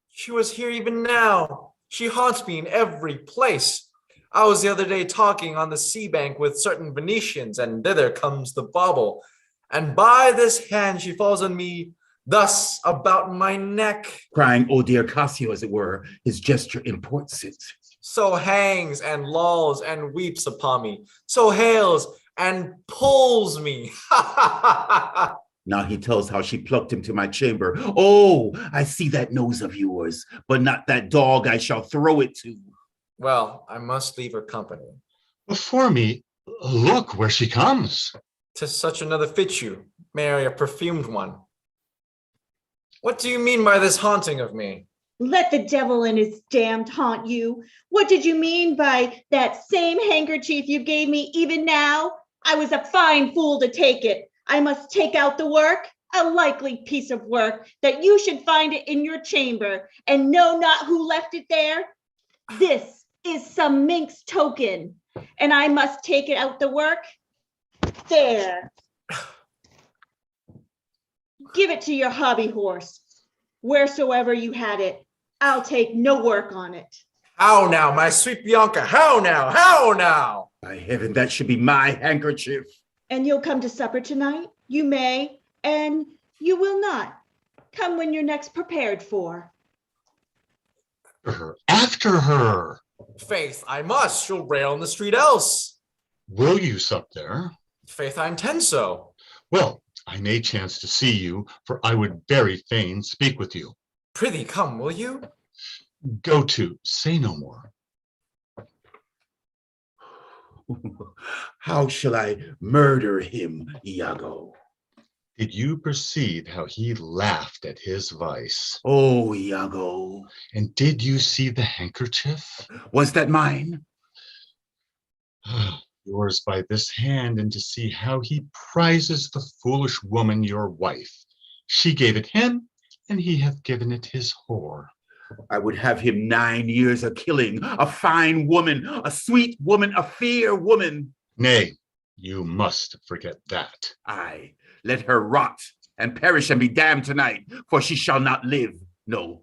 She was here even now. She haunts me in every place. I was the other day talking on the sea bank with certain Venetians, and thither comes the bauble. And by this hand she falls on me, thus about my neck. Crying, oh dear Cassio, as it were, his gesture imports it. So hangs and lolls and weeps upon me. So hails and pulls me. Now he tells how she plucked him to my chamber. Oh, I see that nose of yours, but not that dog I shall throw it to. Well, I must leave her company. Before me, look where she comes. 'Tis such another fit you. Marry a perfumed one. What do you mean by this haunting of me? Let the devil and his damned haunt you. What did you mean by that same handkerchief you gave me even now? I was a fine fool to take it. I must take out the work, a likely piece of work, that you should find it in your chamber and know not who left it there. This is some minx token, and I must take it out the work. There. Give it to your hobby horse. Wheresoever you had it, I'll take no work on it. How now, my sweet Bianca? How now? How now? By heaven, that should be my handkerchief. And you'll come to supper tonight? You may, and you will not. Come when you're next prepared for. After her. Faith, I must. She'll rail in the street else. Will you sup there? Faith, I intend so. Well, I may chance to see you, for I would very fain speak with you. Prithee, come, will you? Go to, say no more. How shall I murder him, Iago? Did you perceive how he laughed at his vice? Oh, Iago. And did you see the handkerchief? Was that mine? Yours by this hand, and to see how he prizes the foolish woman, your wife. She gave it him, and he hath given it his whore. I would have him 9 years a killing, a fine woman, a sweet woman, a fair woman. Nay, you must forget that. Aye, let her rot and perish and be damned tonight, for she shall not live. No,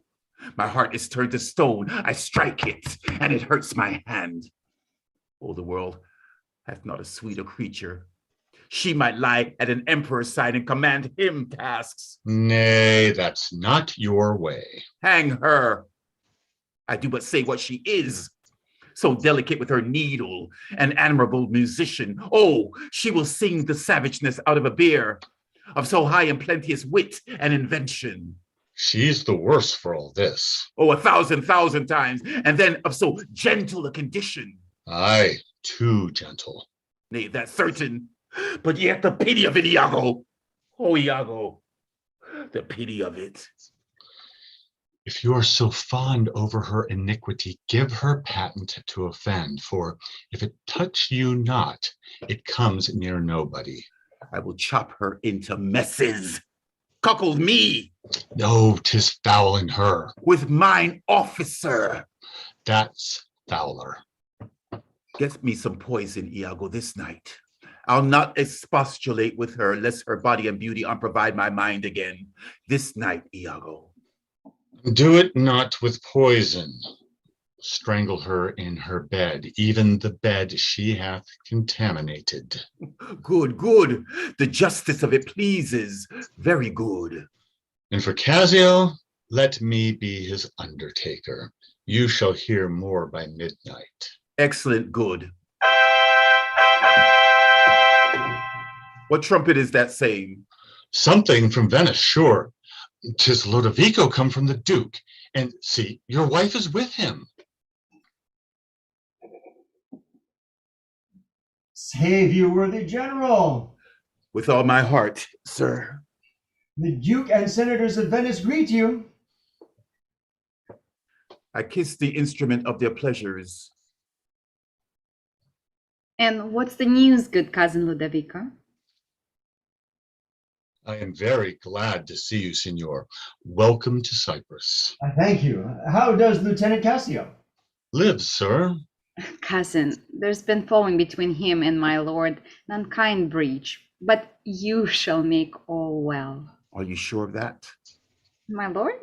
my heart is turned to stone. I strike it, and it hurts my hand. Oh, the world hath not a sweeter creature. She might lie at an emperor's side and command him tasks. Nay, that's not your way. Hang her. I do but say what she is. So delicate with her needle, an admirable musician. Oh, she will sing the savageness out of a beer, of so high and plenteous wit and invention. She's the worse for all this. Oh, 1,000,000 times, and then of so gentle a condition. Aye, too gentle. Nay, that's certain. But yet the pity of it, Iago. Oh, Iago, the pity of it. If you are so fond over her iniquity, give her patent to offend, for if it touch you not, it comes near nobody. I will chop her into messes. Cuckold me. No, 'tis foul in her. With mine officer. That's fouler. Get me some poison, Iago, this night. I'll not expostulate with her, lest her body and beauty unprovide my mind again. This night, Iago. Do it not with poison. Strangle her in her bed, even the bed she hath contaminated. Good, good. The justice of it pleases. Very good. And for Cassio, let me be his undertaker. You shall hear more by midnight. Excellent, good. What trumpet is that saying? Something from Venice, sure. 'Tis Lodovico come from the Duke. And see, your wife is with him. Save you, worthy general. With all my heart, sir. The Duke and senators of Venice greet you. I kiss the instrument of their pleasures. And what's the news, good cousin Ludovico? I am very glad to see you, Signor. Welcome to Cyprus. Thank you. How does Lieutenant Cassio? Lives, sir. Cousin, there's been falling between him and my lord an unkind breach, but you shall make all well. Are you sure of that? My lord?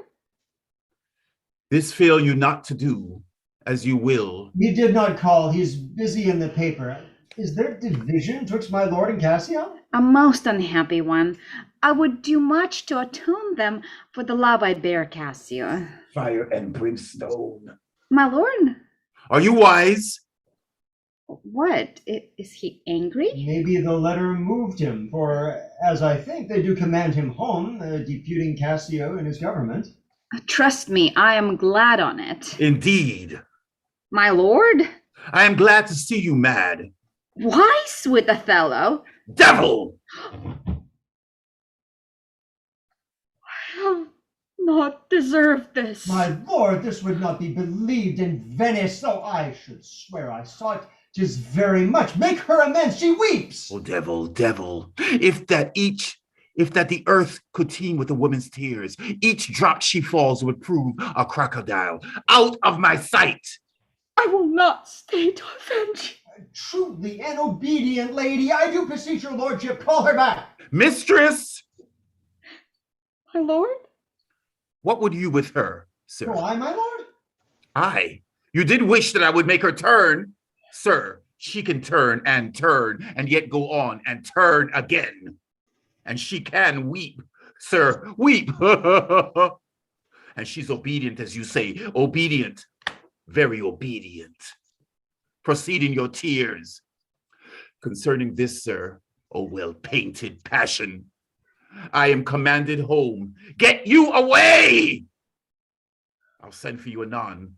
This fail you not to do, as you will. He did not call. He's busy in the paper. Is there division twixt my lord and Cassio? A most unhappy one. I would do much to atone them for the love I bear Cassio. Fire and brimstone. My lord? Are you wise? What? Is he angry? Maybe the letter moved him, for, as I think, they do command him home, deputing Cassio in his government. Trust me, I am glad on it. Indeed. My lord? I am glad to see you mad. Why, sweet Othello? Devil! not deserve this. My lord, this would not be believed in Venice, though I should swear I saw it. 'Tis very much. Make her amends, she weeps. Oh, devil, if that the earth could teem with a woman's tears, each drop she falls would prove a crocodile. Out of my sight! I will not stay to avenge. Truly an obedient lady, I do beseech your lordship, call her back. Mistress! My lord? What would you with her, sir? Oh, I, my lord? Aye, you did wish that I would make her turn. Sir, she can turn, and yet go on and turn again. And she can weep, sir, weep. And she's obedient, as you say, obedient, very obedient. Proceed in your tears. Concerning this, sir, O well-painted passion, I am commanded home. Get you away! I'll send for you anon.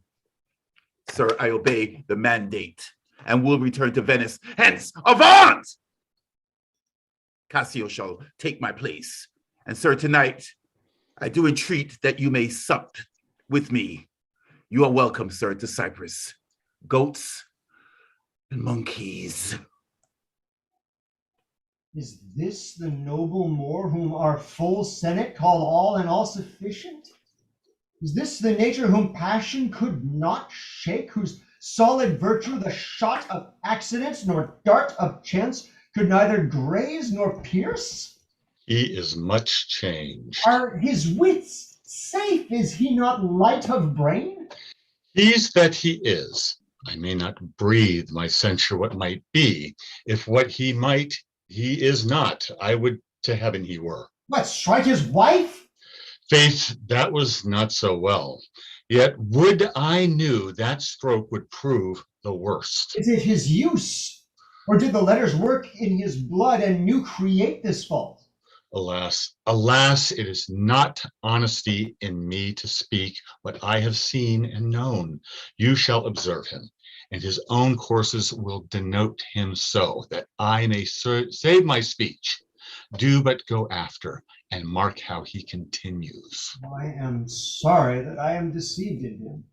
Sir, I obey the mandate and will return to Venice. Hence, avaunt! Cassio shall take my place. And sir, tonight, I do entreat that you may sup with me. You are welcome, sir, to Cyprus. Goats and monkeys. Is this the noble Moor whom our full senate call all and all sufficient? Is this the nature whom passion could not shake, whose solid virtue the shot of accidents nor dart of chance could neither graze nor pierce? He is much changed. Are his wits safe? Is he not light of brain? He's that he is. I may not breathe my censure what might be. If what he might, he is not. I would to heaven he were. What, strike his wife? Faith, that was not so well. Yet would I knew that stroke would prove the worst. Is it his use? Or did the letters work in his blood and new create this fault? Alas, alas, it is not honesty in me to speak what I have seen and known. You shall observe him, and his own courses will denote him so that I may save my speech. Do but go after and mark how he continues. I am sorry that I am deceived in him.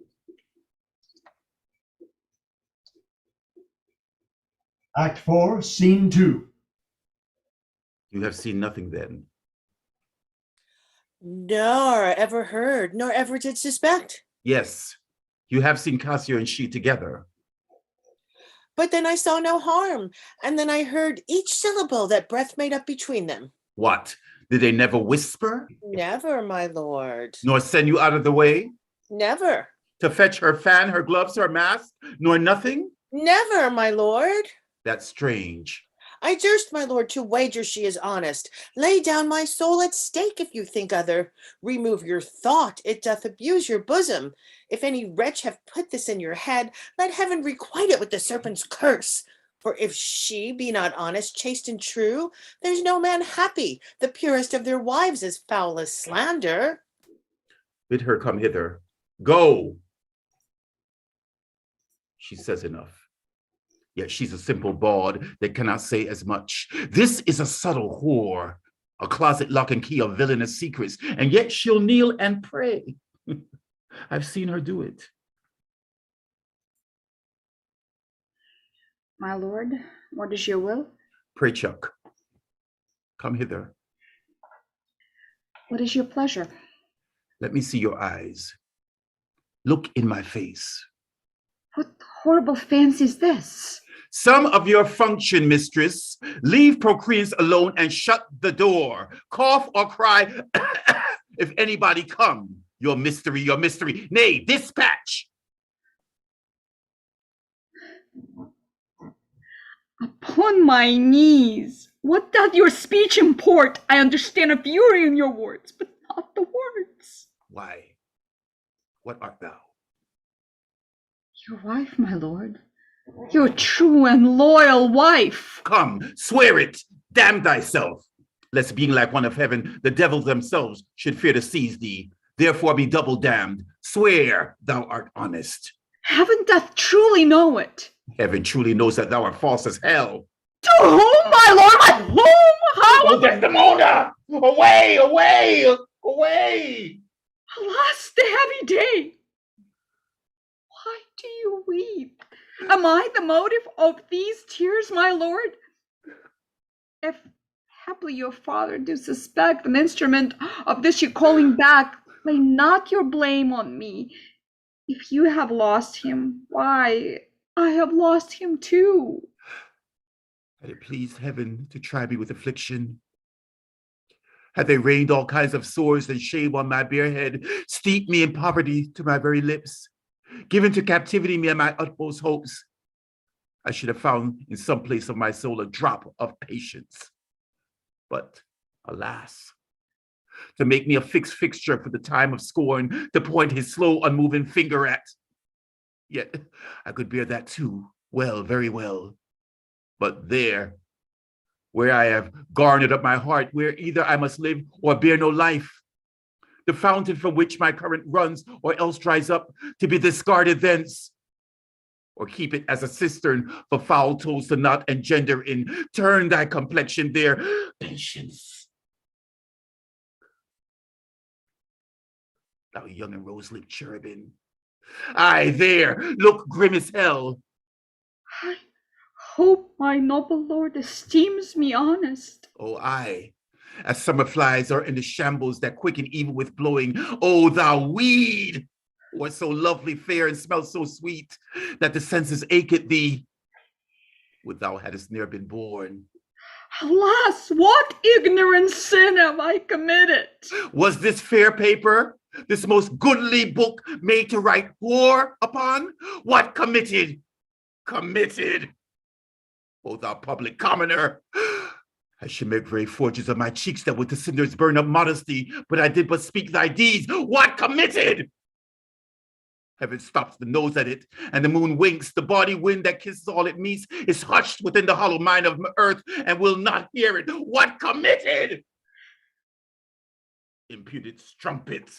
Act 4, Scene 2. You have seen nothing then? Nor ever heard, nor ever did suspect. Yes, you have seen Cassio and she together. But then I saw no harm, and then I heard each syllable that breath made up between them. What? Did they never whisper? Never, my lord. Nor send you out of the way? Never. To fetch her fan, her gloves, her mask? Nor nothing? Never, my lord. That's strange. I durst, my lord, to wager she is honest. Lay down my soul at stake if you think other. Remove your thought, it doth abuse your bosom. If any wretch have put this in your head, let heaven requite it with the serpent's curse. For if she be not honest, chaste, and true, there's no man happy. The purest of their wives is foul as slander. Bid her come hither. Go! She says enough. Yet she's a simple bawd that cannot say as much. This is a subtle whore, a closet lock and key of villainous secrets, and yet she'll kneel and pray. I've seen her do it. My lord, what is your will? Pray, Chuck, come hither. What is your pleasure? Let me see your eyes. Look in my face. What horrible fancy is this? Some of your function, mistress. Leave procreants alone and shut the door. Cough or cry if anybody come. Your mystery, your mystery. Nay, dispatch. Upon my knees, what doth your speech import? I understand a fury in your words, but not the words. Why, what art thou? Your wife, my lord. Your true and loyal wife. Come, swear it. Damn thyself. Lest being like one of heaven, the devils themselves should fear to seize thee. Therefore be double damned. Swear thou art honest. Heaven doth truly know it. Heaven truly knows that thou art false as hell. To whom, my lord? My whom? How? Oh, Desdemona! Away, away, away! Alas, the heavy day! Why do you weep? Am I the motive of these tears, my lord? If haply your father do suspect an instrument of this your calling back, lay not your blame on me. If you have lost him, why, I have lost him too. Had it pleased heaven to try me with affliction, had they rained all kinds of sores and shame on my bare head, steeped me in poverty to my very lips, given to captivity me and my utmost hopes, I should have found in some place of my soul a drop of patience. But alas, to make me a fixed fixture for the time of scorn, to point his slow, unmoving finger at. Yet I could bear that too, well, very well. But there, where I have garnered up my heart, where either I must live or bear no life, the fountain from which my current runs or else dries up, to be discarded thence, or keep it as a cistern for foul toes to not engender in, turn thy complexion there, patience. Thou young and rose-lipped cherubim, aye, there, look grim as hell. I hope my noble lord esteems me honest. Oh, aye, as summer flies are in the shambles that quicken even with blowing. Oh, thou weed, was so lovely, fair, and smelled so sweet that the senses ache at thee. Would thou hadst ne'er been born. Alas, what ignorant sin have I committed? Was this fair paper, this most goodly book, made to write war upon? What committed? Committed! O thou public commoner! I should make very forges of my cheeks that with the cinders burn up modesty, but I did but speak thy deeds. What committed? Heaven stops the nose at it, and the moon winks. The body wind that kisses all it meets is hushed within the hollow mind of earth and will not hear it. What committed? Impudent strumpet.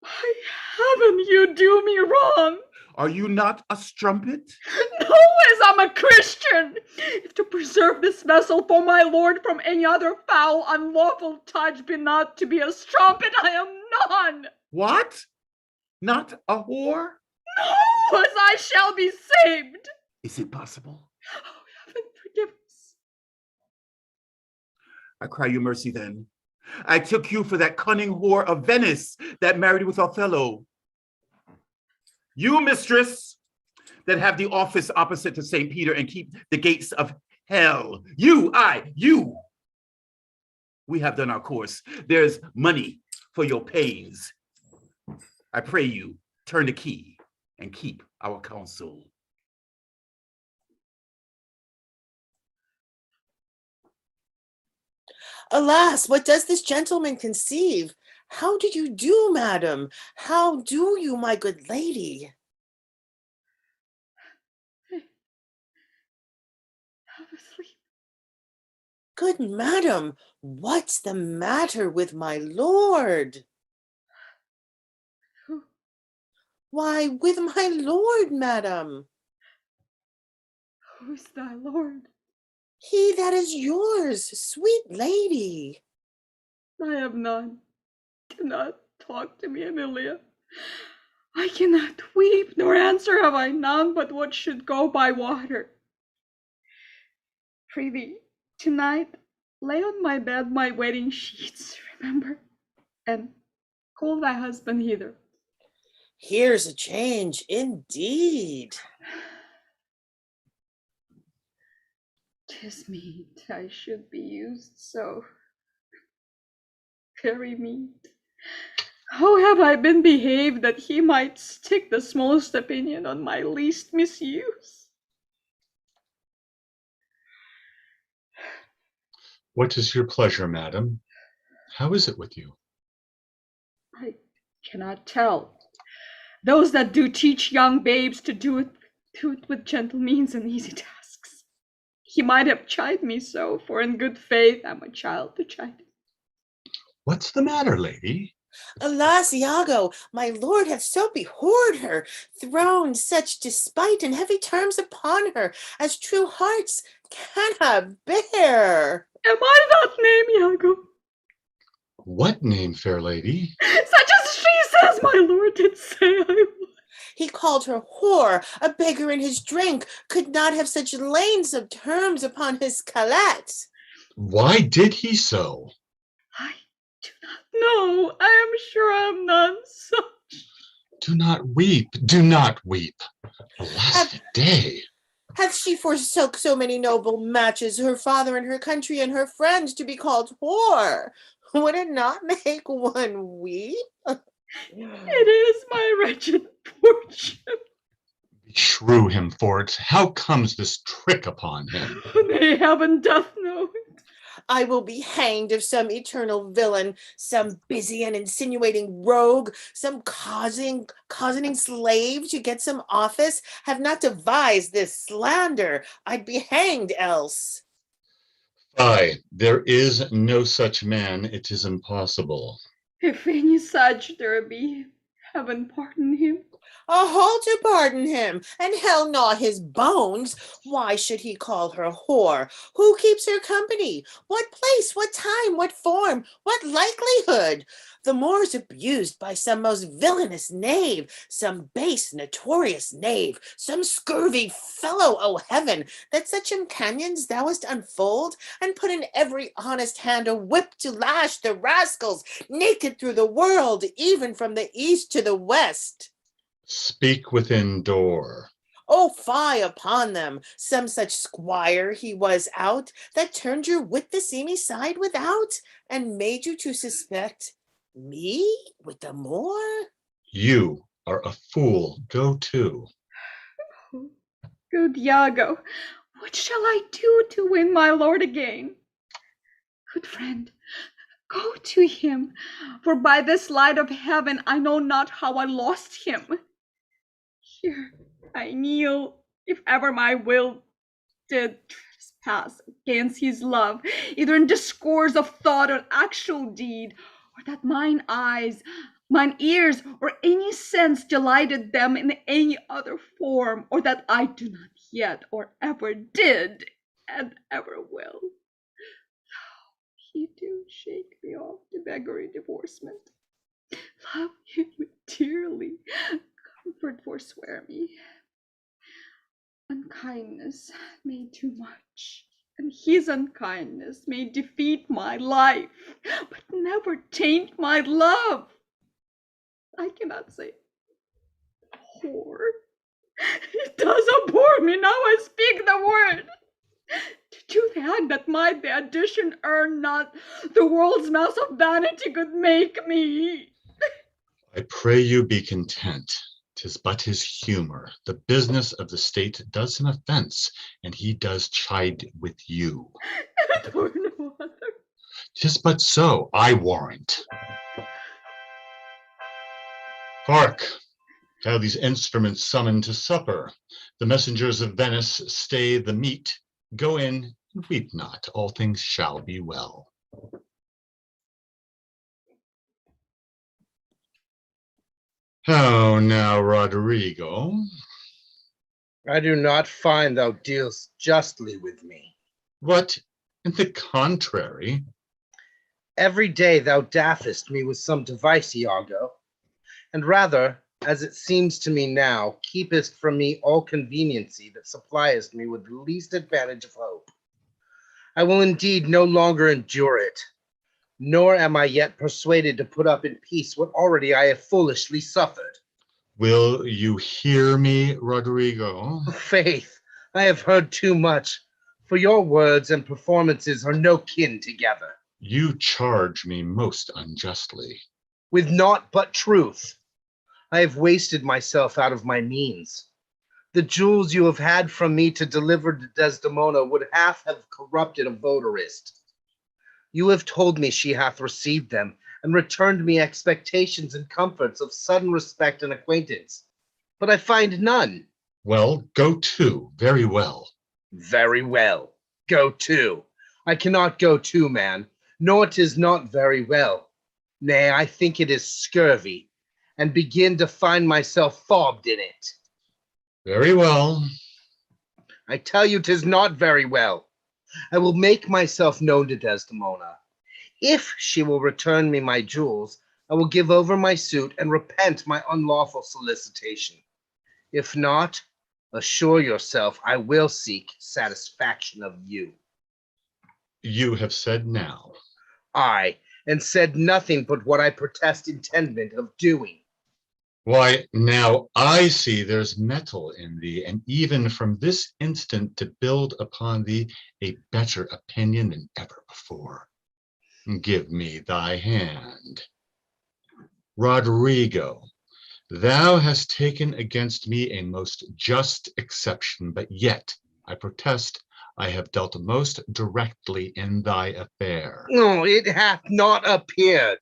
By heaven, you do me wrong. Are you not a strumpet? No, as I'm a Christian. If to preserve this vessel for my lord from any other foul, unlawful touch be not to be a strumpet, I am none. What? Not a whore? No, as I shall be saved. Is it possible? Oh, heaven forgive us. I cry you mercy then. I took you for that cunning whore of Venice that married with Othello. You, mistress, that have the office opposite to St. Peter and keep the gates of hell. You. We have done our course. There's money for your pains. I pray you, turn the key and keep our counsel. Alas, what does this gentleman conceive? How do you do, madam? How do you, my good lady? Half asleep. Good madam, what's the matter with my lord? Who? Why, with my lord, madam. Who's thy lord? He that is yours, sweet lady. I have none. Do not talk to me, Amelia. I cannot weep, nor answer have I none but what should go by water. Prithee, tonight lay on my bed my wedding sheets, remember, and call thy husband hither. Here's a change indeed. 'Tis meet I should be used so. Very meet. How have I been behaved that he might stick the smallest opinion on my least misuse? What is your pleasure, madam? How is it with you? I cannot tell. Those that do teach young babes to do it with gentle means and easy tasks. He might have chid me so, for in good faith I'm a child to chide. What's the matter, lady? Alas, Iago, my lord hath so behorred her, thrown such despite and heavy terms upon her, as true hearts cannot bear. Am I that name, Iago? What name, fair lady? Such as she says my lord did say I would. He called her whore, a beggar in his drink, could not have such lanes of terms upon his calette. Why did he so? I do not know. I am sure I am none such. Do not weep, do not weep. Alas, day. Hath she forsook so many noble matches, her father and her country and her friends, to be called whore? Would it not make one weep? It is my wretched fortune. Shrew him for it. How comes this trick upon him? May heaven doth know it. I will be hanged if some eternal villain, some busy and insinuating rogue, some causing slave to get some office, have not devised this slander. I'd be hanged else. Aye, there is no such man. It is impossible. If any such there be, heaven pardon him. A hole to pardon him, and hell gnaw his bones. Why should he call her whore? Who keeps her company? What place, what time, what form, what likelihood? The more is abused by some most villainous knave, some base, notorious knave, some scurvy fellow, O heaven, that such canyons thou'st unfold, and put in every honest hand a whip to lash the rascals naked through the world, even from the east to the west. Speak within door. Oh, fie upon them! Some such squire he was out, that turned your wit the seamy side without, and made you to suspect me with the more? You are a fool. Go to. Good Iago, what shall I do to win my lord again? Good friend, go to him, for by this light of heaven I know not how I lost him. Here I kneel, if ever my will did trespass against his love, either in discourse of thought or actual deed, or that mine eyes, mine ears, or any sense delighted them in any other form, or that I do not yet, or ever did, and ever will. He do shake me off the beggary divorcement. Love him dearly, comfort forswear me. Unkindness may too much, and his unkindness may defeat my life, but never taint my love. I cannot say whore. It does abhor me now I speak the word. To do the act that might the addition earn not, the world's mass of vanity could make me. I pray you be content. 'Tis but his humor. The business of the state does him offense, and he does chide with you. For no other. 'Tis but so, I warrant. Hark! How these instruments summon to supper. The messengers of Venice stay the meat. Go in, and weep not. All things shall be well. How now, Roderigo? I do not find thou dealst justly with me. What? In the contrary. Every day thou daffest me with some device, Iago, and rather, as it seems to me now, keepest from me all conveniency that suppliest me with the least advantage of hope. I will indeed no longer endure it, nor am I yet persuaded to put up in peace what already I have foolishly suffered. Will you hear me, Roderigo? Faith, I have heard too much, for your words and performances are no kin together. You charge me most unjustly. With naught but truth. I have wasted myself out of my means. The jewels you have had from me to deliver to Desdemona would half have corrupted a votarist. You have told me she hath received them, and returned me expectations and comforts of sudden respect and acquaintance. But I find none. Well, go to. Very well. Very well. Go to. I cannot go to, man, nor 'tis not very well. Nay, I think it is scurvy, and begin to find myself fobbed in it. Very well. I tell you 'tis not very well. I will make myself known to Desdemona. If she will return me my jewels, I will give over my suit and repent my unlawful solicitation. If not, assure yourself I will seek satisfaction of you. You have said now. Aye, and said nothing but what I protest intendment of doing. Why, now I see there's metal in thee, and even from this instant to build upon thee a better opinion than ever before. Give me thy hand. Rodrigo, thou hast taken against me a most just exception, but yet, I protest, I have dealt most directly in thy affair. No, it hath not appeared.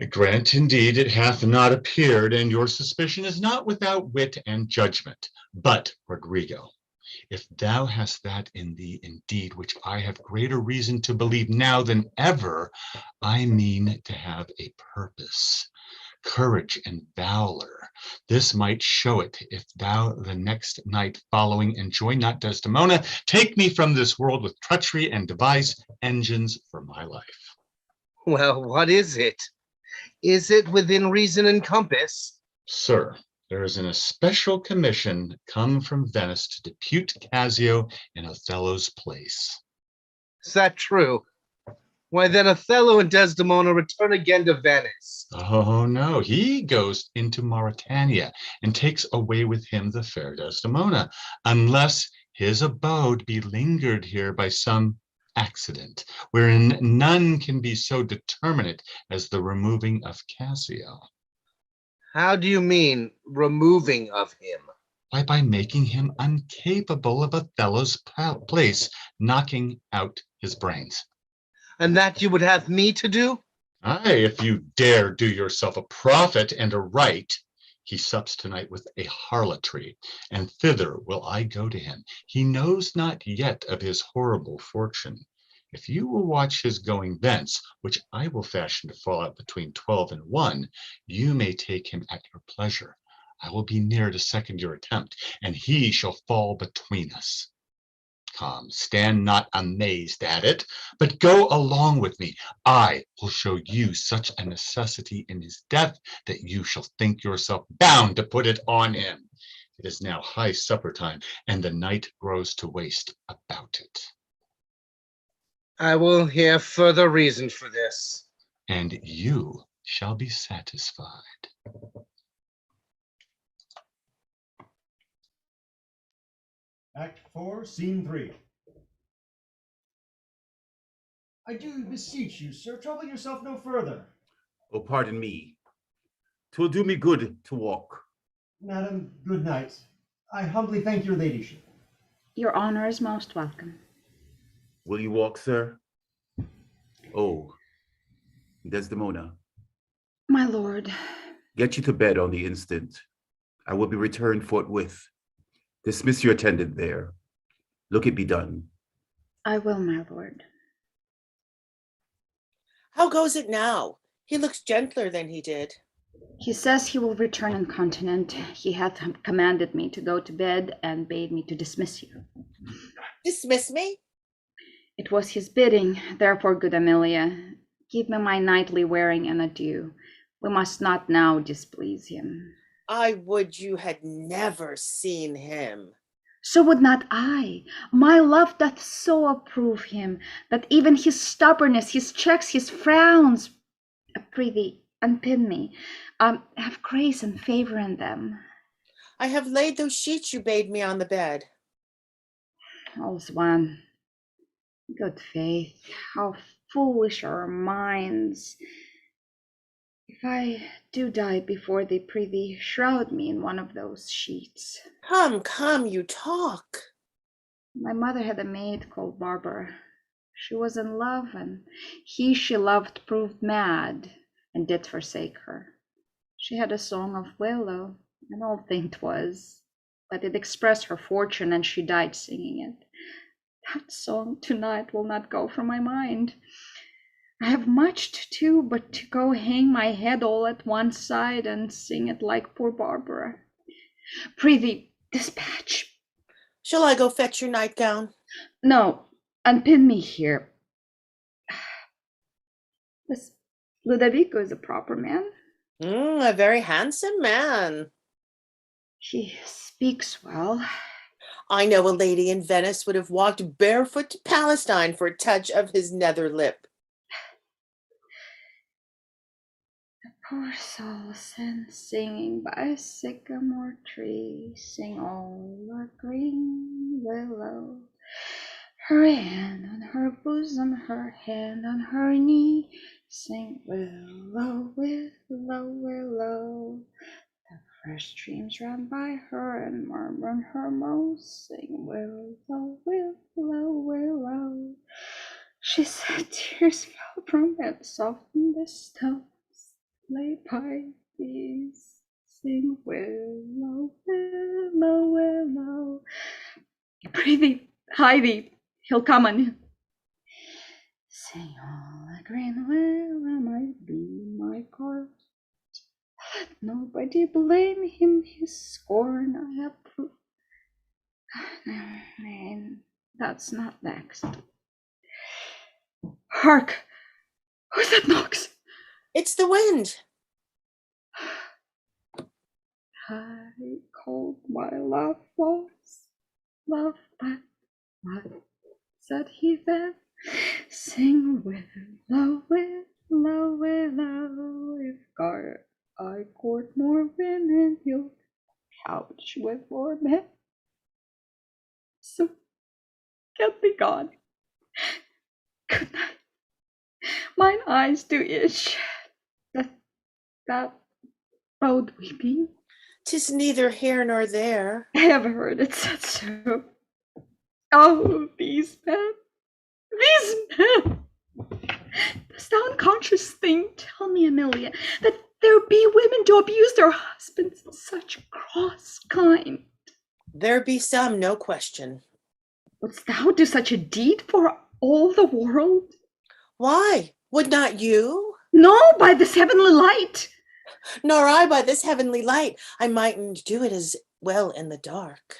Grant indeed it hath not appeared, and your suspicion is not without wit and judgment. But, Rodrigo, if thou hast that in thee indeed, which I have greater reason to believe now than ever, I mean to have a purpose, courage, and valor. This might show it, if thou the next night following enjoy not Desdemona, take me from this world with treachery and devise engines for my life. Well, what is it? Is it within reason and compass? Sir, there is an especial commission come from Venice to depute Cassio in Othello's place. Is that true? Why, then Othello and Desdemona return again to Venice. Oh, no, he goes into Mauritania and takes away with him the fair Desdemona, unless his abode be lingered here by some accident, wherein none can be so determinate as the removing of Cassio. How do you mean, removing of him? Why, by making him incapable of Othello's place, knocking out his brains. And that you would have me to do? Aye, if you dare do yourself a profit and a right. He sups tonight with a harlotry, and thither will I go to him. He knows not yet of his horrible fortune. If you will watch his going thence, which I will fashion to fall out between 12 and 1, you may take him at your pleasure. I will be near to second your attempt, and he shall fall between us. Come, stand not amazed at it, but go along with me. I will show you such a necessity in his death that you shall think yourself bound to put it on him. It is now high supper time, and the night grows to waste about it. I will hear further reason for this. And you shall be satisfied. Act 4, Scene 3. I do beseech you, sir, trouble yourself no further. Oh, pardon me. 'Twill do me good to walk. Madam, good night. I humbly thank your ladyship. Your honor is most welcome. Will you walk, sir? Oh, Desdemona. My lord. Get you to bed on the instant. I will be returned forthwith. Dismiss your attendant there. Look it be done. I will, my lord. How goes it now? He looks gentler than he did. He says he will return incontinent. He hath commanded me to go to bed and bade me to dismiss you. Dismiss me? It was his bidding, therefore, good Amelia, give me my nightly wearing and adieu. We must not now displease him. I would you had never seen him. So would not I. My love doth so approve him, that even his stubbornness, his checks, his frowns, prithee, unpin me, have grace and favor in them. I have laid those sheets you bade me on the bed. All's one. Good faith, how foolish are our minds. If I do die before thee, prithee, shroud me in one of those sheets. Come, you talk. My mother had a maid called Barbara. She was in love, and he she loved proved mad, and did forsake her. She had a song of Othello, an old thing 'twas, but it expressed her fortune, and she died singing it. That song tonight will not go from my mind. I have much to do but to go hang my head all at one side and sing it like poor Barbara. Prithee, dispatch. Shall I go fetch your nightgown? No, unpin me here. This Ludovico is a proper man. A very handsome man. He speaks well. I know a lady in Venice would have walked barefoot to Palestine for a touch of his nether lip. Poor soul singing by a sycamore tree, sing all the green willow. Her hand on her bosom, her hand on her knee, sing willow, willow, willow. The fresh streams run by her and murmur in her moans, sing willow, willow, willow. She said tears fell from it, softened the stones. Lay by these, sing willow, willow, willow. Prithee, hie thee, he'll come on. Sing all the green willow might be my God. Let nobody blame him, his scorn I have proved. That's not next. Hark! Who's that knocks? It's the wind. I called my love false, love, but what said he then? Sing willow, willow, willow. If God I court more women, he'll couch with more men. So get thee gone. Good night. Mine eyes do itch. That bode weeping. 'Tis neither here nor there. I have heard it said so. Oh, these men. These men. Dost thou unconscious thing tell me, Amelia, that there be women to abuse their husbands in such cross kind? There be some, no question. Wouldst thou do such a deed for all the world? Why? Would not you? No, by this heavenly light. Nor I by this heavenly light. I mightn't do it as well in the dark.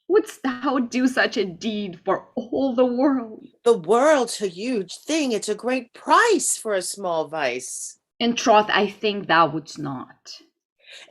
Wouldst thou do such a deed for all the world? The world's a huge thing. It's a great price for a small vice. In troth, I think thou wouldst not.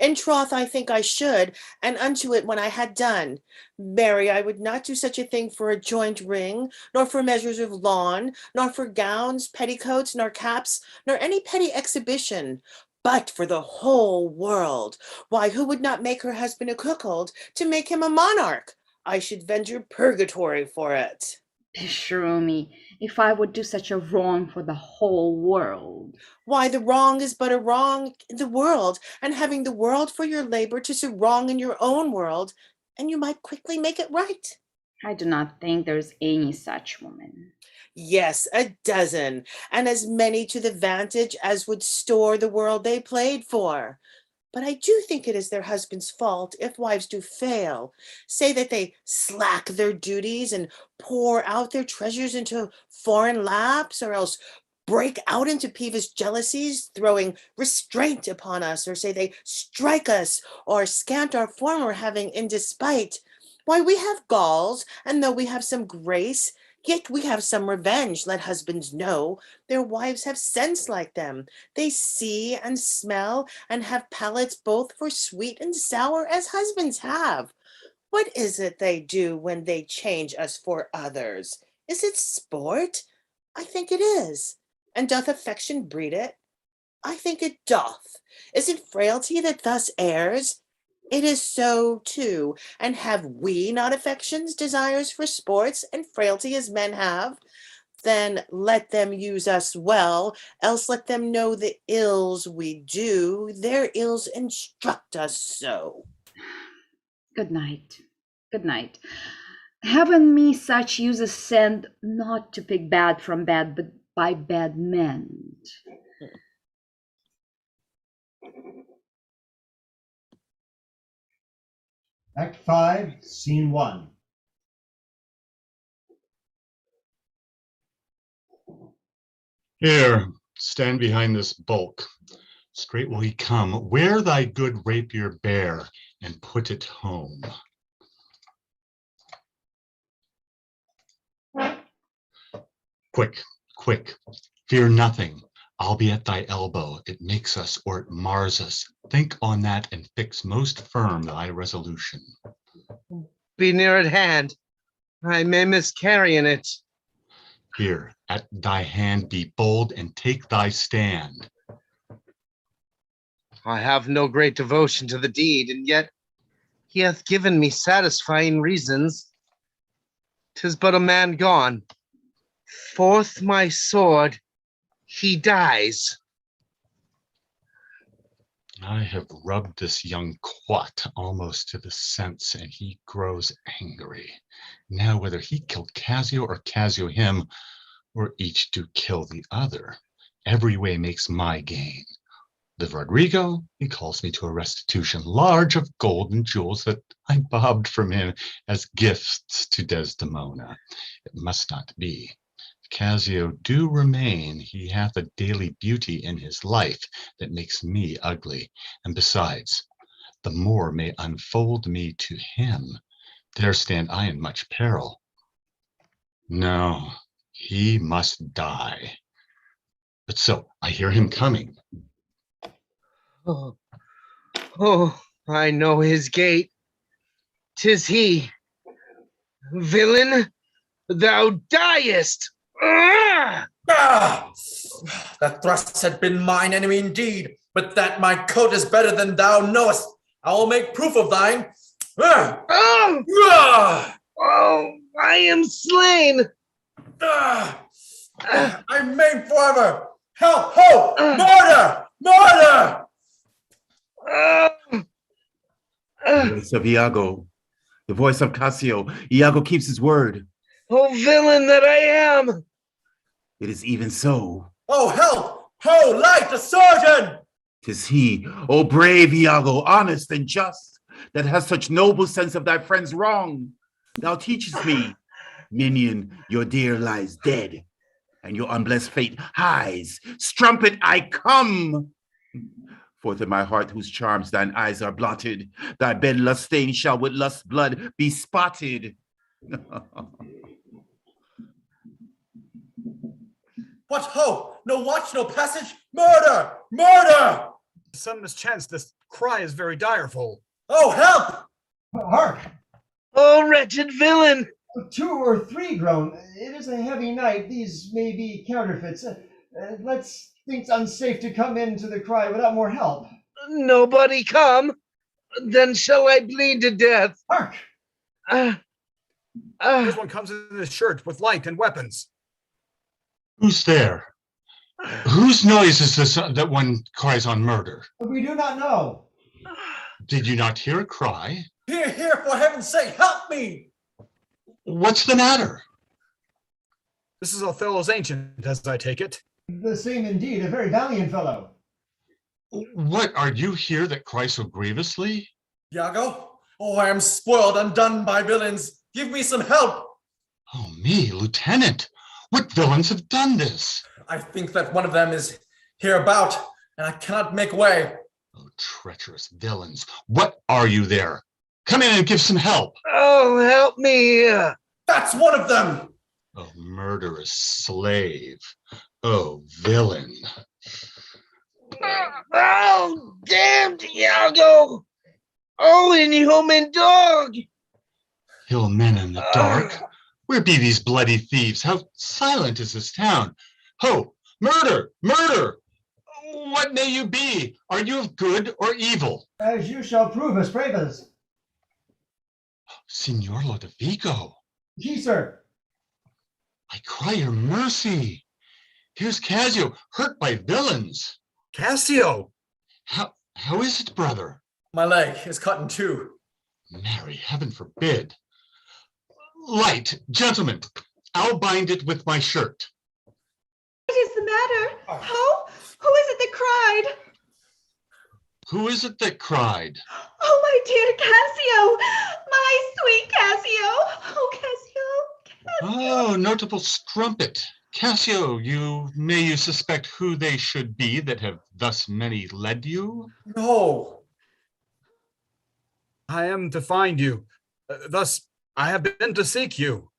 In troth, I think I should, and unto it when I had done. Marry, I would not do such a thing for a joint ring, nor for measures of lawn, nor for gowns, petticoats, nor caps, nor any petty exhibition, but for the whole world. Why, who would not make her husband a cuckold to make him a monarch? I should venture purgatory for it. Beshrew me, if I would do such a wrong for the whole world. Why, the wrong is but a wrong in the world, and having the world for your labor, 'tis a wrong in your own world, and you might quickly make it right. I do not think there's any such woman. Yes, a dozen, and as many to the vantage as would store the world they played for. But I do think it is their husband's fault if wives do fail, say that they slack their duties and pour out their treasures into foreign laps, or else break out into peevish jealousies, throwing restraint upon us, or say they strike us, or scant our former having in despite. Why, we have galls, and though we have some grace, yet we have some revenge. Let husbands know their wives have sense like them. They see and smell and have palates both for sweet and sour as husbands have. What is it they do when they change us for others? Is it sport? I think it is. And doth affection breed it? I think it doth. Is it frailty that thus errs? It is so too. And have we not affections, desires for sports, and frailty as men have? Then let them use us well, else let them know the ills we do. Their ills instruct us so. Good night. Good night. Heaven me such uses send not to pick bad from bad, but by bad men. Act 5, Scene 1. Here, stand behind this bulk. Straight will he come. Wear thy good rapier bare, and put it home. Quick, quick. Fear nothing. I'll be at thy elbow. It makes us or it mars us. Think on that and fix most firm thy resolution. Be near at hand. I may miscarry in it. Here, at thy hand, be bold and take thy stand. I have no great devotion to the deed, and yet he hath given me satisfying reasons. 'Tis but a man gone. Forth my sword, he dies. I have rubbed this young quat almost to the sense, and he grows angry. Now, whether he kill Cassio or Cassio him, or each do kill the other, every way makes my gain. The Rodrigo, he calls me to a restitution large of gold and jewels that I bobbed from him as gifts to Desdemona. It must not be. Cassio do remain, he hath a daily beauty in his life that makes me ugly. And besides, the more may unfold me to him, there stand I in much peril. No, he must die. But so, I hear him coming. Oh, I know his gait. 'Tis he. Villain, thou diest. Ah! Ah! That thrust had been mine enemy indeed, but that my coat is better than thou knowest. I will make proof of thine. Ah! Oh! Ah! Oh, I am slain. Ah! I'm maimed forever. Help! Ho! Murder! Murder! The voice of Iago, the voice of Cassio. Iago keeps his word. Oh, villain that I am! It is even so. Oh, help! Ho! Light, the surgeon! 'Tis he, O brave Iago, honest and just, that has such noble sense of thy friend's wrong. Thou teachest me, minion, your dear lies dead, and your unblessed fate highs. Strumpet, I come! Forth in my heart, whose charms thine eyes are blotted, thy bed lust stained shall with lust blood be spotted. What ho! No watch, no passage! Murder! Murder! Some mischance, this cry is very direful. Oh, help! Hark! Oh, wretched villain! 2 or 3 groan. It is a heavy night. These may be counterfeits. Let's think unsafe to come into the cry without more help. Nobody come? Then shall I bleed to death. Hark! This one comes in his shirt with light and weapons. Who's there? Whose noise is this that one cries on murder? We do not know. Did you not hear a cry? Here, here, for heaven's sake, help me! What's the matter? This is Othello's ancient, as I take it. The same indeed, a very valiant fellow. What, are you here that cry so grievously? Iago? Oh, I am spoiled, undone by villains. Give me some help. Oh, me, Lieutenant. What villains have done this? I think that one of them is hereabout, and I cannot make way. Oh, treacherous villains. What are you there? Come in and give some help. Oh, help me. That's one of them. Oh, murderous slave. Oh, villain. Oh, damned Iago. Oh, inhuman dog. Hill men in the dark. Where be these bloody thieves? How silent is this town? Ho! Murder! Murder! What may you be? Are you of good or evil? As you shall prove us, brave us. Signor Lodovico, Ye, sir. I cry your mercy. Here's Cassio, hurt by villains. Cassio! How is it, brother? My leg is cut in two. Marry, heaven forbid. Light, gentlemen, I'll bind it with my shirt. What is the matter? Who is it that cried? Who is it that cried? Oh, my dear Cassio, my sweet Cassio. Oh, Cassio. Oh, notable strumpet. Cassio, may you suspect who they should be that have thus many led you? No. I am to find you. Thus, I have been to seek you.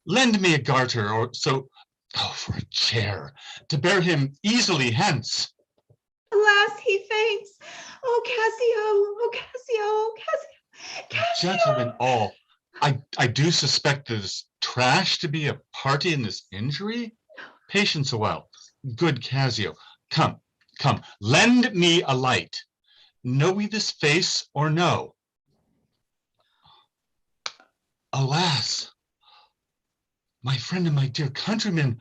Lend me a garter, or so Oh, for a chair, to bear him easily hence. Alas, he faints. Oh, Cassio, oh, Cassio, Cassio. Gentlemen all, I do suspect this trash to be a party in this injury. Patience a while. Good Cassio, come, lend me a light. Know we this face or no? Alas, my friend and my dear countryman,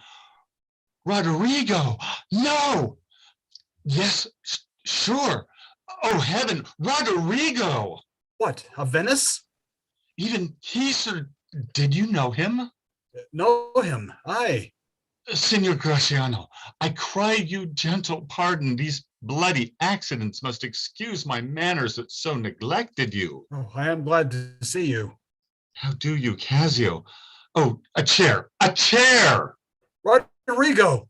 Roderigo, no! Yes, sure. Oh, heaven, Roderigo! What, of Venice? Even he, sir, did you know him? Know him, aye. Signor Graciano, I cry you gentle pardon. These bloody accidents must excuse my manners that so neglected you. Oh, I am glad to see you. How do you, Cassio? Oh, a chair, a chair! Roderigo!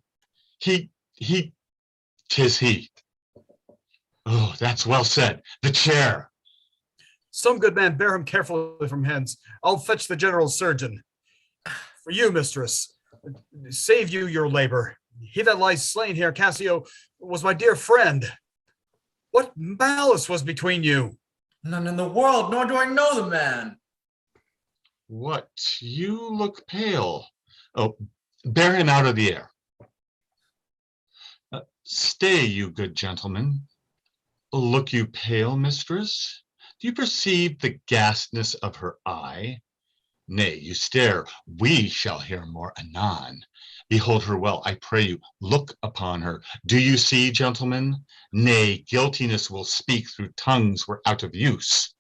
Tis he. Oh, that's well said. The chair. Some good man bear him carefully from hence. I'll fetch the general surgeon. For you, mistress, save you your labor. He that lies slain here, Cassio, was my dear friend. What malice was between you? None in the world, nor do I know the man. What? You look pale. Oh, bear him out of the air. Stay, you good gentleman. Look you pale, mistress? Do you perceive the ghastness of her eye? Nay, you stare. We shall hear more anon. Behold her well, I pray you. Look upon her. Do you see, gentlemen? Nay, guiltiness will speak through tongues were out of use.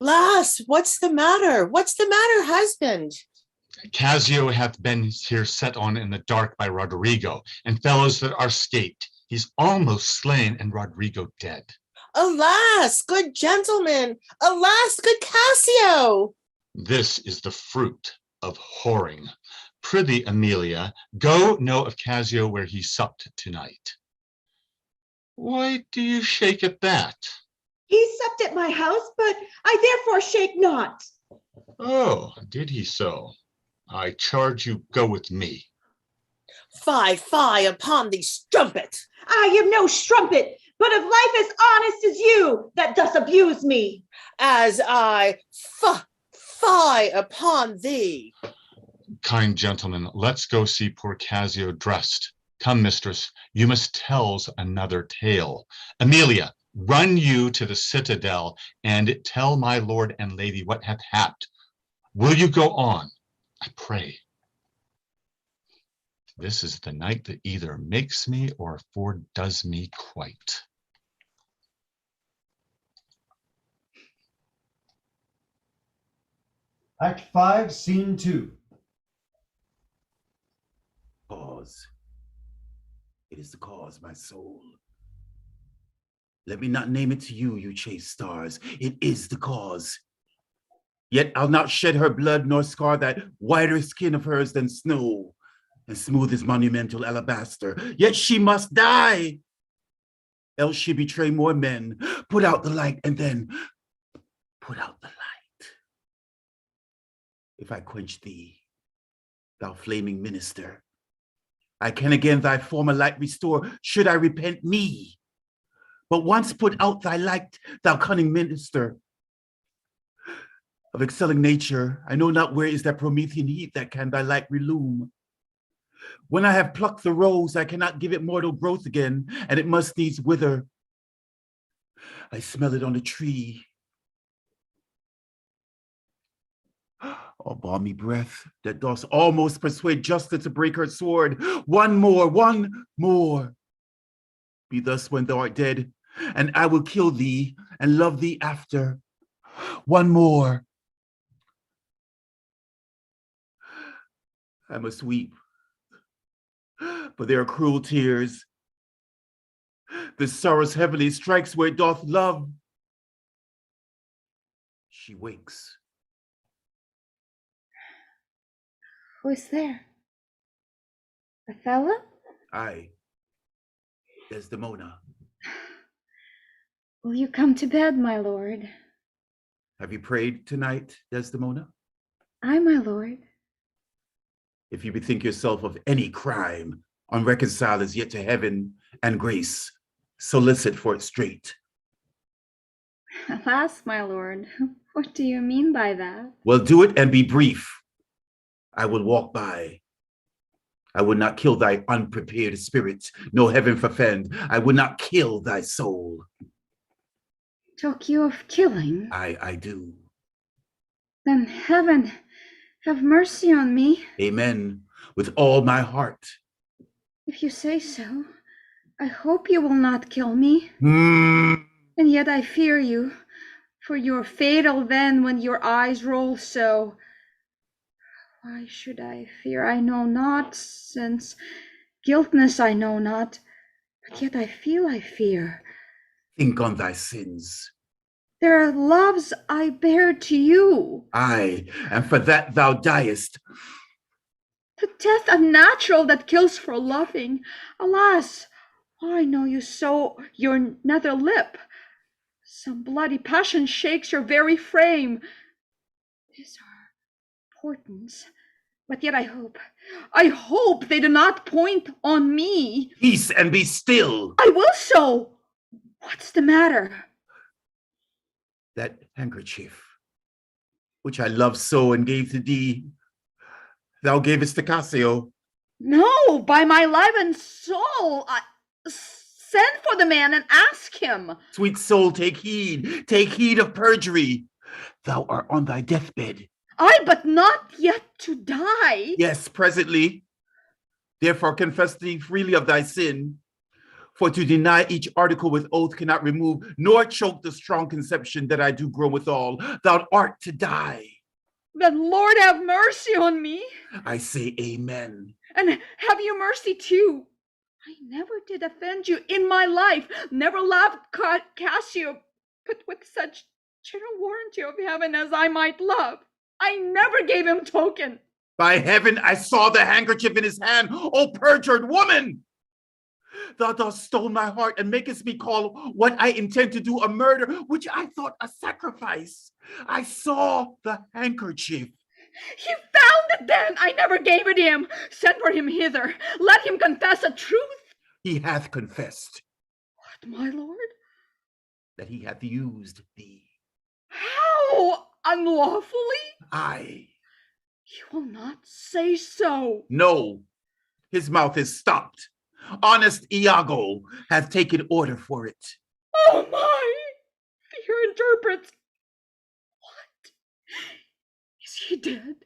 Lass, what's the matter? What's the matter, husband? Cassio hath been here set on in the dark by Roderigo, and fellows that are scaped. He's almost slain, and Roderigo dead. Alas, good gentleman! Alas, good Cassio! This is the fruit of whoring. Prithee, Amelia, go know of Cassio where he supped tonight. Why do you shake at that? He supped at my house, but I therefore shake not. Oh, did he so? I charge you go with me. Fie, fie upon thee, strumpet! I am no strumpet, but of life as honest as you that dost abuse me. As I fie upon thee. Kind gentlemen, let's go see poor Cassio dressed. Come, mistress, you must tell's another tale. Amelia, run you to the citadel and tell my lord and lady what hath happed. Will you go on? I pray. This is the night that either makes me or fordoes me quite. Act 5, Scene 2. Cause. It is the cause, my soul. Let me not name it to you, you chaste stars. It is the cause. Yet I'll not shed her blood nor scar that whiter skin of hers than snow, and smooth as monumental alabaster. Yet she must die, else she betray more men. Put out the light and then put out the light. If I quench thee, thou flaming minister, I can again thy former light restore, should I repent me. But once put out thy light, thou cunning minister, of excelling nature, I know not where is that Promethean heat that can thy light relume. When I have plucked the rose, I cannot give it mortal growth again, and it must needs wither. I smell it on the tree. Oh, balmy breath that dost almost persuade justice to break her sword. One more. Be thus when thou art dead, and I will kill thee and love thee after. One more. I must weep, but they are cruel tears. The sorrow's heavily strikes where it doth love. She wakes. Who is there? Othello? I, Desdemona. Will you come to bed, my lord? Have you prayed tonight, Desdemona? Aye, my lord. If you bethink yourself of any crime, unreconciled as yet to heaven and grace, solicit for it straight. Alas, my lord, what do you mean by that? Well, do it and be brief. I will walk by. I would not kill thy unprepared spirit, no heaven forfend. I would not kill thy soul. Talk you of killing? I do. Then heaven have mercy on me. Amen. With all my heart. If you say so, I hope you will not kill me. And yet I fear you, for you are fatal then when your eyes roll so. Why should I fear? I know not, since guiltness I know not, but yet I feel I fear. Think on thy sins. There are loves I bear to you. Aye, and for that thou diest. The death unnatural that kills for loving. Alas, why know you so your nether lip? Some bloody passion shakes your very frame. These are portents, but yet I hope they do not point on me. Peace and be still. I will so. What's the matter? That handkerchief, which I loved so and gave to thee, thou gavest to Cassio. No, by my life and soul. Send for the man and ask him. Sweet soul, take heed of perjury. Thou art on thy deathbed. Aye, but not yet to die. Yes, presently. Therefore confess thee freely of thy sin. For to deny each article with oath cannot remove, nor choke the strong conception that I do grow withal. Thou art to die. Then Lord have mercy on me. I say amen. And have you mercy too. I never did offend you in my life, never loved Cassio, but with such general warranty of heaven as I might love. I never gave him token. By heaven, I saw the handkerchief in his hand. O perjured woman! Thou dost stole my heart and makest me call what I intend to do a murder, which I thought a sacrifice. I saw the handkerchief. He found it then. I never gave it him. Send for him hither. Let him confess the truth. He hath confessed. What, my lord? That he hath used thee. How? Unlawfully? Aye. You will not say so. No. His mouth is stopped. Honest Iago hath taken order for it. Oh my! Fear interprets. What? Is he dead?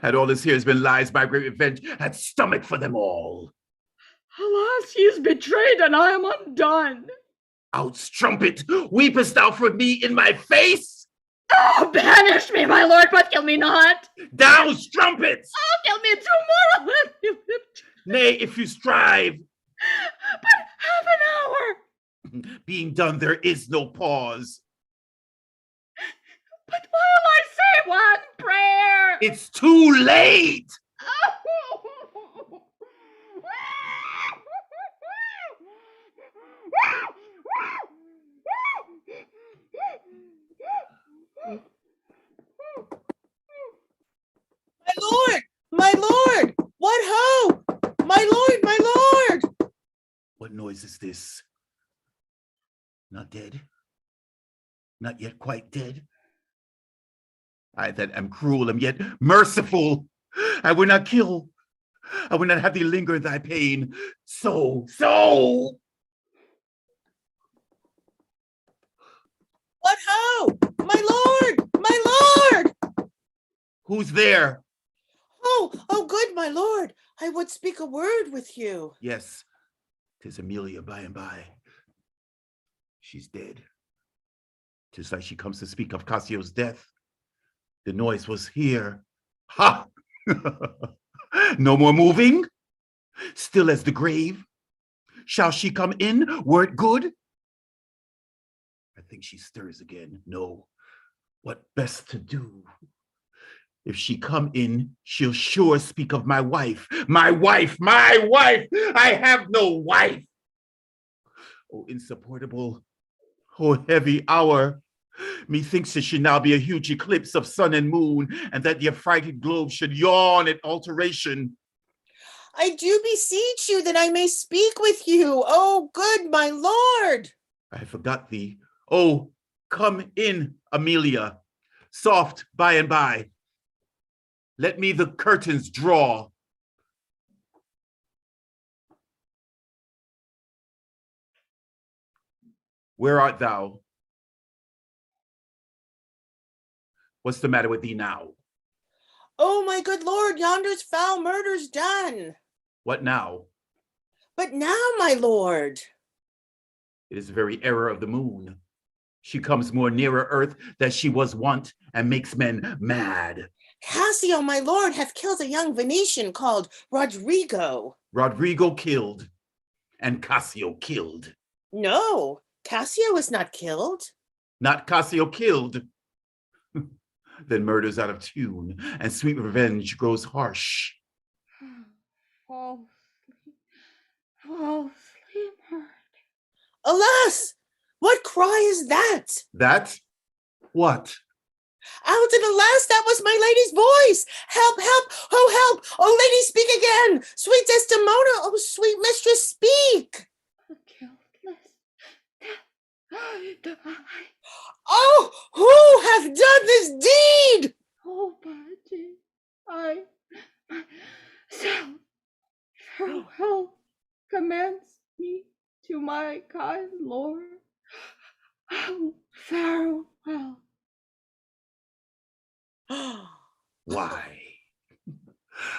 Had all this here has been lies, my great revenge had stomach for them all. Alas, he is betrayed and I am undone. Out, strumpet! Weepest thou for me in my face? Oh, banish me, my lord, but kill me not. Thou, strumpet! Oh, kill me tomorrow. Let me live. Nay, if you strive. But half an hour. Being done, there is no pause. But while I say one prayer. It's too late. My lord, what ho? My lord. What noise is this? Not dead? Not yet quite dead? I that am cruel am yet merciful. I would not kill. I would not have thee linger in thy pain. So. What ho? My lord. Who's there? Oh, good, my lord. I would speak a word with you. Yes, 'tis Amelia by and by. She's dead. 'Tis like she comes to speak of Cassio's death. The noise was here. Ha! No more moving? Still as the grave? Shall she come in? Were it good? I think she stirs again. No. What best to do? If she come in, she'll sure speak of my wife. My wife! I have no wife! Oh, insupportable. Oh, heavy hour. Methinks it should now be a huge eclipse of sun and moon, and that the affrighted globe should yawn at alteration. I do beseech you that I may speak with you. Oh, good my lord. I forgot thee. Oh, come in, Amelia. Soft by and by. Let me the curtains draw. Where art thou? What's the matter with thee now? Oh, my good lord, yonder's foul murder's done. What now? But now, my lord. It is the very error of the moon. She comes more nearer earth than she was wont, and makes men mad. Cassio, my lord, hath killed a young Venetian called Rodrigo. Rodrigo killed, and Cassio killed. No, Cassio is not killed. Not Cassio killed. Then murder's out of tune, and sweet revenge grows harsh. Fall asleep, Marc. Alas, what cry is that? That? What? Out and alas, that was my lady's voice. Help, help, oh help. Oh lady, speak again. Sweet Desdemona, oh sweet mistress, speak. Oh, who hath done this deed? Oh, Patty, I myself, farewell, commands me to my kind lord. Oh, farewell. Why?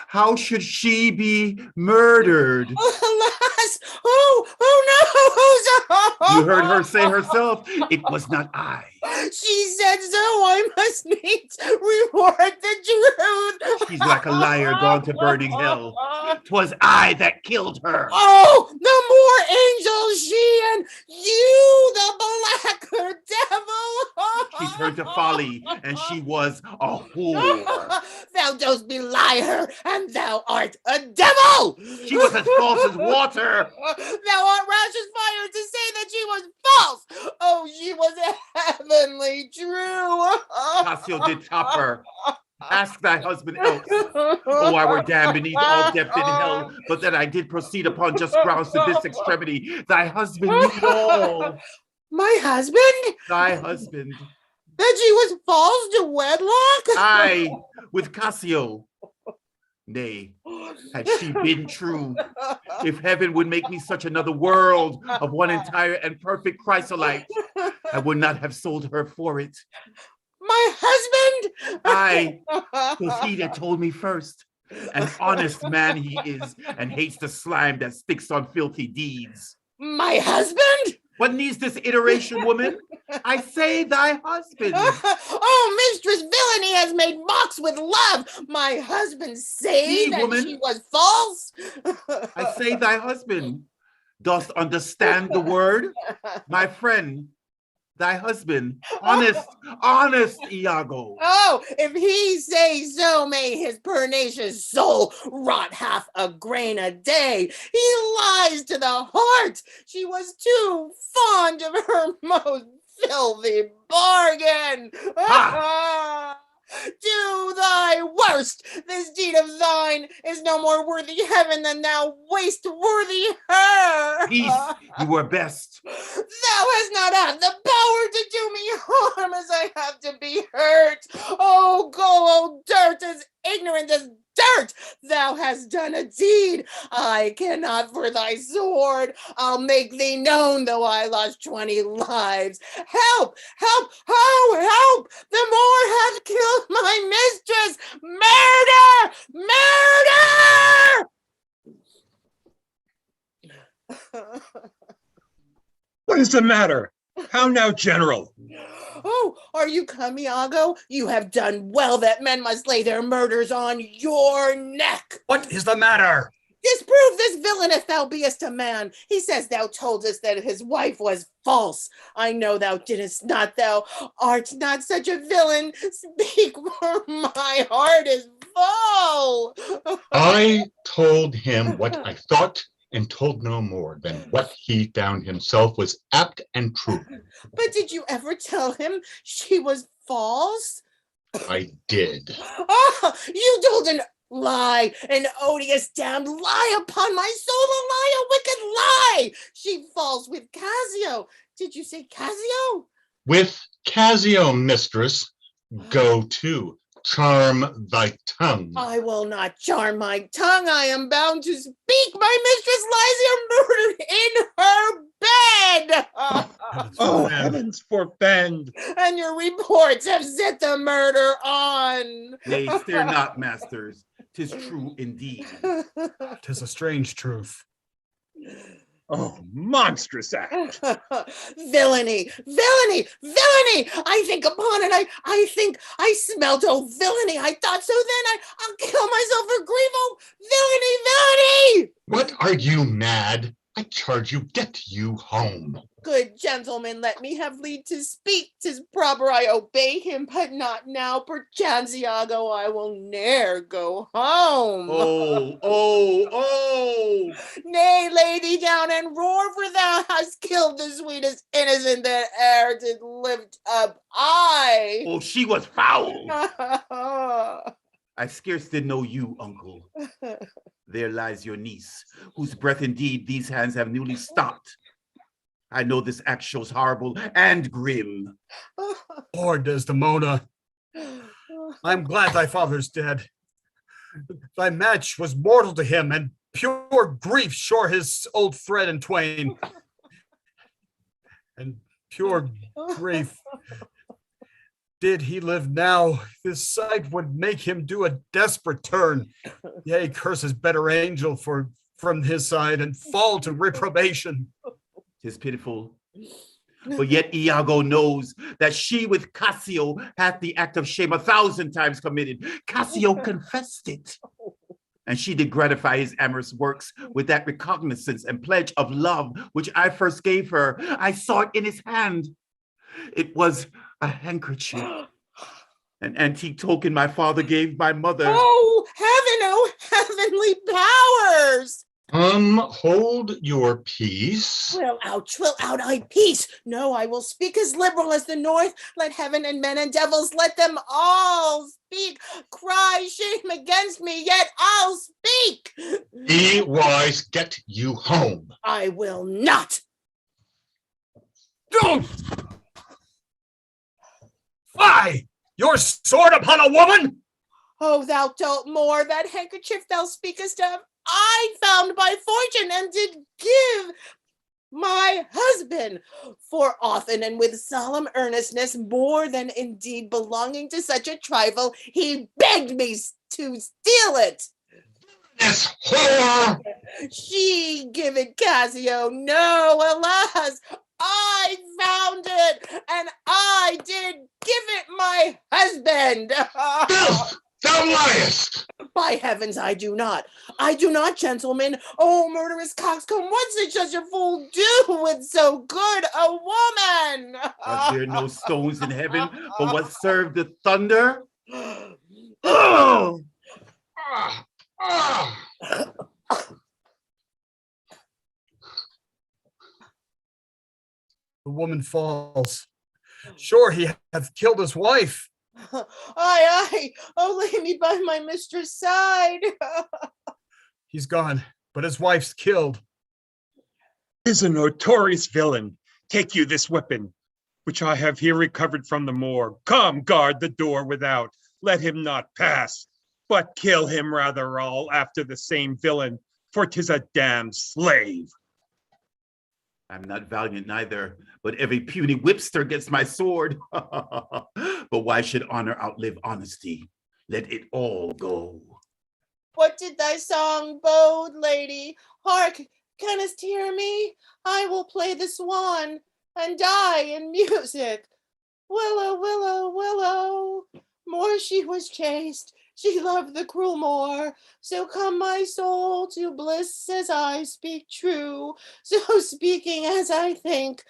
How should she be murdered? Alas, oh no, You heard her say herself, it was not I. She said so, I must needs reward the truth. She's like a liar gone to burning hell. 'Twas I that killed her. Oh, the more angel she and you the blacker devil. She turned to folly, and she was a whore. Thou dost belie her, and thou art a devil. She was as false as water. Thou art rash as fire to say that she was false. Oh, she was heavenly true. Cassio did top her. Ask thy husband else. Oh, I were damned beneath all depth in hell, but that I did proceed upon just grounds to this extremity. Thy husband knew it all. My husband? Thy husband. That she was false to wedlock? Aye, with Cassio. Nay, had she been true, if heaven would make me such another world of one entire and perfect chrysolite, I would not have sold her for it. My husband? Aye, 'twas he that told me first. An honest man he is, and hates the slime that sticks on filthy deeds. My husband? What needs this iteration, woman? I say thy husband. Oh, mistress villainy has made mocks with love. My husband say that woman. she was false. I say thy husband. Dost understand the word? My friend, thy husband, honest Iago. Oh, if he say so, may his pernicious soul rot half a grain a day. He lies to the heart. She was too fond of her most filthy bargain. Do thy worst. This deed of thine is no more worthy heaven than thou wast worthy her. Peace, you were best. Thou hast not had the power to do me harm as I have to be hurt. Oh, go, oh, dirt, as ignorant as dirt. Thou hast done a deed I cannot for thy sword. I'll make thee known, though I lost 20 lives. Help, help, oh, help. The Moor hath killed my mistress. Murder! Murder! What is the matter? How now, General? Oh, are you come, Iago? You have done well that men must lay their murders on your neck. What is the matter? Disprove this villain if thou beest a man. He says thou toldest that his wife was false. I know thou didst not. Thou art not such a villain. Speak, for my heart is full. I told him what I thought and told no more than what he found himself was apt and true. But did you ever tell him she was false? I did. Ah, you told an lie, an odious damned lie upon my soul, a lie, a wicked lie. She falls with Cassio. Did you say Cassio? With Cassio, mistress, go to, charm thy tongue. I will not charm my tongue. I am bound to speak. My mistress lies here murdered in her bed. Oh, heavens forfend! And your reports have set the murder on. Nay, stare not, masters. 'Tis true indeed. 'Tis a strange truth. Oh, monstrous act! Villainy, villainy, villainy! I think upon it. I think I smelt, oh, villainy. I thought so then. I'll kill myself for grief. Oh, villainy, villainy! What, are you mad? I charge you, get you home. Good gentlemen, let me have leave to speak. 'Tis proper I obey him, but not now. Perchance, Iago, I will ne'er go home. Oh. Nay, lay thee down and roar, for thou hast killed the sweetest innocent that e'er did lift up I. Oh, she was foul. I scarce did know you, uncle. There lies your niece, whose breath indeed these hands have newly stopped. I know this act shows horrible and grim. Poor Desdemona. I'm glad thy father's dead. Thy match was mortal to him, and pure grief shore his old thread in twain. And pure grief, did he live now, this sight would make him do a desperate turn. Yea, curse his better angel from his side and fall to reprobation. 'Tis pitiful. But yet Iago knows that she with Cassio hath the act of shame 1,000 times committed. Cassio confessed it. And she did gratify his amorous works with that recognizance and pledge of love which I first gave her. I saw it in his hand. It was a handkerchief, an antique token my father gave my mother. Oh, heavenly powers! Hold your peace. Twill out, I peace. No, I will speak as liberal as the north. Let heaven and men and devils, let them all speak. Cry shame against me, yet I'll speak. Be wise, get you home. I will not. Don't! Fie! Your sword upon a woman? Oh, thou dolt more, that handkerchief thou speakest of, I found by fortune and did give my husband, for often and with solemn earnestness, more than indeed belonging to such a trifle, he begged me to steal it. This whore! She give it Cassio. No, alas, I found it, and I did give it my husband. Filth! Thou liest! By heavens, I do not. I do not, gentlemen. Oh, murderous coxcomb, what should such a fool do with so good a woman? Are there no stones in heaven but what serve the thunder? Oh! The woman falls. Sure, he hath killed his wife. Aye, oh, lay me by my mistress' side. He's gone, but his wife's killed. Is a notorious villain. Take you this weapon, which I have here recovered from the morgue. Come, guard the door without. Let him not pass, but kill him rather all after the same villain, for 'tis a damned slave. I'm not valiant neither, but every puny whipster gets my sword. But why should honor outlive honesty? Let it all go. What did thy song bode, lady? Hark, canst hear me? I will play the swan and die in music. Willow, willow, willow, more she was chaste. She loved the cruel Moor. So come my soul to bliss as I speak true. So speaking as I think,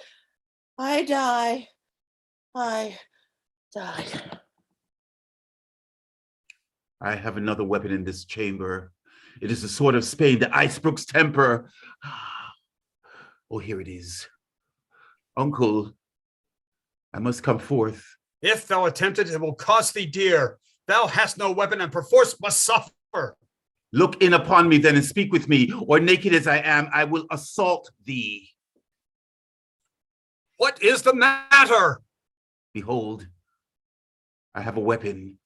I die. I die. I have another weapon in this chamber. It is the sword of Spain, the Icebrook's temper. Oh, here it is. Uncle, I must come forth. If thou attempt it, it will cost thee dear. Thou hast no weapon and perforce must suffer. Look in upon me then and speak with me, or naked as I am, I will assault thee. What is the matter? Behold, I have a weapon.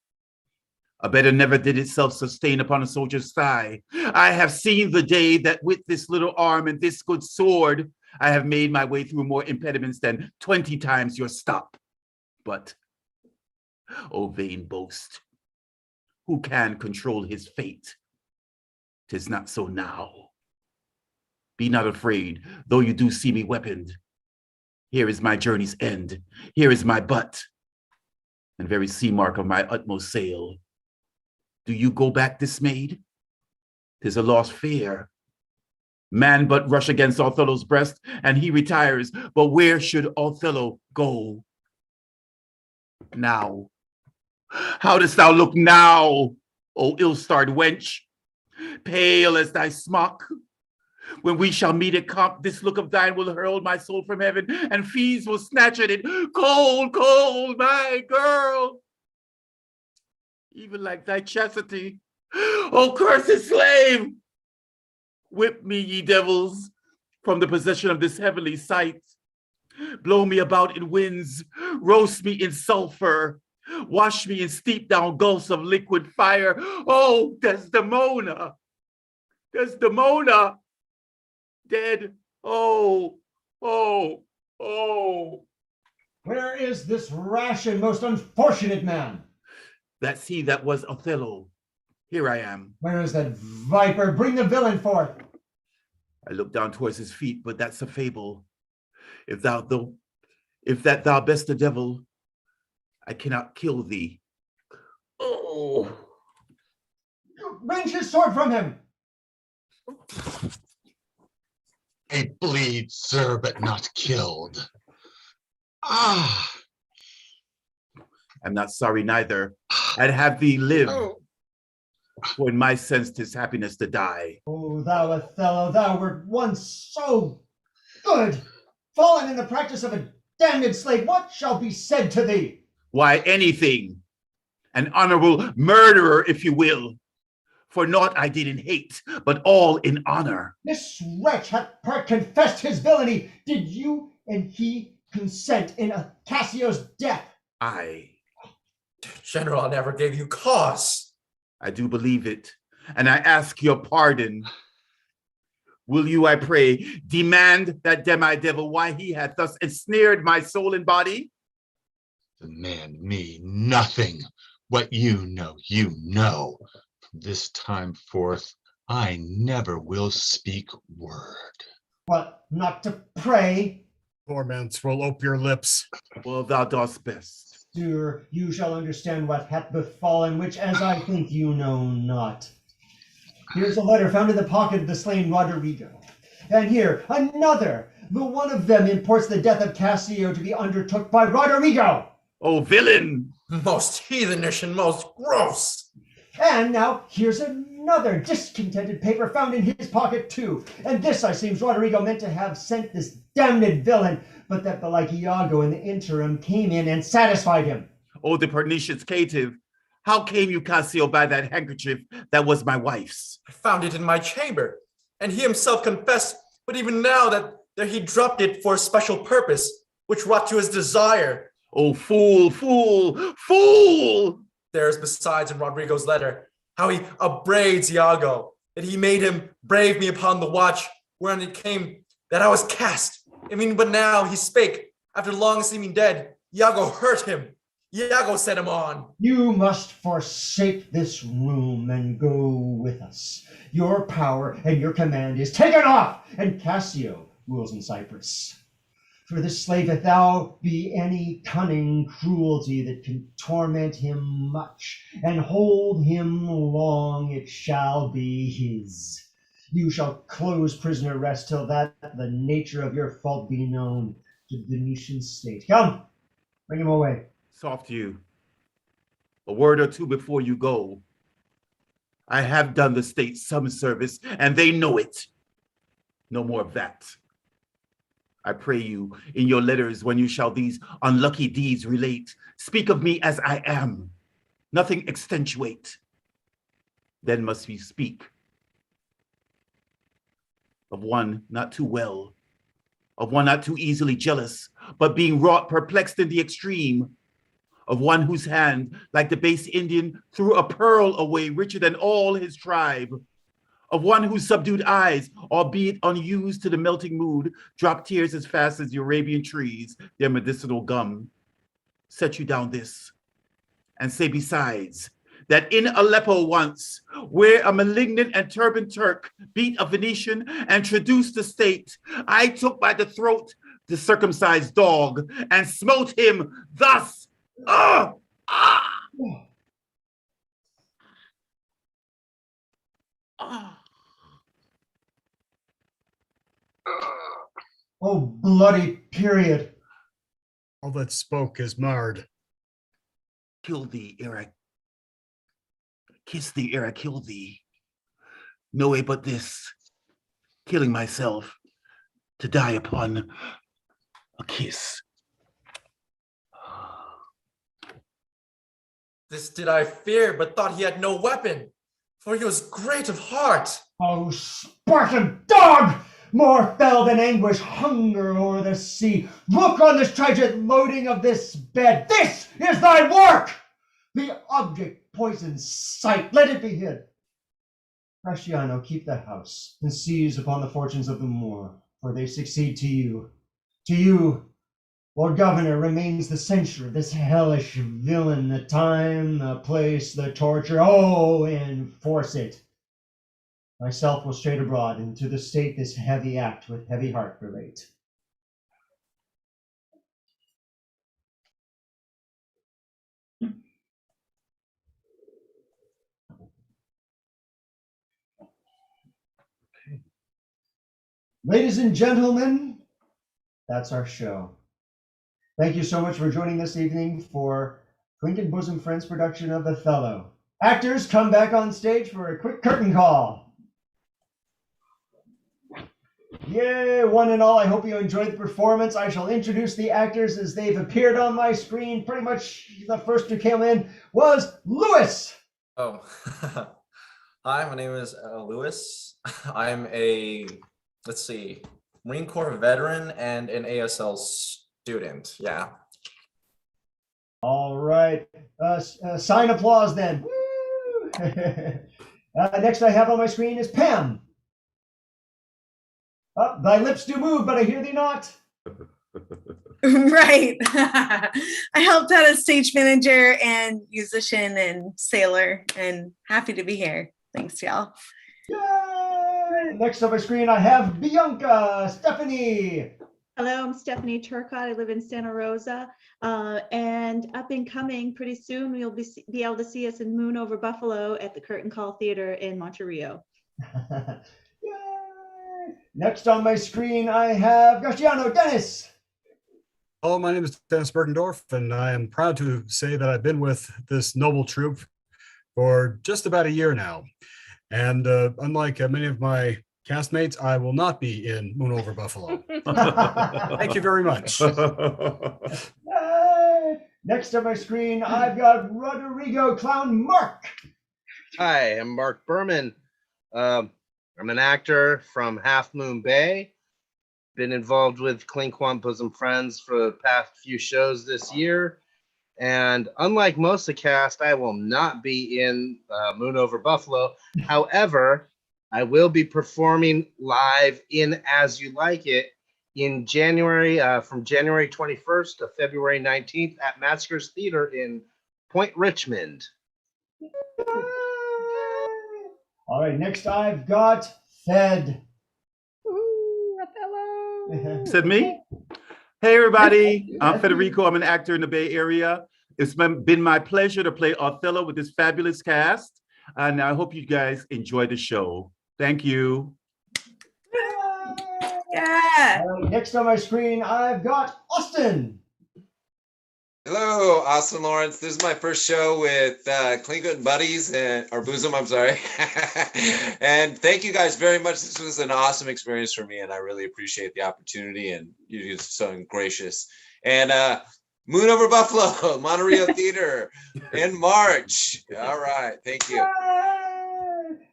A better never did itself sustain upon a soldier's thigh. I have seen the day that with this little arm and this good sword, I have made my way through more impediments than 20 times your stop. But, O vain boast, who can control his fate? 'Tis not so now. Be not afraid, though you do see me weaponed. Here is my journey's end. Here is my butt, and very sea mark of my utmost sail. Do you go back dismayed? 'Tis a lost fear. Man but rush against Othello's breast, and he retires. But where should Othello go? Now, how dost thou look now, O ill-starred wench? Pale as thy smock. When we shall meet at comp, this look of thine will hurl my soul from heaven, and fiends will snatch at it. Cold, cold, my girl. Even like thy chastity. O cursed slave! Whip me, ye devils, from the possession of this heavenly sight. Blow me about in winds, roast me in sulfur, wash me in steep down gulfs of liquid fire. Oh, Desdemona! Desdemona! Dead. Oh, oh, oh. Where is this rash and most unfortunate man? That's he that was Othello. Here I am. Where is that viper? Bring the villain forth. I look down towards his feet, but that's a fable. If that thou best the devil, I cannot kill thee. Oh. Wrench his sword from him. It bleeds, sir, but not killed. Ah. I'm not sorry neither. I'd have thee live. Oh. For in my sense 'tis happiness to die. Oh, thou Othello, thou wert once so good, fallen in the practice of a damned slave. What shall be said to thee? Why, anything. An honorable murderer, if you will. For naught I did in hate, but all in honor. This wretch hath part confessed his villainy. Did you and he consent in Cassio's death? I General, I never gave you cause. I do believe it, and I ask your pardon. Will you, I pray, demand that demi-devil why he hath thus ensnared my soul and body? Demand me nothing. What you know, you know. From this time forth, I never will speak word. What, not to pray? Torments will ope your lips. Well, thou dost best. Sir, you shall understand what hath befallen, which as I think you know not. Here's a letter found in the pocket of the slain Roderigo. And here, another. The one of them imports the death of Cassio to be undertook by Roderigo. Oh, villain! Most heathenish and most gross. And now here's another discontented paper found in his pocket too. And this, I seems, Roderigo meant to have sent this damned villain, but that belike Iago in the interim came in and satisfied him. Oh, the pernicious caitiff. How came you, Cassio, by that handkerchief that was my wife's? I found it in my chamber, and he himself confessed, but even now that he dropped it for a special purpose, which wrought to his desire. Oh, fool, fool, fool! There's besides in Roderigo's letter how he upbraids Iago, that he made him brave me upon the watch, wherein it came that I was cast. I mean, but now he spake, after long seeming dead, Iago hurt him. Iago set him on. You must forsake this room and go with us. Your power and your command is taken off, and Cassio rules in Cyprus. For this slave, if thou be any cunning cruelty that can torment him much and hold him long, it shall be his. You shall close prisoner rest till that the nature of your fault be known to the Venetian state. Come, bring him away. Soft you. A word or two before you go. I have done the state some service, and they know it. No more of that. I pray you, in your letters, when you shall these unlucky deeds relate, speak of me as I am, nothing accentuate. Then must we speak of one not too well, of one not too easily jealous, but being wrought perplexed in the extreme, of one whose hand, like the base Indian, threw a pearl away richer than all his tribe, of one whose subdued eyes, albeit unused to the melting mood, drop tears as fast as the Arabian trees, their medicinal gum. Set you down this, and say besides, that in Aleppo once, where a malignant and turbaned Turk beat a Venetian and traduced the state, I took by the throat the circumcised dog and smote him thus. Oh, bloody period. All that spoke is marred. Kill thee ere I kiss thee ere I kill thee. No way but this, killing myself to die upon a kiss. This did I fear, but thought he had no weapon, for he was great of heart. Oh, Spartan dog! More fell than anguish, hunger o'er the sea. Look on this tragic loading of this bed. This is thy work! The object poisons sight. Let it be hid. Gratiano, keep the house and seize upon the fortunes of the Moor, for they succeed to you. To you, Lord Governor, remains the censure of this hellish villain, the time, the place, the torture. Oh, enforce it. Myself will straight abroad, and to the state this heavy act with heavy heart relate. Ladies and gentlemen, that's our show. Thank you so much for joining this evening for Clinquant Bosom Friends production of Othello. Actors, come back on stage for a quick curtain call. Yay, one and all, I hope you enjoyed the performance. I shall introduce the actors as they've appeared on my screen. Pretty much the first who came in was Lewis. Oh, hi, my name is Lewis. I'm a, let's see, Marine Corps veteran and an ASL student. Yeah. All right. Sign applause then. Woo! Next I have on my screen is Pam. Thy lips do move, but I hear thee not. Right. I helped out as stage manager and musician and sailor, and happy to be here. Thanks, y'all. Yay! Next on my screen, I have Bianca, Stephanie. Hello, I'm Stephanie Turcotte. I live in Santa Rosa, and up and coming pretty soon, you'll be able to see us in Moon Over Buffalo at the Curtain Call Theater in Monterey. Next on my screen, I have Graciano Dennis. Hello, my name is Dennis Bergendorff, and I am proud to say that I've been with this noble troupe for just about a year now. And unlike many of my castmates, I will not be in Moon Over Buffalo. Thank you very much. Next on my screen, I've got Rodrigo Clown Marc. Hi, I'm Marc Berman. I'm an actor from Half Moon Bay. Been involved with Clinquant Bosom Friends for the past few shows this year. And unlike most of the cast, I will not be in Moon Over Buffalo. However, I will be performing live in As You Like It in January, from January 21st to February 19th at Massacres Theater in Point Richmond. All right, next I've got Fed. Ooh, Othello. Said me? Hey, everybody. I'm Federico. I'm an actor in the Bay Area. It's been my pleasure to play Othello with this fabulous cast. And I hope you guys enjoy the show. Thank you. Yeah. Next on my screen, I've got Austin. Hello, Austin Lawrence. This is my first show with Clinquant and Buddies or Bosom, I'm sorry. And thank you guys very much. This was an awesome experience for me, and I really appreciate the opportunity, and you're so gracious. And Moon Over Buffalo, Monterey Theater in March. All right, thank you.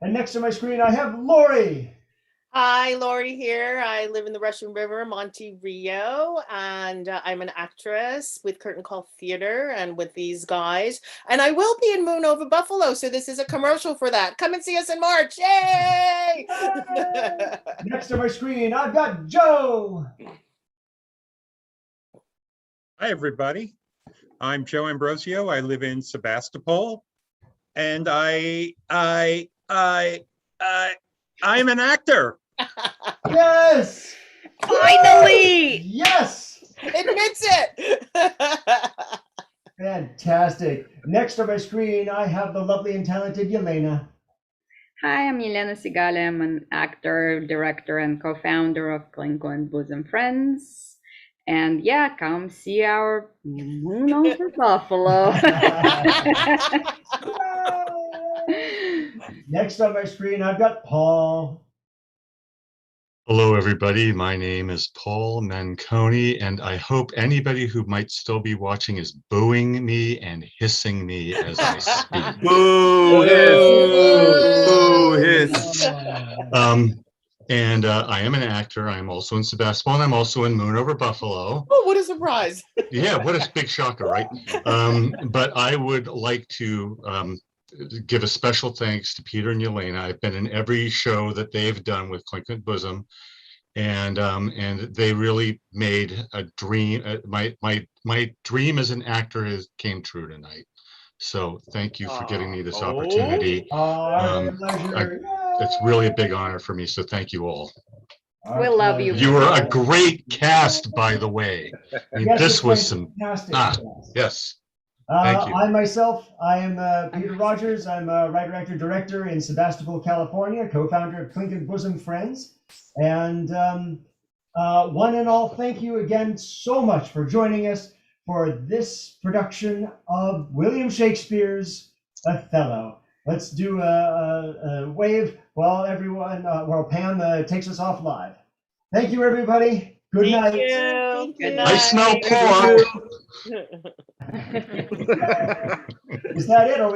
And next to my screen, I have Lorri. Hi, Lorri here. I live in the Russian River, Monte Rio, and I'm an actress with Curtain Call Theater and with these guys. And I will be in Moon Over Buffalo, so this is a commercial for that. Come and see us in March. Yay! Next to my screen, I've got Joe. Hi, everybody. I'm Joe Ambrosio. I live in Sebastopol, and I'm an actor. Yes! Finally! Yes! Admits it! Fantastic. Next on my screen, I have the lovely and talented Yelena. Hi, I'm Yelena Segal. I'm an actor, director, and co-founder of Clinquant Bosom Friends. And yeah, come see our Moon Over Buffalo. Next on my screen, I've got Paul. Hello, everybody. My name is Paul Menconi, and I hope anybody who might still be watching is booing me and hissing me as I speak. Boo! Hiss! Boo! Hiss! And I am an actor. I'm also in Sebastopol, and I'm also in Moon Over Buffalo. Oh, what a surprise. Yeah, what a big shocker, right? But I would like to give a special thanks to Peter and Yelena. I've been in every show that they've done with Clinquant Bosom, and they really made a dream. My dream as an actor came true tonight. So thank you for giving me this opportunity. Pleasure. It's really a big honor for me. So thank you all. We love you. You were a great cast, by the way. I mean, Yes, this it's was some. fantastic. Yes. Thank you. I myself, I am Peter Rogers. I'm a writer, actor, director in Sebastopol, California, co-founder of Clinquant Bosom Friends. And one and all, thank you again so much for joining us for this production of William Shakespeare's Othello. Let's do a wave while everyone, while Pam takes us off live. Thank you, everybody. Good night. Thank you. Good night. I smell pork. Is that it? Or